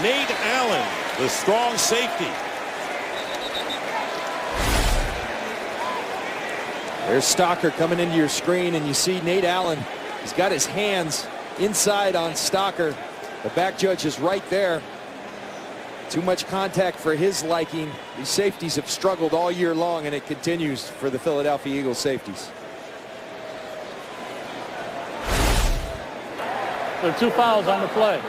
Nate Allen, the strong safety. There's Stocker coming into your screen, and you see Nate Allen. He's got his hands inside on Stocker. The back judge is right there. Too much contact for his liking. These safeties have struggled all year long, and it continues for the Philadelphia Eagles safeties. There are 2 fouls on the play.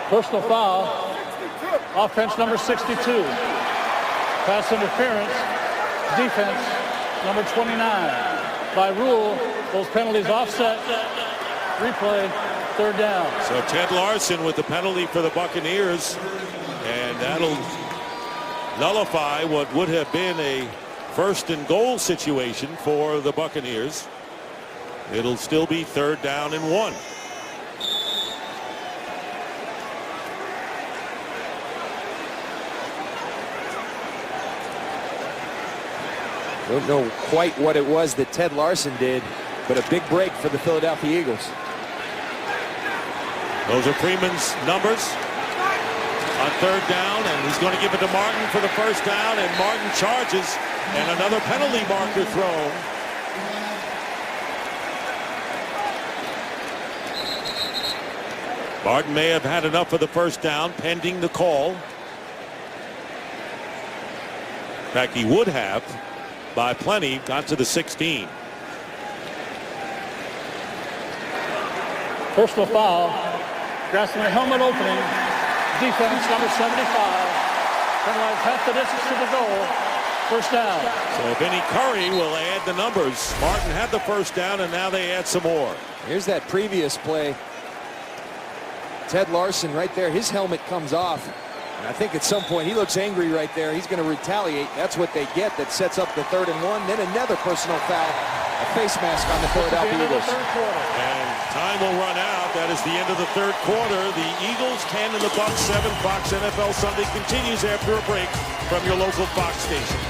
Personal foul, offense number 62. Pass interference, defense number 29. By rule, those penalties offset. Replay, Third down. So Ted Larson with the penalty for the Buccaneers, and that'll nullify what would have been a first and goal situation for the Buccaneers. It'll still be 3rd down and 1. Don't know quite what it was that Ted Larson did, but a big break for the Philadelphia Eagles. Those are Freeman's numbers on 3rd down, and he's going to give it to Martin for the 1st down, and Martin charges, and another penalty marker thrown. Martin may have had enough for the 1st down pending the call. In fact, he would have by plenty, got to the 16. Personal foul. Grasping the helmet opening. Defense number 75. Penalized half the distance to the goal. 1st down. So Vinny Curry will add the numbers. Martin had the 1st down, and now they add some more. Here's that previous play. Ted Larson right there. His helmet comes off. And I think at some point he looks angry right there. He's going to retaliate. That's what they get. That sets up the 3rd and 1. Then another personal foul. A face mask on the Philadelphia Eagles. And time will run out. That is the end of the 3rd quarter. The Eagles 10 and the Bucs 7. Fox NFL Sunday continues after a break from your local Fox station.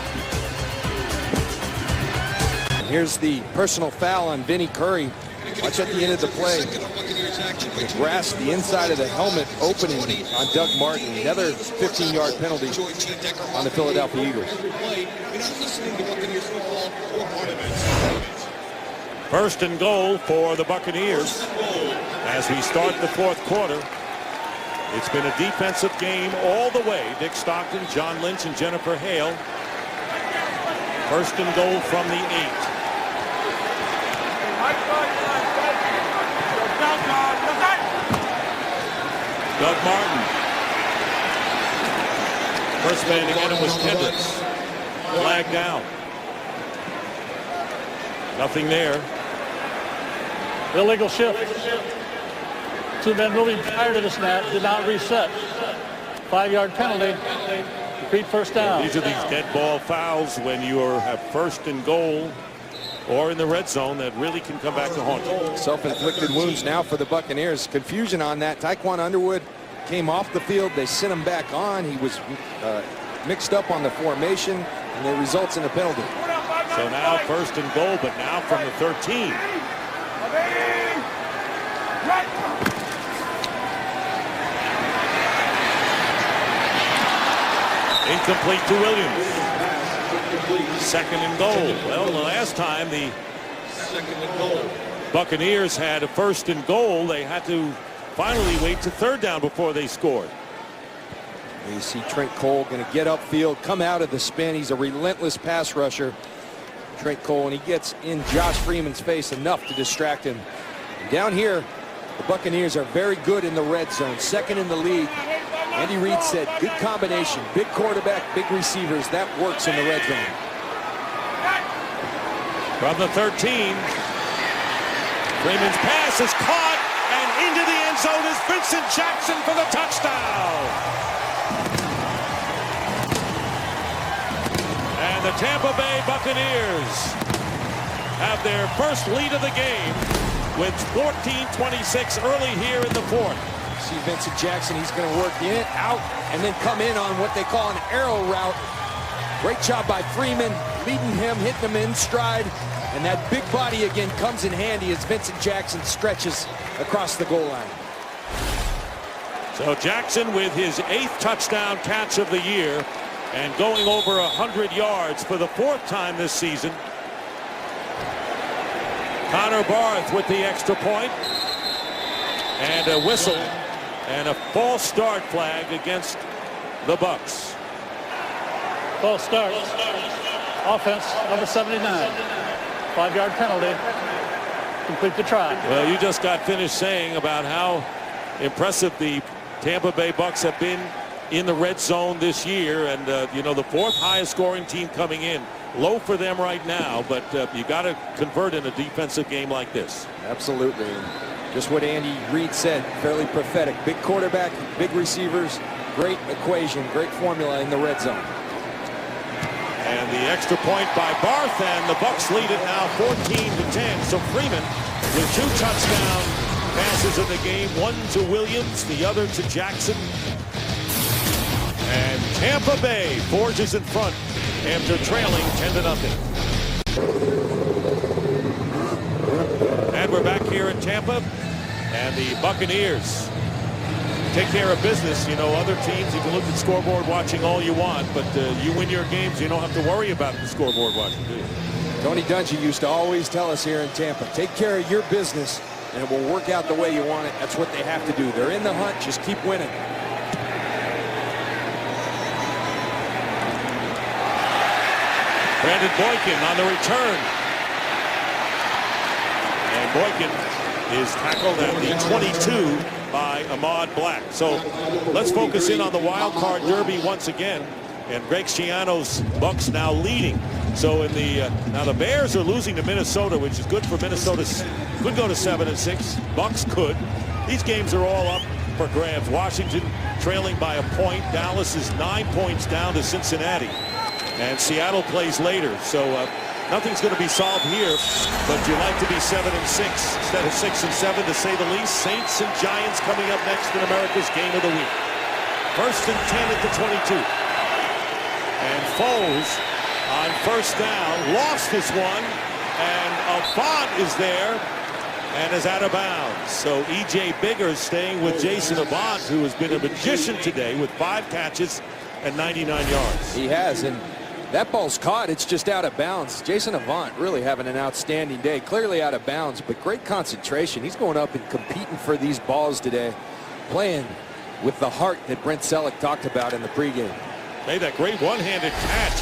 And here's the personal foul on Vinny Curry. Watch at the end of the play. The grass, the inside of the helmet opening on Doug Martin. Another 15-yard penalty on the Philadelphia Eagles. 1st and goal for the Buccaneers as we start the 4th quarter. It's been a defensive game all the way. Dick Stockton, John Lynch, and Jennifer Hale. 1st and goal from the 8. Doug Martin. First man to get him was Kendricks. Flag down. Nothing there. Illegal shift. 2 men moving prior to the snap. Did not reset. 5-yard penalty. Repeat 1st down. These are these dead ball fouls when you have 1st and goal or in the red zone that really can come back to haunt you. Self-inflicted wounds now for the Buccaneers. Confusion on that. Taekwon Underwood came off the field. They sent him back on. He was mixed up on the formation, and it results in a penalty. So now 1st and goal, but now from the 13. Incomplete to Williams. 2nd and goal. Well, the last time the Buccaneers had a 1st and goal, they had to finally wait to 3rd down before they scored. You see Trent Cole going to get upfield, come out of the spin. He's a relentless pass rusher. Trent Cole, and he gets in Josh Freeman's face enough to distract him. And down here, the Buccaneers are very good in the red zone, 2nd in the league. Andy Reid said, good combination, big quarterback, big receivers. That works in the red zone. From the 13, Freeman's pass is caught, and into the end zone is Vincent Jackson for the touchdown. And the Tampa Bay Buccaneers have their first lead of the game with 14:26 early here in the 4th. See Vincent Jackson, he's going to work in, out, and then come in on what they call an arrow route. Great job by Freeman, leading him, hitting him in stride, and that big body again comes in handy as Vincent Jackson stretches across the goal line. So Jackson with his 8th touchdown catch of the year and going over 100 yards for the 4th time this season. Connor Barth with the extra point and a whistle and a false start flag against the Bucs. False start. Offense number 79. 5-yard penalty. Complete the try. Well, you just got finished saying about how impressive the Tampa Bay Bucs have been in the red zone this year, and you know, the 4th highest scoring team coming in. Low for them right now, but you got to convert in a defensive game like this. Absolutely. Just what Andy Reid said, fairly prophetic. Big quarterback, big receivers, great equation, great formula in the red zone. And the extra point by Barth, and the Bucs lead it now 14-10. So Freeman with 2 touchdown passes in the game, one to Williams, the other to Jackson. And Tampa Bay forges in front after trailing 10-0. And we're back here in Tampa, and the Buccaneers take care of business. You know, other teams, you can look at scoreboard watching all you want, but you win your games, you don't have to worry about the scoreboard watching, do you? Tony Dungy used to always tell us here in Tampa, take care of your business, and it will work out the way you want it. That's what they have to do. They're in the hunt. Just keep winning. Brandon Boykin on the return. And Boykin is tackled at the 22 by Ahmad Black. So let's focus in on the wild card derby once again. And Greg Schiano's Bucs now leading. So in the now the Bears are losing to Minnesota, which is good for Minnesota. Could go to 7-6. Bucs could. These games are all up for grabs. Washington trailing by a point. Dallas is 9 points down to Cincinnati. And Seattle plays later. So nothing's going to be solved here. But you like to be 7-6 instead of 6-7 to say the least. Saints and Giants coming up next in America's Game of the Week. 1st and 10 at the 22. And Foles on 1st down lost this one, and Avant is there and is out of bounds. So E.J. Biggers staying with Jason Avant, who has been a magician today with 5 catches and 99 yards. He has, and that ball's caught. It's just out of bounds. Jason Avant really having an outstanding day. Clearly out of bounds, but great concentration. He's going up and competing for these balls today, playing with the heart that Brent Selleck talked about in the pregame. Made that great one-handed catch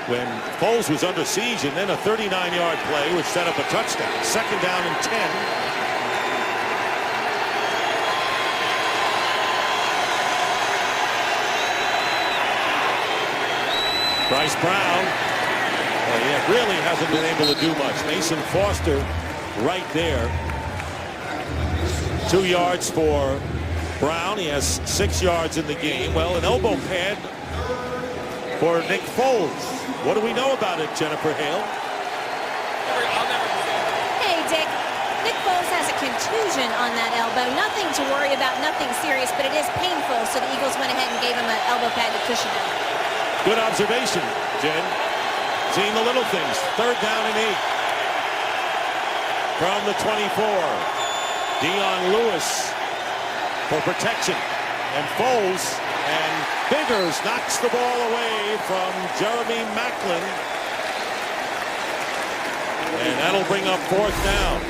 when Foles was under siege, and then a 39-yard play which set up a touchdown. 2nd down and 10. Bryce Brown, really hasn't been able to do much. Mason Foster right there. 2 yards for Brown. He has 6 yards in the game. Well, an elbow pad for Nick Foles. What do we know about it, Jennifer Hale? Hey, Dick. Nick Foles has a contusion on that elbow. Nothing to worry about, nothing serious, but it is painful, so the Eagles went ahead and gave him an elbow pad to cushion it. Good observation, Jen. Seeing the little things. 3rd down and 8. From the 24. Dion Lewis for protection. And Foles and Biggers knocks the ball away from Jeremy Maclin. And that'll bring up 4th down.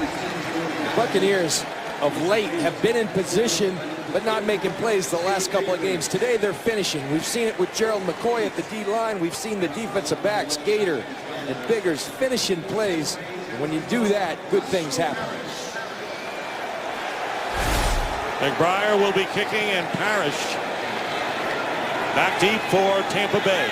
The Buccaneers of late have been in position but not making plays the last couple of games. Today they're finishing. We've seen it with Gerald McCoy at the D-line. We've seen the defensive backs, Gator and Biggers, finishing plays. And when you do that, good things happen. McBriar will be kicking, and Parrish back deep for Tampa Bay.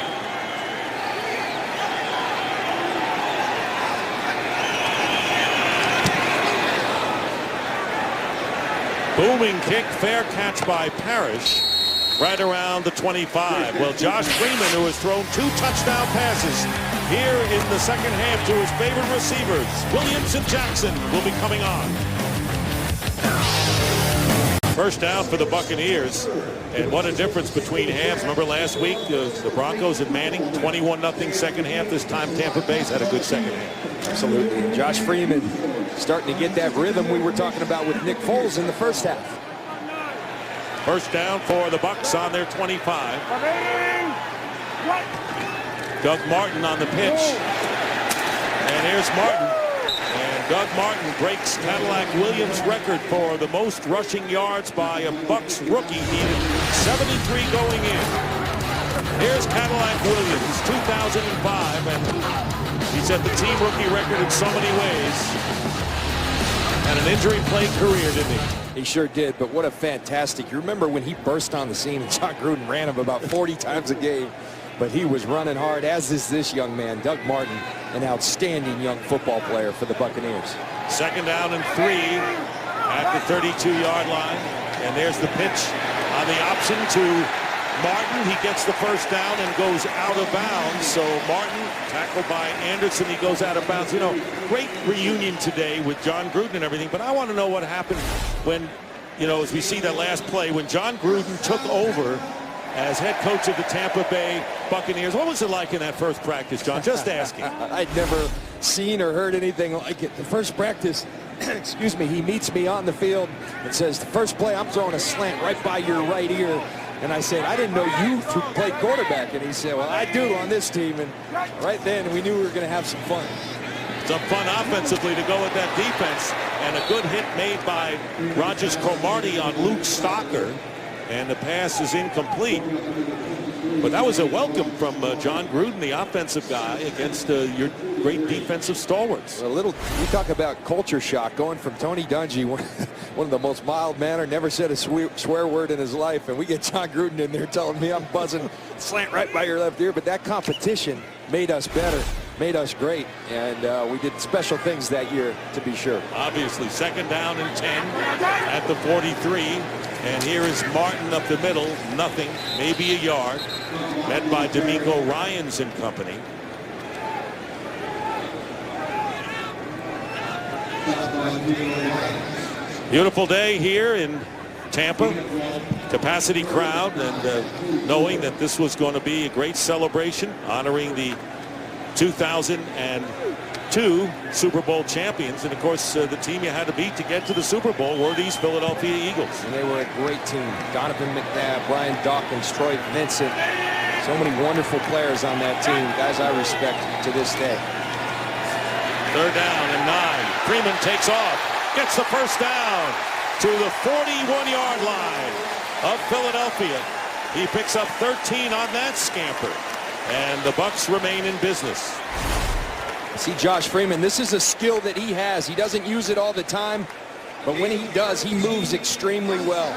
Booming kick, fair catch by Parrish, right around the 25. Well, Josh Freeman, who has thrown 2 touchdown passes here in the 2nd half to his favorite receivers, Williams and Jackson, will be coming on. 1st down for the Buccaneers, and what a difference between halves. Remember last week, the Broncos and Manning, 21-0 2nd half. This time Tampa Bay's had a good 2nd half. Absolutely. Josh Freeman starting to get that rhythm we were talking about with Nick Foles in the 1st half. 1st down for the Bucs on their 25. Doug Martin on the pitch. And here's Martin. And Doug Martin breaks Cadillac Williams' record for the most rushing yards by a Bucs rookie. He needed 73 going in. Here's Cadillac Williams, 2005, and he set the team rookie record in so many ways. And an injury-plagued career, didn't he? He sure did, but what a fantastic. You remember when he burst on the scene and John Gruden ran him about 40 times a game, but he was running hard, as is this young man, Doug Martin, an outstanding young football player for the Buccaneers. 2nd down and 3. at the 32-yard line. And there's the pitch on the option to Martin. He gets the first down and goes out of bounds. So Martin, tackled by Anderson, he goes out of bounds. You know, great reunion today with John Gruden and everything. But I want to know what happened when, you know, as we see that last play, when John Gruden took over as head coach of the Tampa Bay Buccaneers. What was it like in that first practice, John? Just asking. I'd never seen or heard anything like it. The first practice, excuse me, he meets me on the field and says, the first play, I'm throwing a slant right by your right ear. And I said, I didn't know you played quarterback. And he said, well, I do on this team. And right then, we knew we were going to have some fun. Some fun offensively to go with that defense. And a good hit made by Rogers Cromartie on Luke Stocker. And the pass is incomplete. But that was a welcome from John Gruden, the offensive guy, against your great defensive stalwarts. A little, we talk about culture shock, going from Tony Dungy, one of the most mild-mannered, never said a swear word in his life, and we get John Gruden in there telling me I'm buzzing, slant right by your left ear. But that competition made us better, made us great, and we did special things that year, to be sure. Obviously, second down and 10 at the 43. And here is Martin up the middle, nothing, maybe a yard, met by D'Amico Ryans and company. Beautiful day here in Tampa. Capacity crowd, and knowing that this was going to be a great celebration honoring the 2002 Super Bowl champions. And of course, the team you had to beat to get to the Super Bowl were these Philadelphia Eagles. And they were a great team. Donovan McNabb, Brian Dawkins, Troy Vincent. So many wonderful players on that team. Guys I respect to this day. Third down and 9. Freeman takes off, gets the first down to the 41-yard line of Philadelphia. He picks up 13 on that scamper. And the Bucs remain in business. See, Josh Freeman, this is a skill that he has. He doesn't use it all the time, but when he does, he moves extremely well.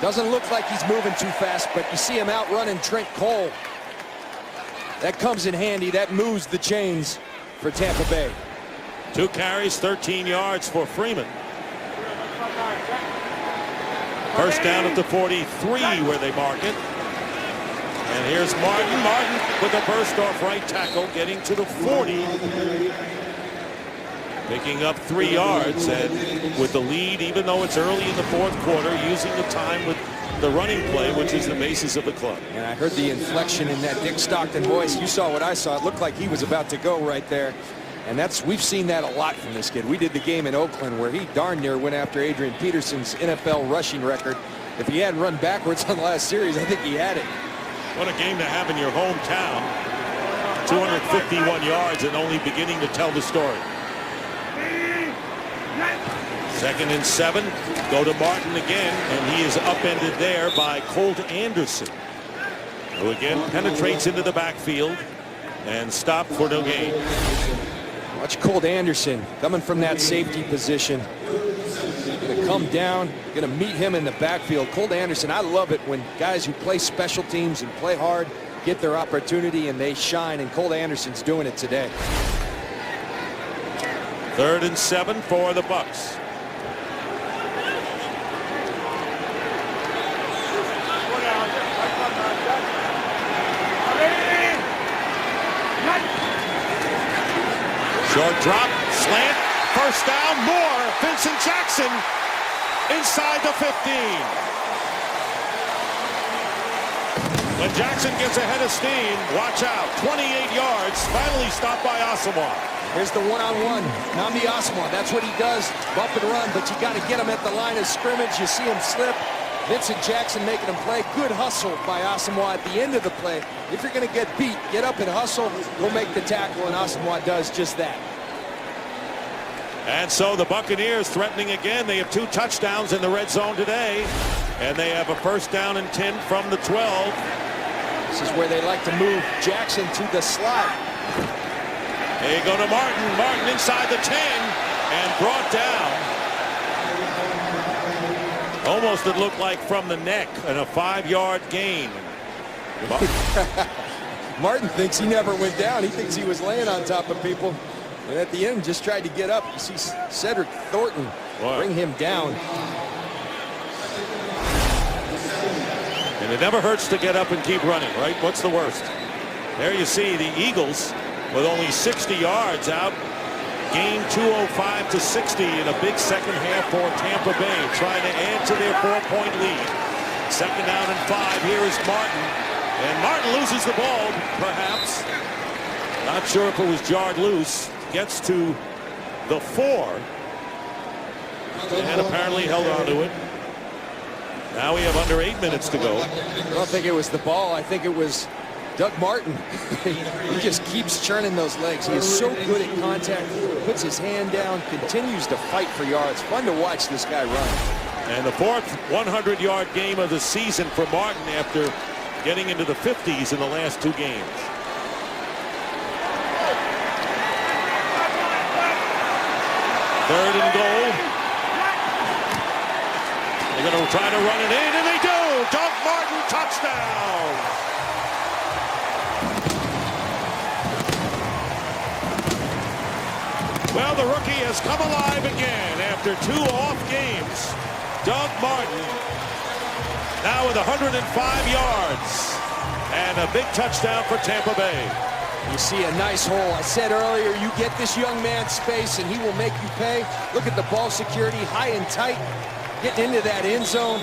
Doesn't look like he's moving too fast, but you see him outrunning Trent Cole. That comes in handy. That moves the chains for Tampa Bay. 2 carries, 13 yards for Freeman. First down at the 43 where they mark it. And here's Martin. Martin with a burst off right tackle, getting to the 40. Picking up 3 yards, and with the lead, even though it's early in the fourth quarter, using the time with the running play, which is the basis of the club. And I heard the inflection in that Dick Stockton voice. You saw what I saw. It looked like he was about to go right there. And we've seen that a lot from this kid. We did the game in Oakland where he darn near went after Adrian Peterson's NFL rushing record. If he hadn't run backwards on the last series, I think he had it. What a game to have in your hometown. 251 yards and only beginning to tell the story. 2nd and 7. Go to Martin again, and he is upended there by Colt Anderson, who again penetrates into the backfield and stopped for no gain. Watch Colt Anderson coming from that safety position. Going to come down, going to meet him in the backfield. Colt Anderson, I love it when guys who play special teams and play hard get their opportunity and they shine, and Colt Anderson's doing it today. 3rd and 7 for the Bucs. Short drop, slant, first down, more. Vincent Jackson inside the 15. When Jackson gets ahead of steam, watch out. 28 yards, finally stopped by Asamoah. Here's the one-on-one. Nnamdi Asamoah, that's what he does, bump and run, but you got to get him at the line of scrimmage. You see him slip. Vincent Jackson making him play. Good hustle by Asamoah at the end of the play. If you're going to get beat, get up and hustle, go make the tackle, and Asamoah does just that. And so the Buccaneers threatening again. They have 2 touchdowns in the red zone today, and they have a first down and 10 from the 12. This is where they like to move Jackson to the slot. They go to Martin. Martin inside the 10 and brought down. Almost it looked like from the neck, and a 5-yard gain. Martin thinks he never went down. He thinks he was laying on top of people. And at the end, just tried to get up. You see Cedric Thornton bring him down. And it never hurts to get up and keep running, right? What's the worst? There you see the Eagles with only 60 yards out. Gain 205 to 60 in a big second half for Tampa Bay, trying to add to their 4-point lead. Second down and 5. Here is Martin. And Martin loses the ball, perhaps. Not sure if it was jarred loose. Gets to the 4. And apparently held on to it. Now we have under 8 minutes to go. I don't think it was the ball. I think it was Doug Martin. He just keeps churning those legs. He is so good at contact. Puts his hand down, continues to fight for yards. Fun to watch this guy run. And the 4th 100-yard game of the season for Martin after getting into the 50s in the last 2 games. Third and goal. They're going to try to run it in, and they do. Doug Martin, touchdown. Well, the rookie has come alive again after 2 off games. Doug Martin now with 105 yards and a big touchdown for Tampa Bay. You see a nice hole. I said earlier, you get this young man space and he will make you pay. Look at the ball security, high and tight, getting into that end zone.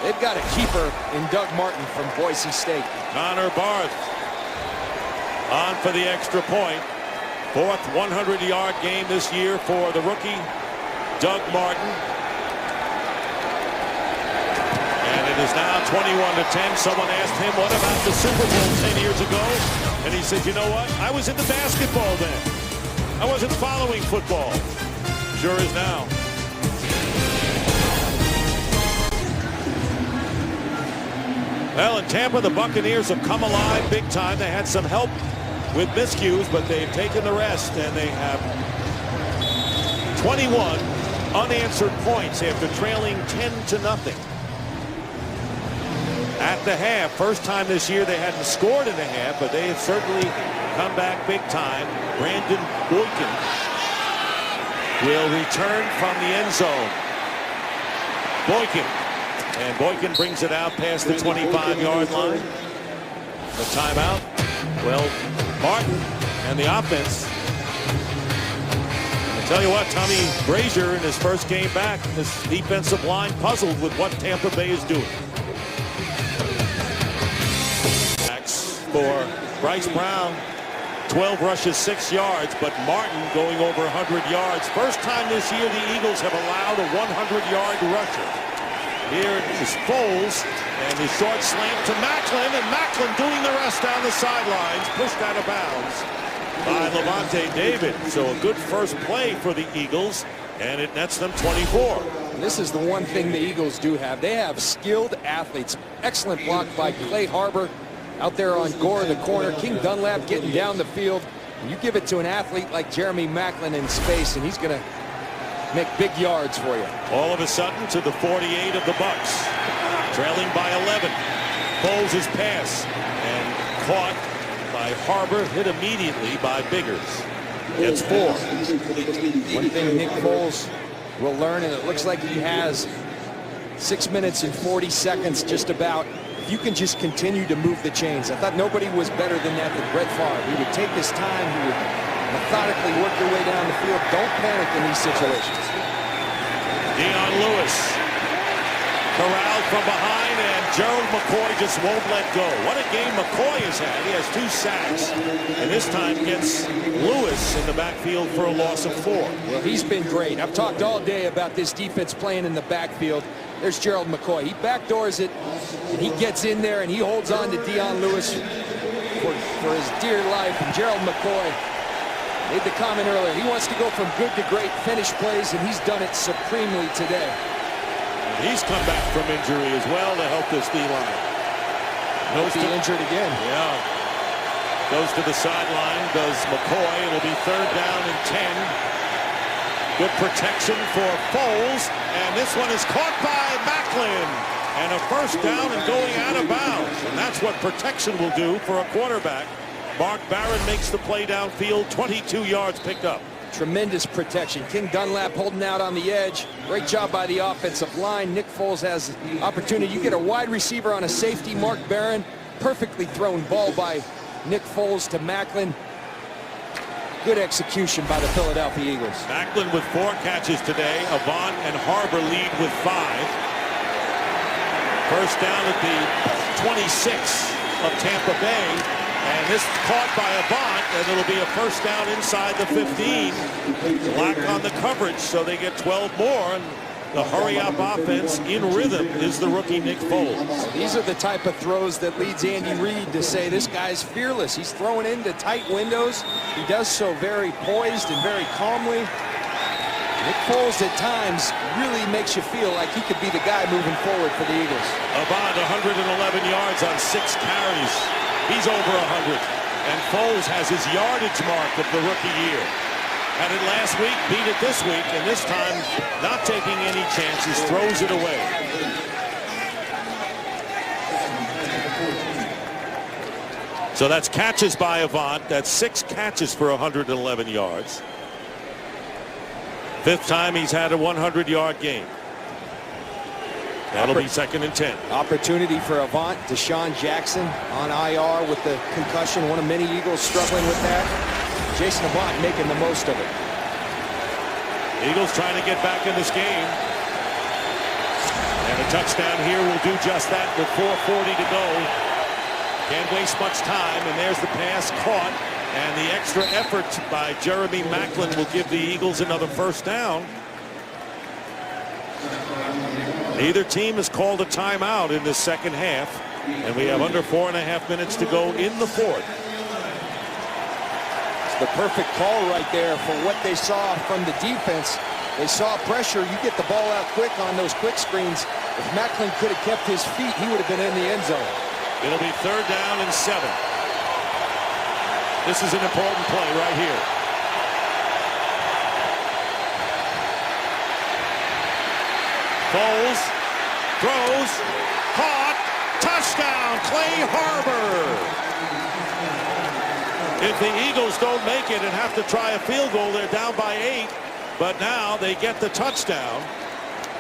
They've got a keeper in Doug Martin from Boise State. Connor Barth on for the extra point. 4th 100-yard game this year for the rookie, Doug Martin. And it is now 21-10. Someone asked him, what about the Super Bowl 10 years ago? And he said, you know what? I was into basketball then. I wasn't following football. Sure is now. Well, in Tampa, the Buccaneers have come alive big time. They had some help with miscues, but they've taken the rest, and they have 21 unanswered points after trailing 10-0. At the half, first time this year they hadn't scored in the half, but they have certainly come back big time. Brandon Boykin will return from the end zone. And Boykin brings it out past the 25-yard line. The timeout. Well, Martin and the offense. I'll tell you what, Tommy Brazier in his first game back, this defensive line puzzled with what Tampa Bay is doing. For Bryce Brown, 12 rushes, 6 yards, but Martin going over 100 yards. First time this year the Eagles have allowed a 100-yard rusher. Here is Foles, and the short slant to Macklin, and Macklin doing the rest down the sidelines, pushed out of bounds by Levante David. So a good first play for the Eagles, and it nets them 24. And this is the one thing the Eagles do have. They have skilled athletes. Excellent block by Clay Harbor out there on Gore in the corner. King Dunlap getting down the field. And you give it to an athlete like Jeremy Macklin in space, and he's going to make big yards for you. All of a sudden to the 48 of the Bucs, trailing by 11. Foles' pass and caught by Harbor, hit immediately by Biggers. It's 4. One thing Nick Foles will learn, and it looks like he has 6 minutes and 40 seconds just about. If you can just continue to move the chains. I thought nobody was better than that than Brett Favre. He would take his time. He would methodically work your way down the field. Don't panic in these situations. Dion Lewis corralled from behind, and Gerald McCoy just won't let go. What a game McCoy has had. He has 2 sacks, and this time gets Lewis in the backfield for a loss of 4. Well, he's been great. I've talked all day about this defense playing in the backfield. There's Gerald McCoy. He backdoors it, and he gets in there, and he holds on to Dion Lewis for his dear life. And Gerald McCoy made the comment earlier. He wants to go from good to great, finish plays, and he's done it supremely today. He's come back from injury as well to help this D-line. Goes to injured again. Yeah. Goes to the sideline, does McCoy. It'll be 3rd down and 10. Good protection for Foles, and this one is caught by Macklin. And a first down and going out of bounds. And that's what protection will do for a quarterback. Mark Barron makes the play downfield, 22 yards picked up. Tremendous protection. King Dunlap holding out on the edge. Great job by the offensive line. Nick Foles has the opportunity. You get a wide receiver on a safety. Mark Barron, perfectly thrown ball by Nick Foles to Macklin. Good execution by the Philadelphia Eagles. Macklin with 4 catches today. Avant and Harbor lead with 5. First down at the 26 of Tampa Bay. And this caught by Avant, and it'll be a first down inside the 15. Black on the coverage, so they get 12 more. And the hurry-up offense in rhythm is the rookie Nick Foles. These are the type of throws that leads Andy Reid to say this guy's fearless. He's throwing into tight windows. He does so very poised and very calmly. Nick Foles at times really makes you feel like he could be the guy moving forward for the Eagles. Avant 111 yards on 6 carries. He's over 100. And Foles has his yardage mark of the rookie year. Had it last week, beat it this week, and this time not taking any chances, throws it away. So that's catches by Avant. That's 6 catches for 111 yards. 5th time he's had a 100-yard game. That'll be 2nd and 10. Opportunity for Avant. Deshaun Jackson on IR with the concussion. One of many Eagles struggling with that. Jason Avant making the most of it. Eagles trying to get back in this game. And a touchdown here will do just that with 4:40 to go. Can't waste much time. And there's the pass caught. And the extra effort by Jeremy Macklin will give the Eagles another first down. Neither team has called a timeout in this second half, and we have under 4.5 minutes to go in the 4th. It's the perfect call right there for what they saw from the defense. They saw pressure. You get the ball out quick on those quick screens. If Macklin could have kept his feet, he would have been in the end zone. It'll be 3rd down and 7. This is an important play right here. Foles throws, caught, touchdown, Clay Harbor. If the Eagles don't make it and have to try a field goal, they're down by 8. But now they get the touchdown.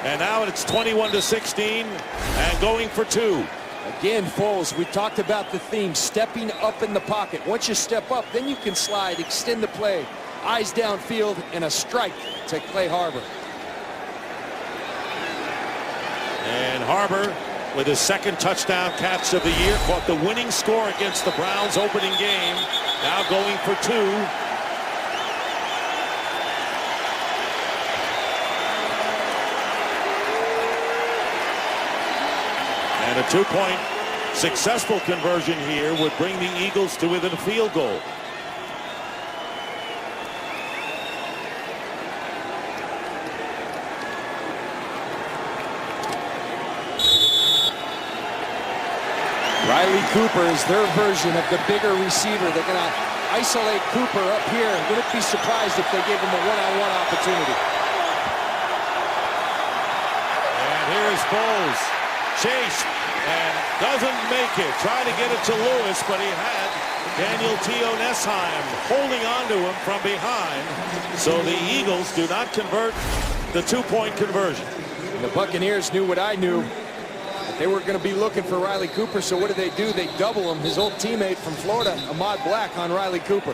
And now it's 21-16 and going for 2. Again, Foles, we talked about the theme, stepping up in the pocket. Once you step up, then you can slide, extend the play. Eyes downfield, and a strike to Clay Harbor. And Harbor, with his 2nd touchdown catch of the year, caught the winning score against the Browns opening game. Now going for 2. And a 2-point successful conversion here would bring the Eagles to within a field goal. Riley Cooper is their version of the bigger receiver. They're going to isolate Cooper up here. Wouldn't be surprised if they gave him a one-on-one opportunity. And here's Foles. Chase and doesn't make it. Trying to get it to Lewis, but he had Daniel Teo-Nesheim holding on to him from behind. So the Eagles do not convert the 2-point conversion. And the Buccaneers knew what I knew. They were going to be looking for Riley Cooper, so what do? They double him, his old teammate from Florida, Ahmad Black, on Riley Cooper.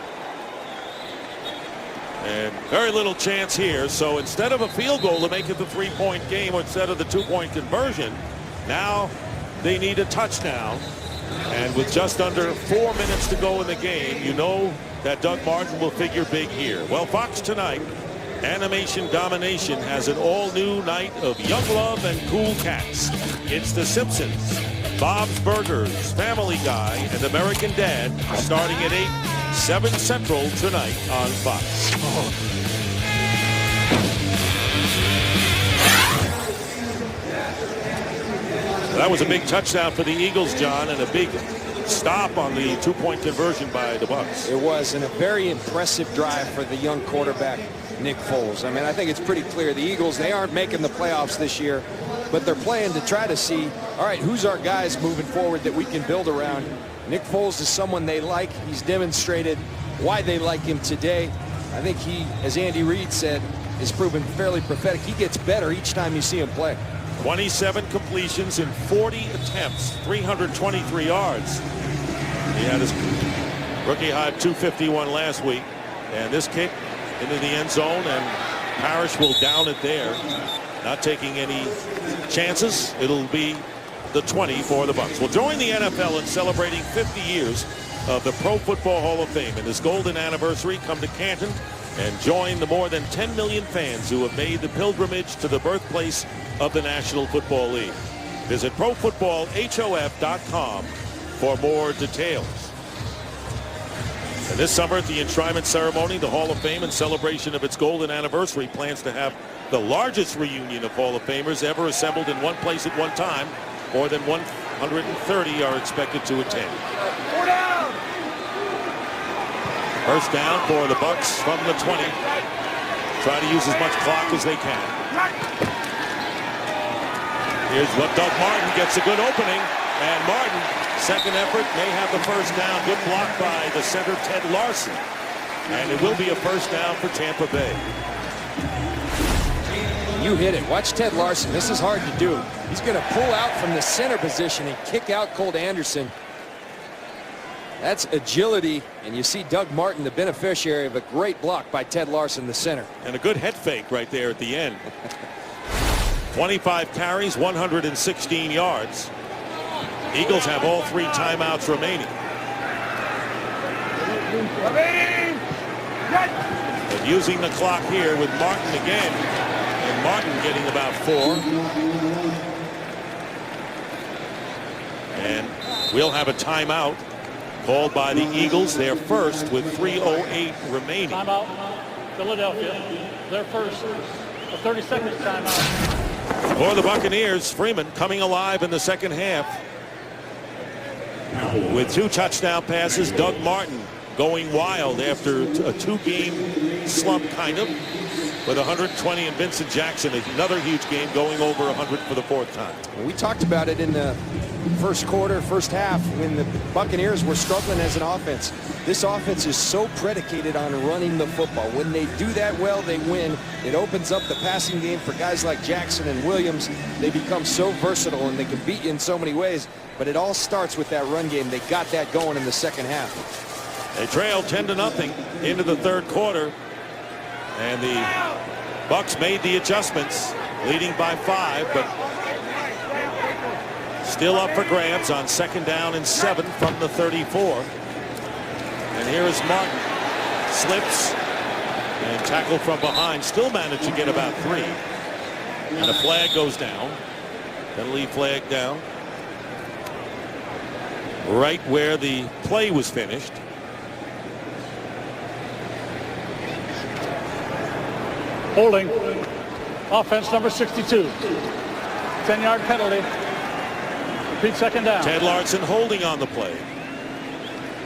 And very little chance here, so instead of a field goal to make it the 3-point game, or instead of the 2-point conversion, now they need a touchdown. And with just under 4 minutes to go in the game, you know that Doug Martin will figure big here. Well, Fox tonight, Animation Domination has an all-new night of young love and cool cats. It's The Simpsons, Bob's Burgers, Family Guy, and American Dad, starting at 8, 7 Central tonight on Fox. That was a big touchdown for the Eagles, John, and a big stop on the 2-point conversion by the Bucs. It was, and a very impressive drive for the young quarterback, Nick Foles. I mean, I think it's pretty clear the Eagles, they aren't making the playoffs this year. but they're playing to try to see, all right, who's our guys moving forward that we can build around. Nick Foles is someone they like. He's demonstrated why they like him today. I think he, as Andy Reid said, is proven fairly prophetic. He gets better each time you see him play. 27 completions in 40 attempts, 323 yards. He had his rookie high of 251 last week. And this kick into the end zone, and Parrish will down it there. Not taking any chances. It'll be the 20 for the Bucs. We'll join the NFL in celebrating 50 years of the Pro Football Hall of Fame. And this golden anniversary, come to Canton and join the more than 10 million fans who have made the pilgrimage to the birthplace of the National Football League. Visit ProFootballHOF.com for more details. And this summer at the enshrinement ceremony, the Hall of Fame, in celebration of its golden anniversary, plans to have the largest reunion of Hall of Famers ever assembled in one place at one time. More than 130 are expected to attend. First down for the Bucs from the 20. Try to use as much clock as they can. Here's what Doug Martin gets a good opening. And Martin, second effort, may have the first down. Good block by the center, Ted Larson. And it will be a first down for Tampa Bay. You hit it. Watch Ted Larson. This is hard to do. He's going to pull out from the center position and kick out Colt Anderson. That's agility, and you see Doug Martin, the beneficiary of a great block by Ted Larson, the center. And a good head fake right there at the end. 25 carries, 116 yards. Eagles have all 3 timeouts remaining. But using the clock here with Martin again, and Martin getting about 4. And we'll have a timeout called by the Eagles, their first, with 3:08 remaining. Timeout, Philadelphia, their first, a 30-second timeout. For the Buccaneers, Freeman coming alive in the second half with 2 touchdown passes. Doug Martin going wild after a 2-game slump, kind of, with 120, and Vincent Jackson, another huge game, going over 100 for the 4th time. We talked about it in the first quarter, first half, when the Buccaneers were struggling as an offense. This offense is so predicated on running the football. When they do that well, they win. It opens up the passing game for guys like Jackson and Williams. They become so versatile, and they can beat you in so many ways. But it all starts with that run game. They got that going in the second half. They trail 10-0 into the third quarter. And the Bucs made the adjustments, leading by 5, but still up for grabs on 2nd down and 7 from the 34. And here is Martin. Slips and tackle from behind. Still managed to get about 3. And a flag goes down. Penalty flag down. Right where the play was finished. Holding. Offense number 62. 10-yard penalty. Repeat 2nd down. Ted Larson holding on the play.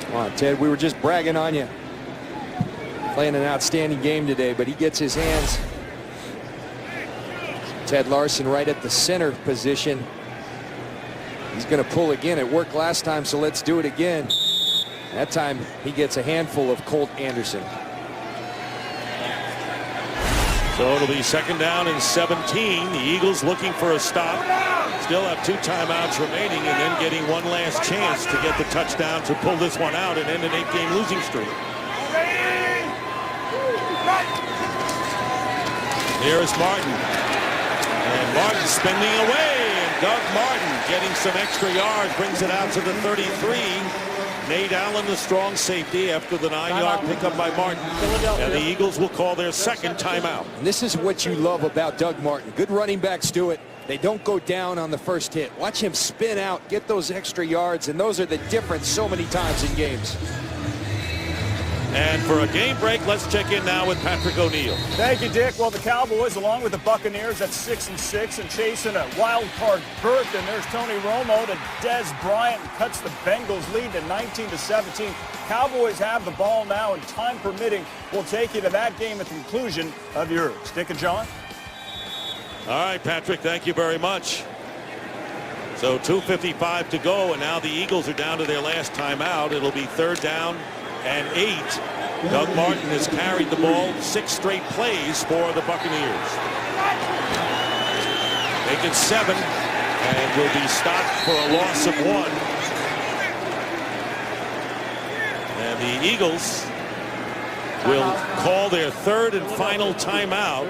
Come on, Ted, we were just bragging on you. Playing an outstanding game today, but he gets his hands. Ted Larson right at the center position. He's going to pull again. It worked last time, so let's do it again. That time he gets a handful of Colt Anderson. So it'll be 2nd down and 17. The Eagles looking for a stop. Still have 2 timeouts remaining, and then getting one last chance to get the touchdown to pull this one out and end an 8-game losing streak. Here is Martin. And Martin spending away. And Doug Martin getting some extra yards, brings it out to the 33. Nate Allen, the strong safety, after the 9-yard pickup by Martin. And the Eagles will call their 2nd timeout. And this is what you love about Doug Martin. Good running backs do it. They don't go down on the first hit. Watch him spin out, get those extra yards, and those are the difference so many times in games. And for a game break, let's check in now with Patrick O'Neill. Thank you, Dick. Well, the Cowboys, along with the Buccaneers, at 6-6 and chasing a wild card berth. And there's Tony Romo to Des Bryant, cuts the Bengals lead to 19-17. Cowboys have the ball now, and time permitting, we'll take you to that game at the conclusion of yours. Dick and John? All right, Patrick, thank you very much. So 2:55 to go, and now the Eagles are down to their last timeout. It'll be 3rd down and 8. Doug Martin has carried the ball 6 straight plays for the Buccaneers. Make it 7, and will be stopped for a loss of 1. And the Eagles will call their 3rd and final timeout.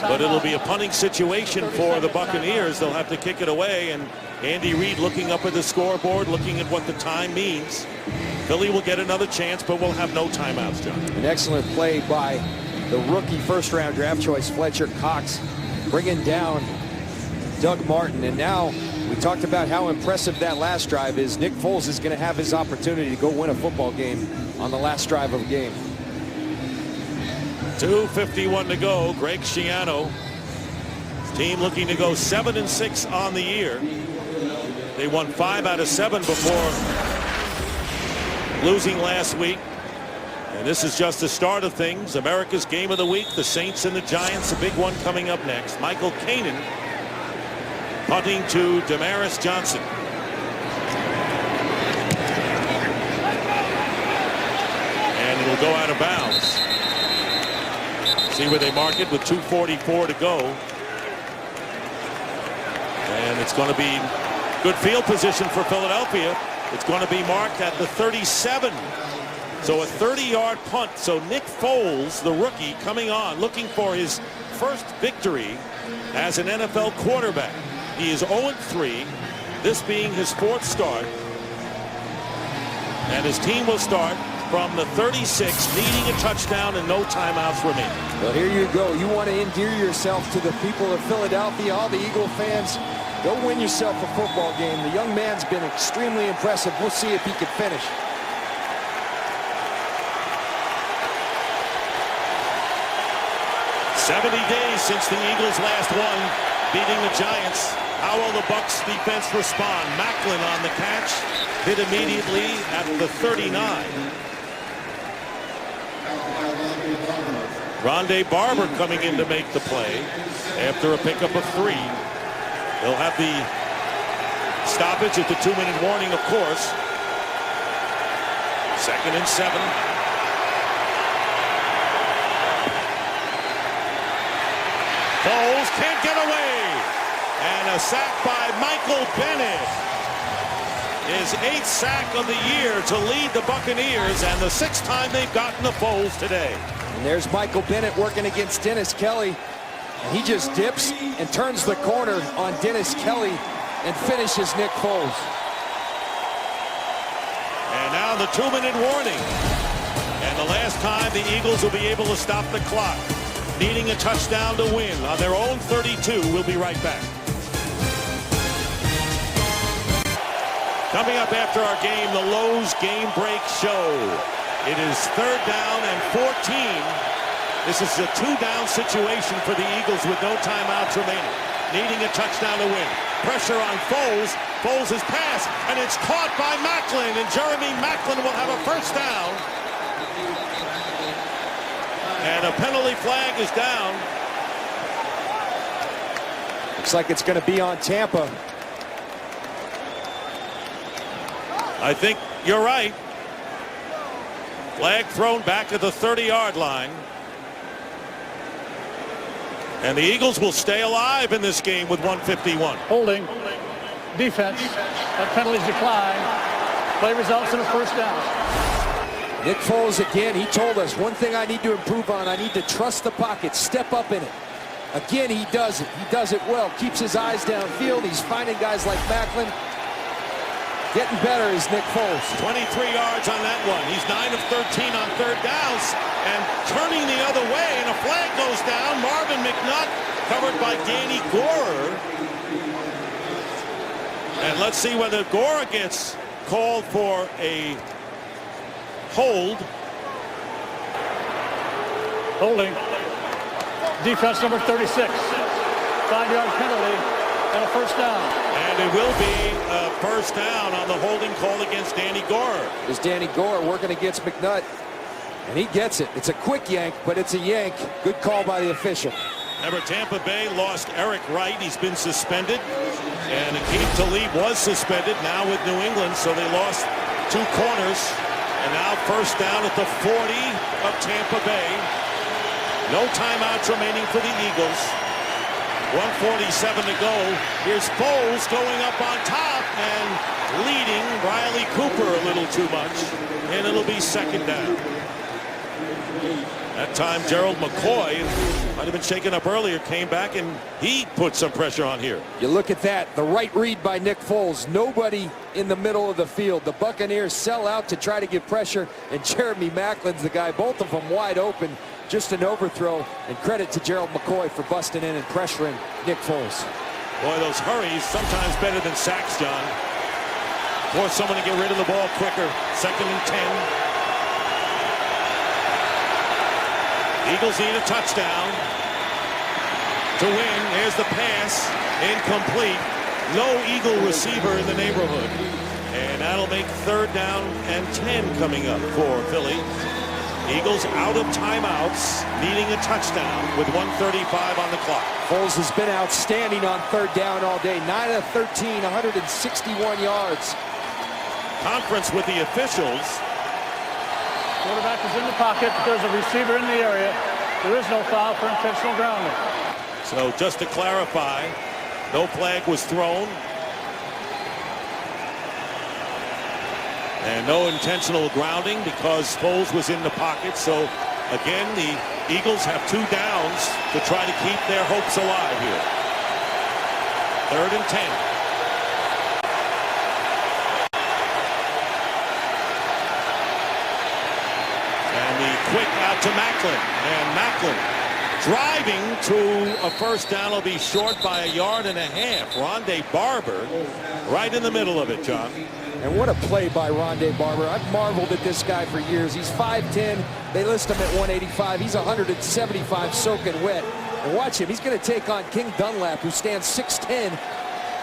But it'll be a punting situation for the Buccaneers. They'll have to kick it away, and Andy Reid looking up at the scoreboard, looking at what the time means. Philly will get another chance, but we'll have no timeouts, John. An excellent play by the rookie first-round draft choice Fletcher Cox, bringing down Doug Martin. And now we talked about how impressive that last drive is. Nick Foles is going to have his opportunity to go win a football game on the last drive of the game. 2:51 to go. Greg Schiano, his team looking to go 7-6 on the year. They won 5 out of 7 before losing last week. And this is just the start of things. America's game of the week, the Saints and the Giants, a big one coming up next. Michael Kanan punting to Damaris Johnson. And it'll go out of bounds. See where they mark it with 2:44 to go. And it's going to be good field position for Philadelphia. It's going to be marked at the 37. So a 30-yard punt. So Nick Foles, the rookie, coming on, looking for his first victory as an NFL quarterback. He is 0-3, this being his 4th start. And his team will start from the 36, needing a touchdown and no timeouts remaining. Well, here you go. You want to endear yourself to the people of Philadelphia, all the Eagle fans. Go win yourself a football game. The young man's been extremely impressive. We'll see if he can finish. "70 days since the Eagles last won, beating the Giants. How will the Bucs defense respond? Macklin on the catch, hit immediately at the 39. Rondé Barber coming in to make the play after a pickup of 3. They'll have the stoppage at the 2-minute warning, of course. 2nd and 7. Foles can't get away. And a sack by Michael Bennett. His 8th sack of the year to lead the Buccaneers, and the 6th time they've gotten the Foles today. And there's Michael Bennett working against Dennis Kelly. And he just dips and turns the corner on Dennis Kelly and finishes Nick Foles. And now the 2-minute warning. And the last time the Eagles will be able to stop the clock, needing a touchdown to win on their own 32. We'll be right back. Coming up after our game, the Lowe's Game Break Show. It is 3rd down and 14. This is a 2-down situation for the Eagles with no timeouts remaining. Needing a touchdown to win. Pressure on Foles. Foles' pass, and it's caught by Macklin, and Jeremy Macklin will have a 1st down. And a penalty flag is down. Looks like it's going to be on Tampa. I think you're right. Flag thrown back at the 30-yard line. And the Eagles will stay alive in this game with 1:51. Holding. Defense. That penalty's declined. Play results in a 1st down. Nick Foles again, he told us one thing I need to improve on. I need to trust the pocket, step up in it. Again, he does it. He does it well. Keeps his eyes downfield. He's finding guys like Macklin. Getting better is Nick Foles. 23 yards on that one. He's 9 of 13 on 3rd downs and turning the other way, and a flag goes down. Marvin McNutt covered by Danny Gorer. And let's see whether Gorer gets called for a hold. Holding. Defense number 36. 5-yard penalty and a 1st down. And it will be a 1st down on the holding call against Danny Gorer. There's Danny Gorer working against McNutt. And he gets it. It's a quick yank, but it's a yank. Good call by the official. Remember, Tampa Bay lost Eric Wright. He's been suspended. And Akeem Talib was suspended now with New England, so they lost 2 corners. And now first down at the 40 of Tampa Bay. No timeouts remaining for the Eagles. 1:47 to go. Here's Foles going up on top and leading Riley Cooper a little too much. And it'll be second down. That time, Gerald McCoy might have been shaken up earlier, came back, and he put some pressure on here. You look at that, the right read by Nick Foles. Nobody in the middle of the field. The Buccaneers sell out to try to get pressure, and Jeremy Macklin's the guy. Both of them wide open. Just an overthrow, and credit to Gerald McCoy for busting in and pressuring Nick Foles. Boy, those hurries, sometimes better than sacks, John. Force someone to get rid of the ball quicker. 2nd and 10. Eagles need a touchdown to win. Here's the pass, incomplete. No Eagle receiver in the neighborhood. And that'll make 3rd down and 10 coming up for Philly. Eagles out of timeouts, needing a touchdown with 1:35 on the clock. Foles has been outstanding on 3rd down all day. 9 of 13, 161 yards. Conference with the officials. Quarterback is in the pocket. There's a receiver in the area. There is no foul for intentional grounding. So just to clarify, no flag was thrown. And no intentional grounding because Foles was in the pocket. So again, the Eagles have 2 downs to try to keep their hopes alive here. 3rd and 10. Quick out to Macklin, and Macklin driving to a first down will be short by 1.5 yards. Rondé Barber right in the middle of it, John. And what a play by Rondé Barber. I've marveled at this guy for years. He's 5'10". They list him at 185. He's 175 soaking wet. And watch him. He's going to take on King Dunlap, who stands 6'10".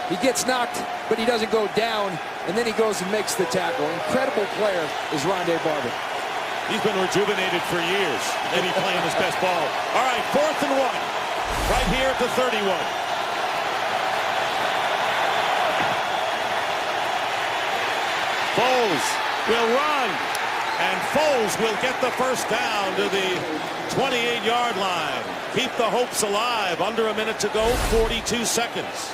He gets knocked, but he doesn't go down. And then he goes and makes the tackle. Incredible player is Rondé Barber. He's been rejuvenated for years. Maybe playing his best ball. All right, 4th and 1. Right here at the 31. Foles will run. And Foles will get the first down to the 28-yard line. Keep the hopes alive. Under a minute to go, 42 seconds.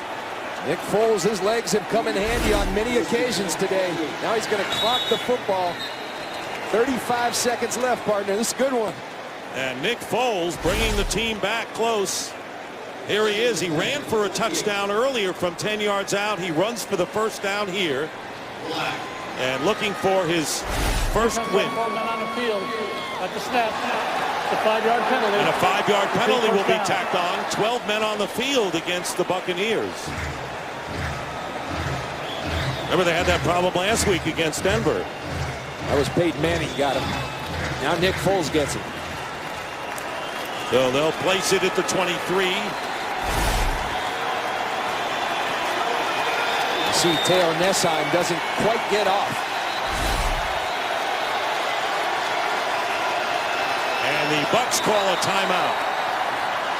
Nick Foles, his legs have come in handy on many occasions today. Now he's going to clock the football. 35 seconds left, partner. This is a good one. And Nick Foles bringing the team back close. Here he is. He ran for a touchdown earlier from 10 yards out. He runs for the first down here. And looking for his first win. On the field at the snap. The 5-yard penalty. And a 5-yard penalty will be tacked on. 12 men on the field against the Buccaneers. Remember, they had that problem last week against Denver. That was Peyton Manning got him. Now Nick Foles gets it. So they'll place it at the 23. You see Teo Nessheim doesn't quite get off. And the Bucs call a timeout.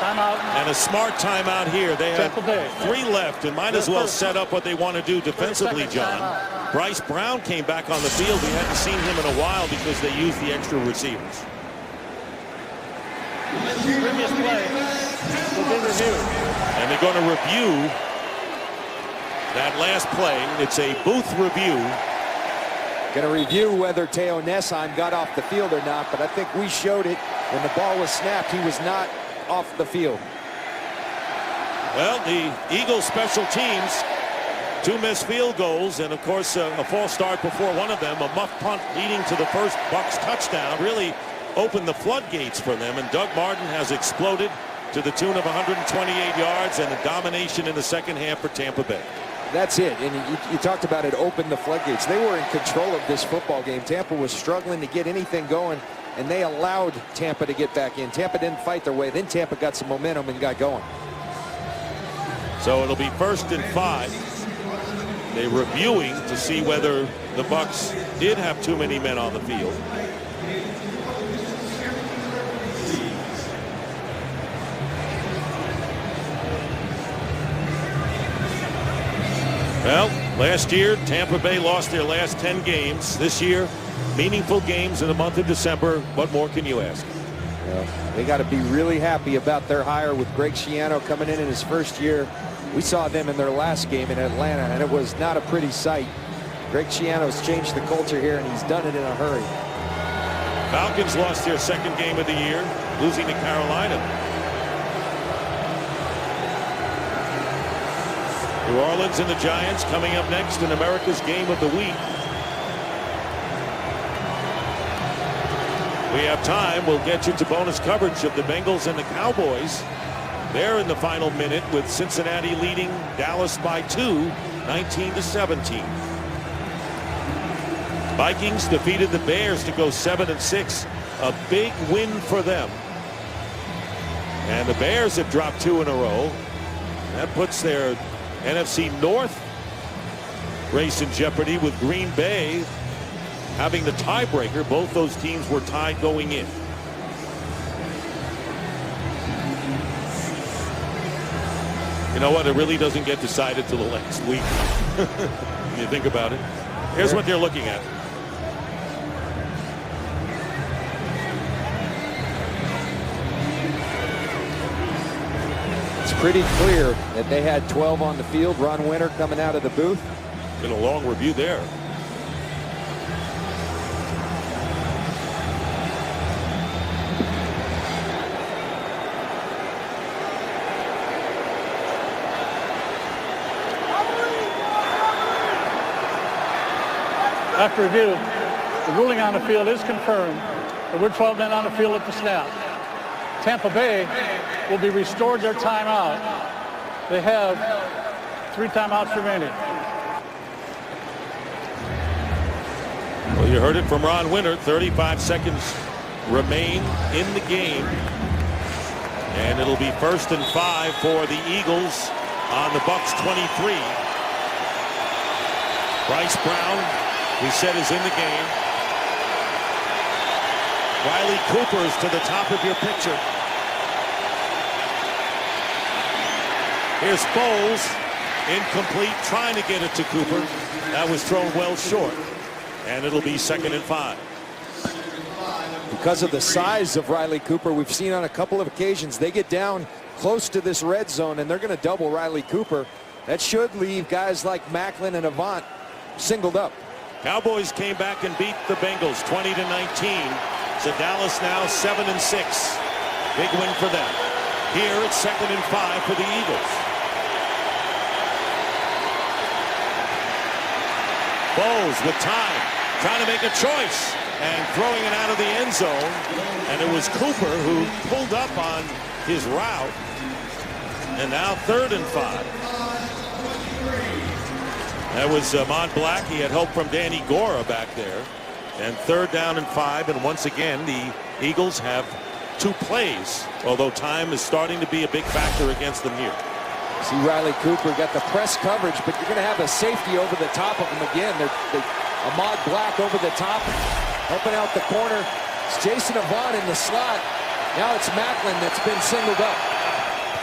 Timeout. And a smart timeout here. They have 3 left and might as well set up what they want to do defensively, John. Bryce Brown came back on the field. We hadn't seen him in a while because they used the extra receivers. Previous play will be reviewed. And they're going to review that last play. It's a booth review. Going to review whether Teo Nessheim got off the field or not, but I think we showed it when the ball was snapped. He was not off the field. Well, the Eagles special teams, 2 missed field goals, and of course a false start before one of them. A muff punt leading to the first Bucs touchdown really opened the floodgates for them, and Doug Martin has exploded to the tune of 128 yards and a domination in the second half for Tampa Bay. That's it. And you talked about it opened the floodgates. They were in control of this football game. Tampa was struggling to get anything going, and they allowed Tampa to get back in. Tampa didn't fight their way. Then Tampa got some momentum and got going. So it'll be 1st and 5. They're reviewing to see whether the Bucs did have too many men on the field. Well, last year, Tampa Bay lost their last 10 games. This year, meaningful games in the month of December. What more can you ask? Well, they got to be really happy about their hire with Greg Schiano coming in his first year. We saw them in their last game in Atlanta, and it was not a pretty sight. Greg Schiano's changed the culture here, and he's done it in a hurry. Falcons lost their second game of the year, losing to Carolina. New Orleans and the Giants coming up next in America's Game of the Week. We have time. We'll get you to bonus coverage of the Bengals and the Cowboys. They're in the final minute with Cincinnati leading Dallas by 2, 19-17. Vikings defeated the Bears to go 7-6. A big win for them. And the Bears have dropped 2 in a row. That puts their NFC North race in jeopardy with Green Bay having the tiebreaker. Both those teams were tied going in. You know what? It really doesn't get decided till the last week. When you think about it. Here's what they're looking at. It's pretty clear that they had 12 on the field. Ron Winter coming out of the booth. Been a long review there. After review, the ruling on the field is confirmed, but we're 12 men on the field at the snap. Tampa Bay will be restored their timeout. They have 3 timeouts remaining. Well, you heard it from Ron Winter. 35 seconds remain in the game. And it'll be 1st and 5 for the Eagles on the Bucs 23. Bryce Brown, we said, is in the game. Riley Cooper is to the top of your picture. Here's Foles, incomplete, trying to get it to Cooper. That was thrown well short. And it'll be 2nd and 5. Because of the size of Riley Cooper, we've seen on a couple of occasions they get down close to this red zone and they're going to double Riley Cooper. That should leave guys like Macklin and Avant singled up. Cowboys came back and beat the Bengals 20-19. So Dallas now 7-6. Big win for them. Here it's 2nd and 5 for the Eagles. Foles with time, trying to make a choice and throwing it out of the end zone. And it was Cooper who pulled up on his route. And now 3rd and 5. That was Mont Black. He had help from Danny Gora back there. And 3rd down and 5. And once again, the Eagles have 2 plays, although time is starting to be a big factor against them here. See Riley Cooper got the press coverage, but you're going to have a safety over the top of him again. Ahmad Black over the top, helping out the corner. It's Jason Avant in the slot. Now it's Macklin that's been singled up.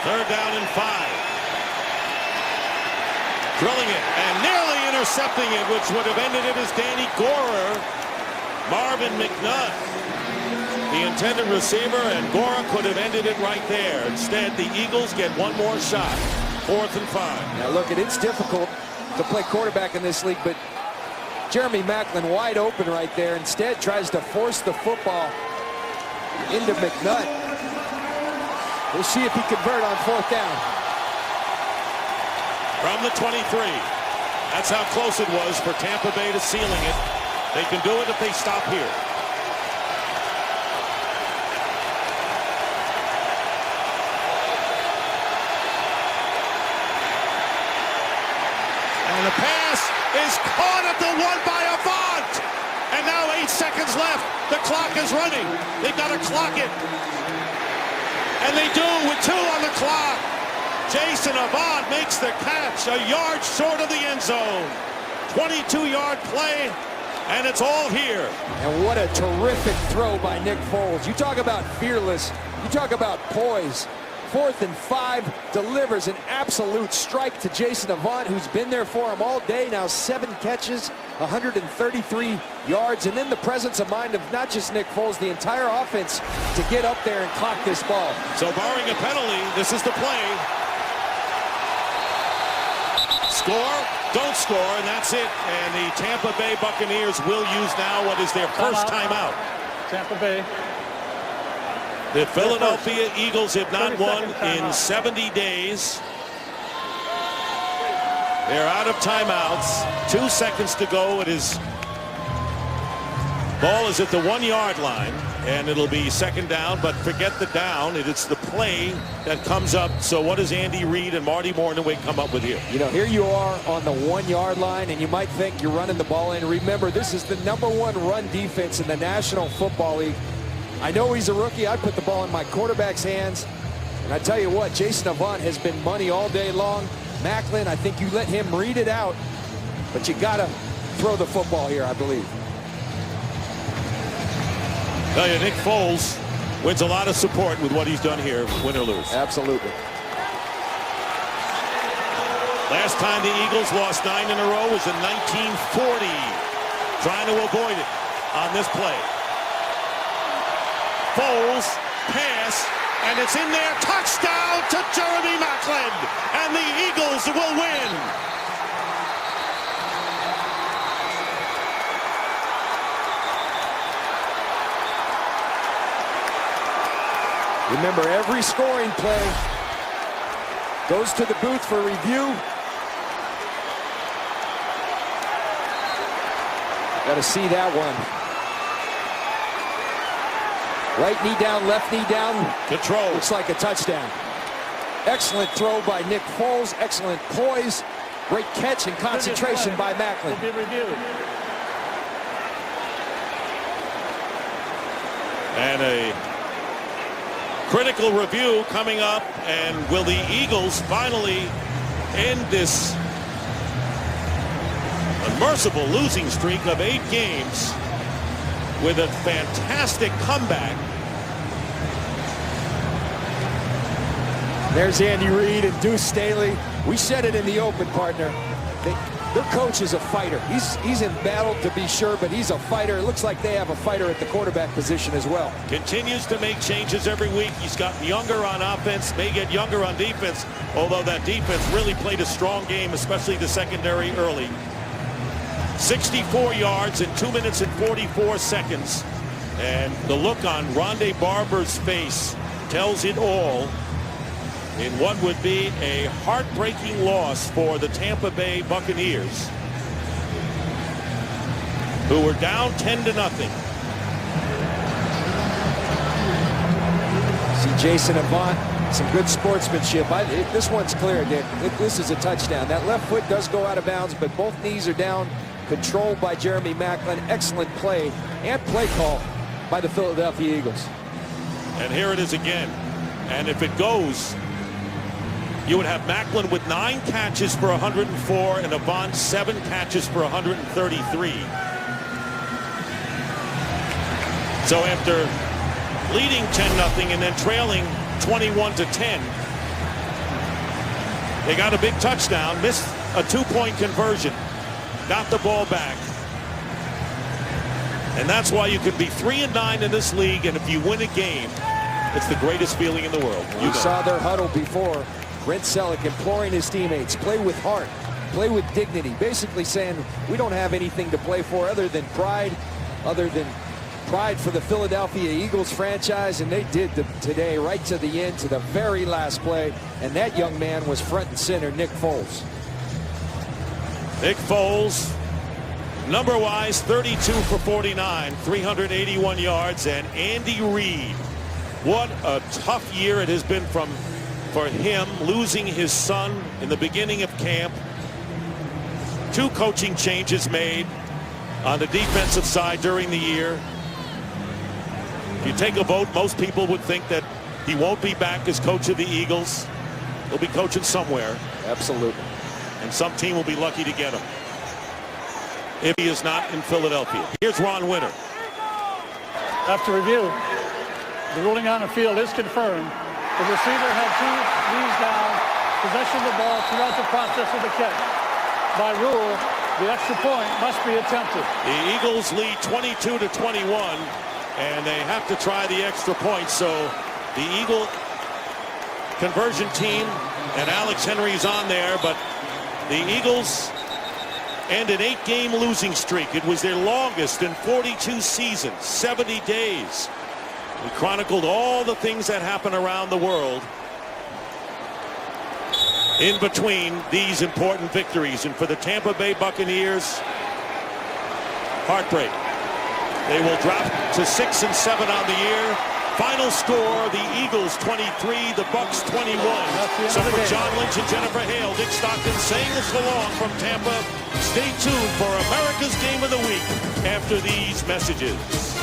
3rd down and 5. Drilling it and nearly intercepting it, which would have ended it as Danny Gora. Marvin McNutt, the intended receiver, and Gora could have ended it right there. Instead, the Eagles get one more shot. 4th and 5. Now look, it's difficult to play quarterback in this league, but Jeremy Macklin wide open right there. Instead tries to force the football into McNutt. We'll see if he convert on 4th down. From the 23. That's how close it was for Tampa Bay to sealing it. They can do it if they stop here. And the pass is caught at the 1 by Avant. And now 8 seconds left. The clock is running. They've got to clock it. And they do with 2 on the clock. Jason Avant makes the catch a yard short of the end zone. 22-yard play, and it's all here. And what a terrific throw by Nick Foles. You talk about fearless. You talk about poise. 4th and 5, delivers an absolute strike to Jason Avant, who's been there for him all day. Now 7 catches, 133 yards, and then the presence of mind of not just Nick Foles, the entire offense to get up there and clock this ball. So barring a penalty, this is the play. Score, don't score, and that's it. And the Tampa Bay Buccaneers will use now what is their first timeout. Tampa Bay. The Philadelphia Eagles have not won in 70 days. They're out of timeouts. 2 seconds to go. Ball is at the 1-yard line, and it'll be second down, but forget the down. It's the play that comes up. So what does Andy Reid and Marty Mornhinweg come up with here? You know, here you are on the 1-yard line, and you might think you're running the ball in. Remember, this is the #1 run defense in the National Football League. I know he's a rookie. I put the ball in my quarterback's hands. And I tell you what, Jason Avant has been money all day long. Macklin, I think you let him read it out. But you got to throw the football here, I believe. Tell you, Nick Foles wins a lot of support with what he's done here, win or lose. Absolutely. Last time the Eagles lost 9 in a row was in 1940. Trying to avoid it on this play. Foles, pass, and it's in there. Touchdown to Jeremy Macklin, and the Eagles will win. Remember, every scoring play goes to the booth for review. Got to see that one. Right knee down, left knee down. Control. Looks like a touchdown. Excellent throw by Nick Foles. Excellent poise. Great catch and concentration by Macklin. Will be reviewed. And a critical review coming up. And will the Eagles finally end this unmerciful losing streak of 8 games with a fantastic comeback? There's Andy Reid and Deuce Staley. We said it in the open, partner. Their coach is a fighter. He's in battle, to be sure, but he's a fighter. It looks like they have a fighter at the quarterback position as well. Continues to make changes every week. He's gotten younger on offense, may get younger on defense, although that defense really played a strong game, especially the secondary early. 64 yards in 2 minutes and 44 seconds. And the look on Rondé Barber's face tells it all in what would be a heartbreaking loss for the Tampa Bay Buccaneers, who were down 10-0. See Jason Avant, some good sportsmanship. This one's clear, Dick. This is a touchdown. That left foot does go out of bounds, but both knees are down. Controlled by Jeremy Macklin. Excellent play and play call by the Philadelphia Eagles. And here it is again. And if it goes, you would have Macklin with 9 catches for 104 and Avant 7 catches for 133. So after leading 10-0 and then trailing 21-10, they got a big touchdown, missed a 2-point conversion, got the ball back. And that's why you could be 3-9 in this league, and if you win a game, it's the greatest feeling in the world. You saw their huddle before. Brent Selleck imploring his teammates, play with heart, play with dignity, basically saying we don't have anything to play for other than pride for the Philadelphia Eagles franchise, and they did today right to the end, to the very last play, and that young man was front and center, Nick Foles. Nick Foles, number-wise, 32 for 49, 381 yards, and Andy Reid. What a tough year it has been for him, losing his son in the beginning of camp. 2 coaching changes made on the defensive side during the year. If you take a vote, most people would think that he won't be back as coach of the Eagles. He'll be coaching somewhere. Absolutely. And some team will be lucky to get him if he is not in Philadelphia. Here's Ron Winter. After review, the ruling on the field is confirmed. The receiver had two knees down, possession of the ball throughout the process of the catch. By rule, the extra point must be attempted. The Eagles lead 22-21, and they have to try the extra point. So the Eagle conversion team and Alex Henry's on there, but the Eagles end an 8-game losing streak. It was their longest in 42 seasons, 70 days. We chronicled all the things that happen around the world in between these important victories. And for the Tampa Bay Buccaneers, heartbreak. They will drop to 6-7 on the year. Final score, the Eagles 23, the Bucs 21. So for John Lynch and Jennifer Hale, Dick Stockton saying so long from Tampa. Stay tuned for America's Game of the Week after these messages.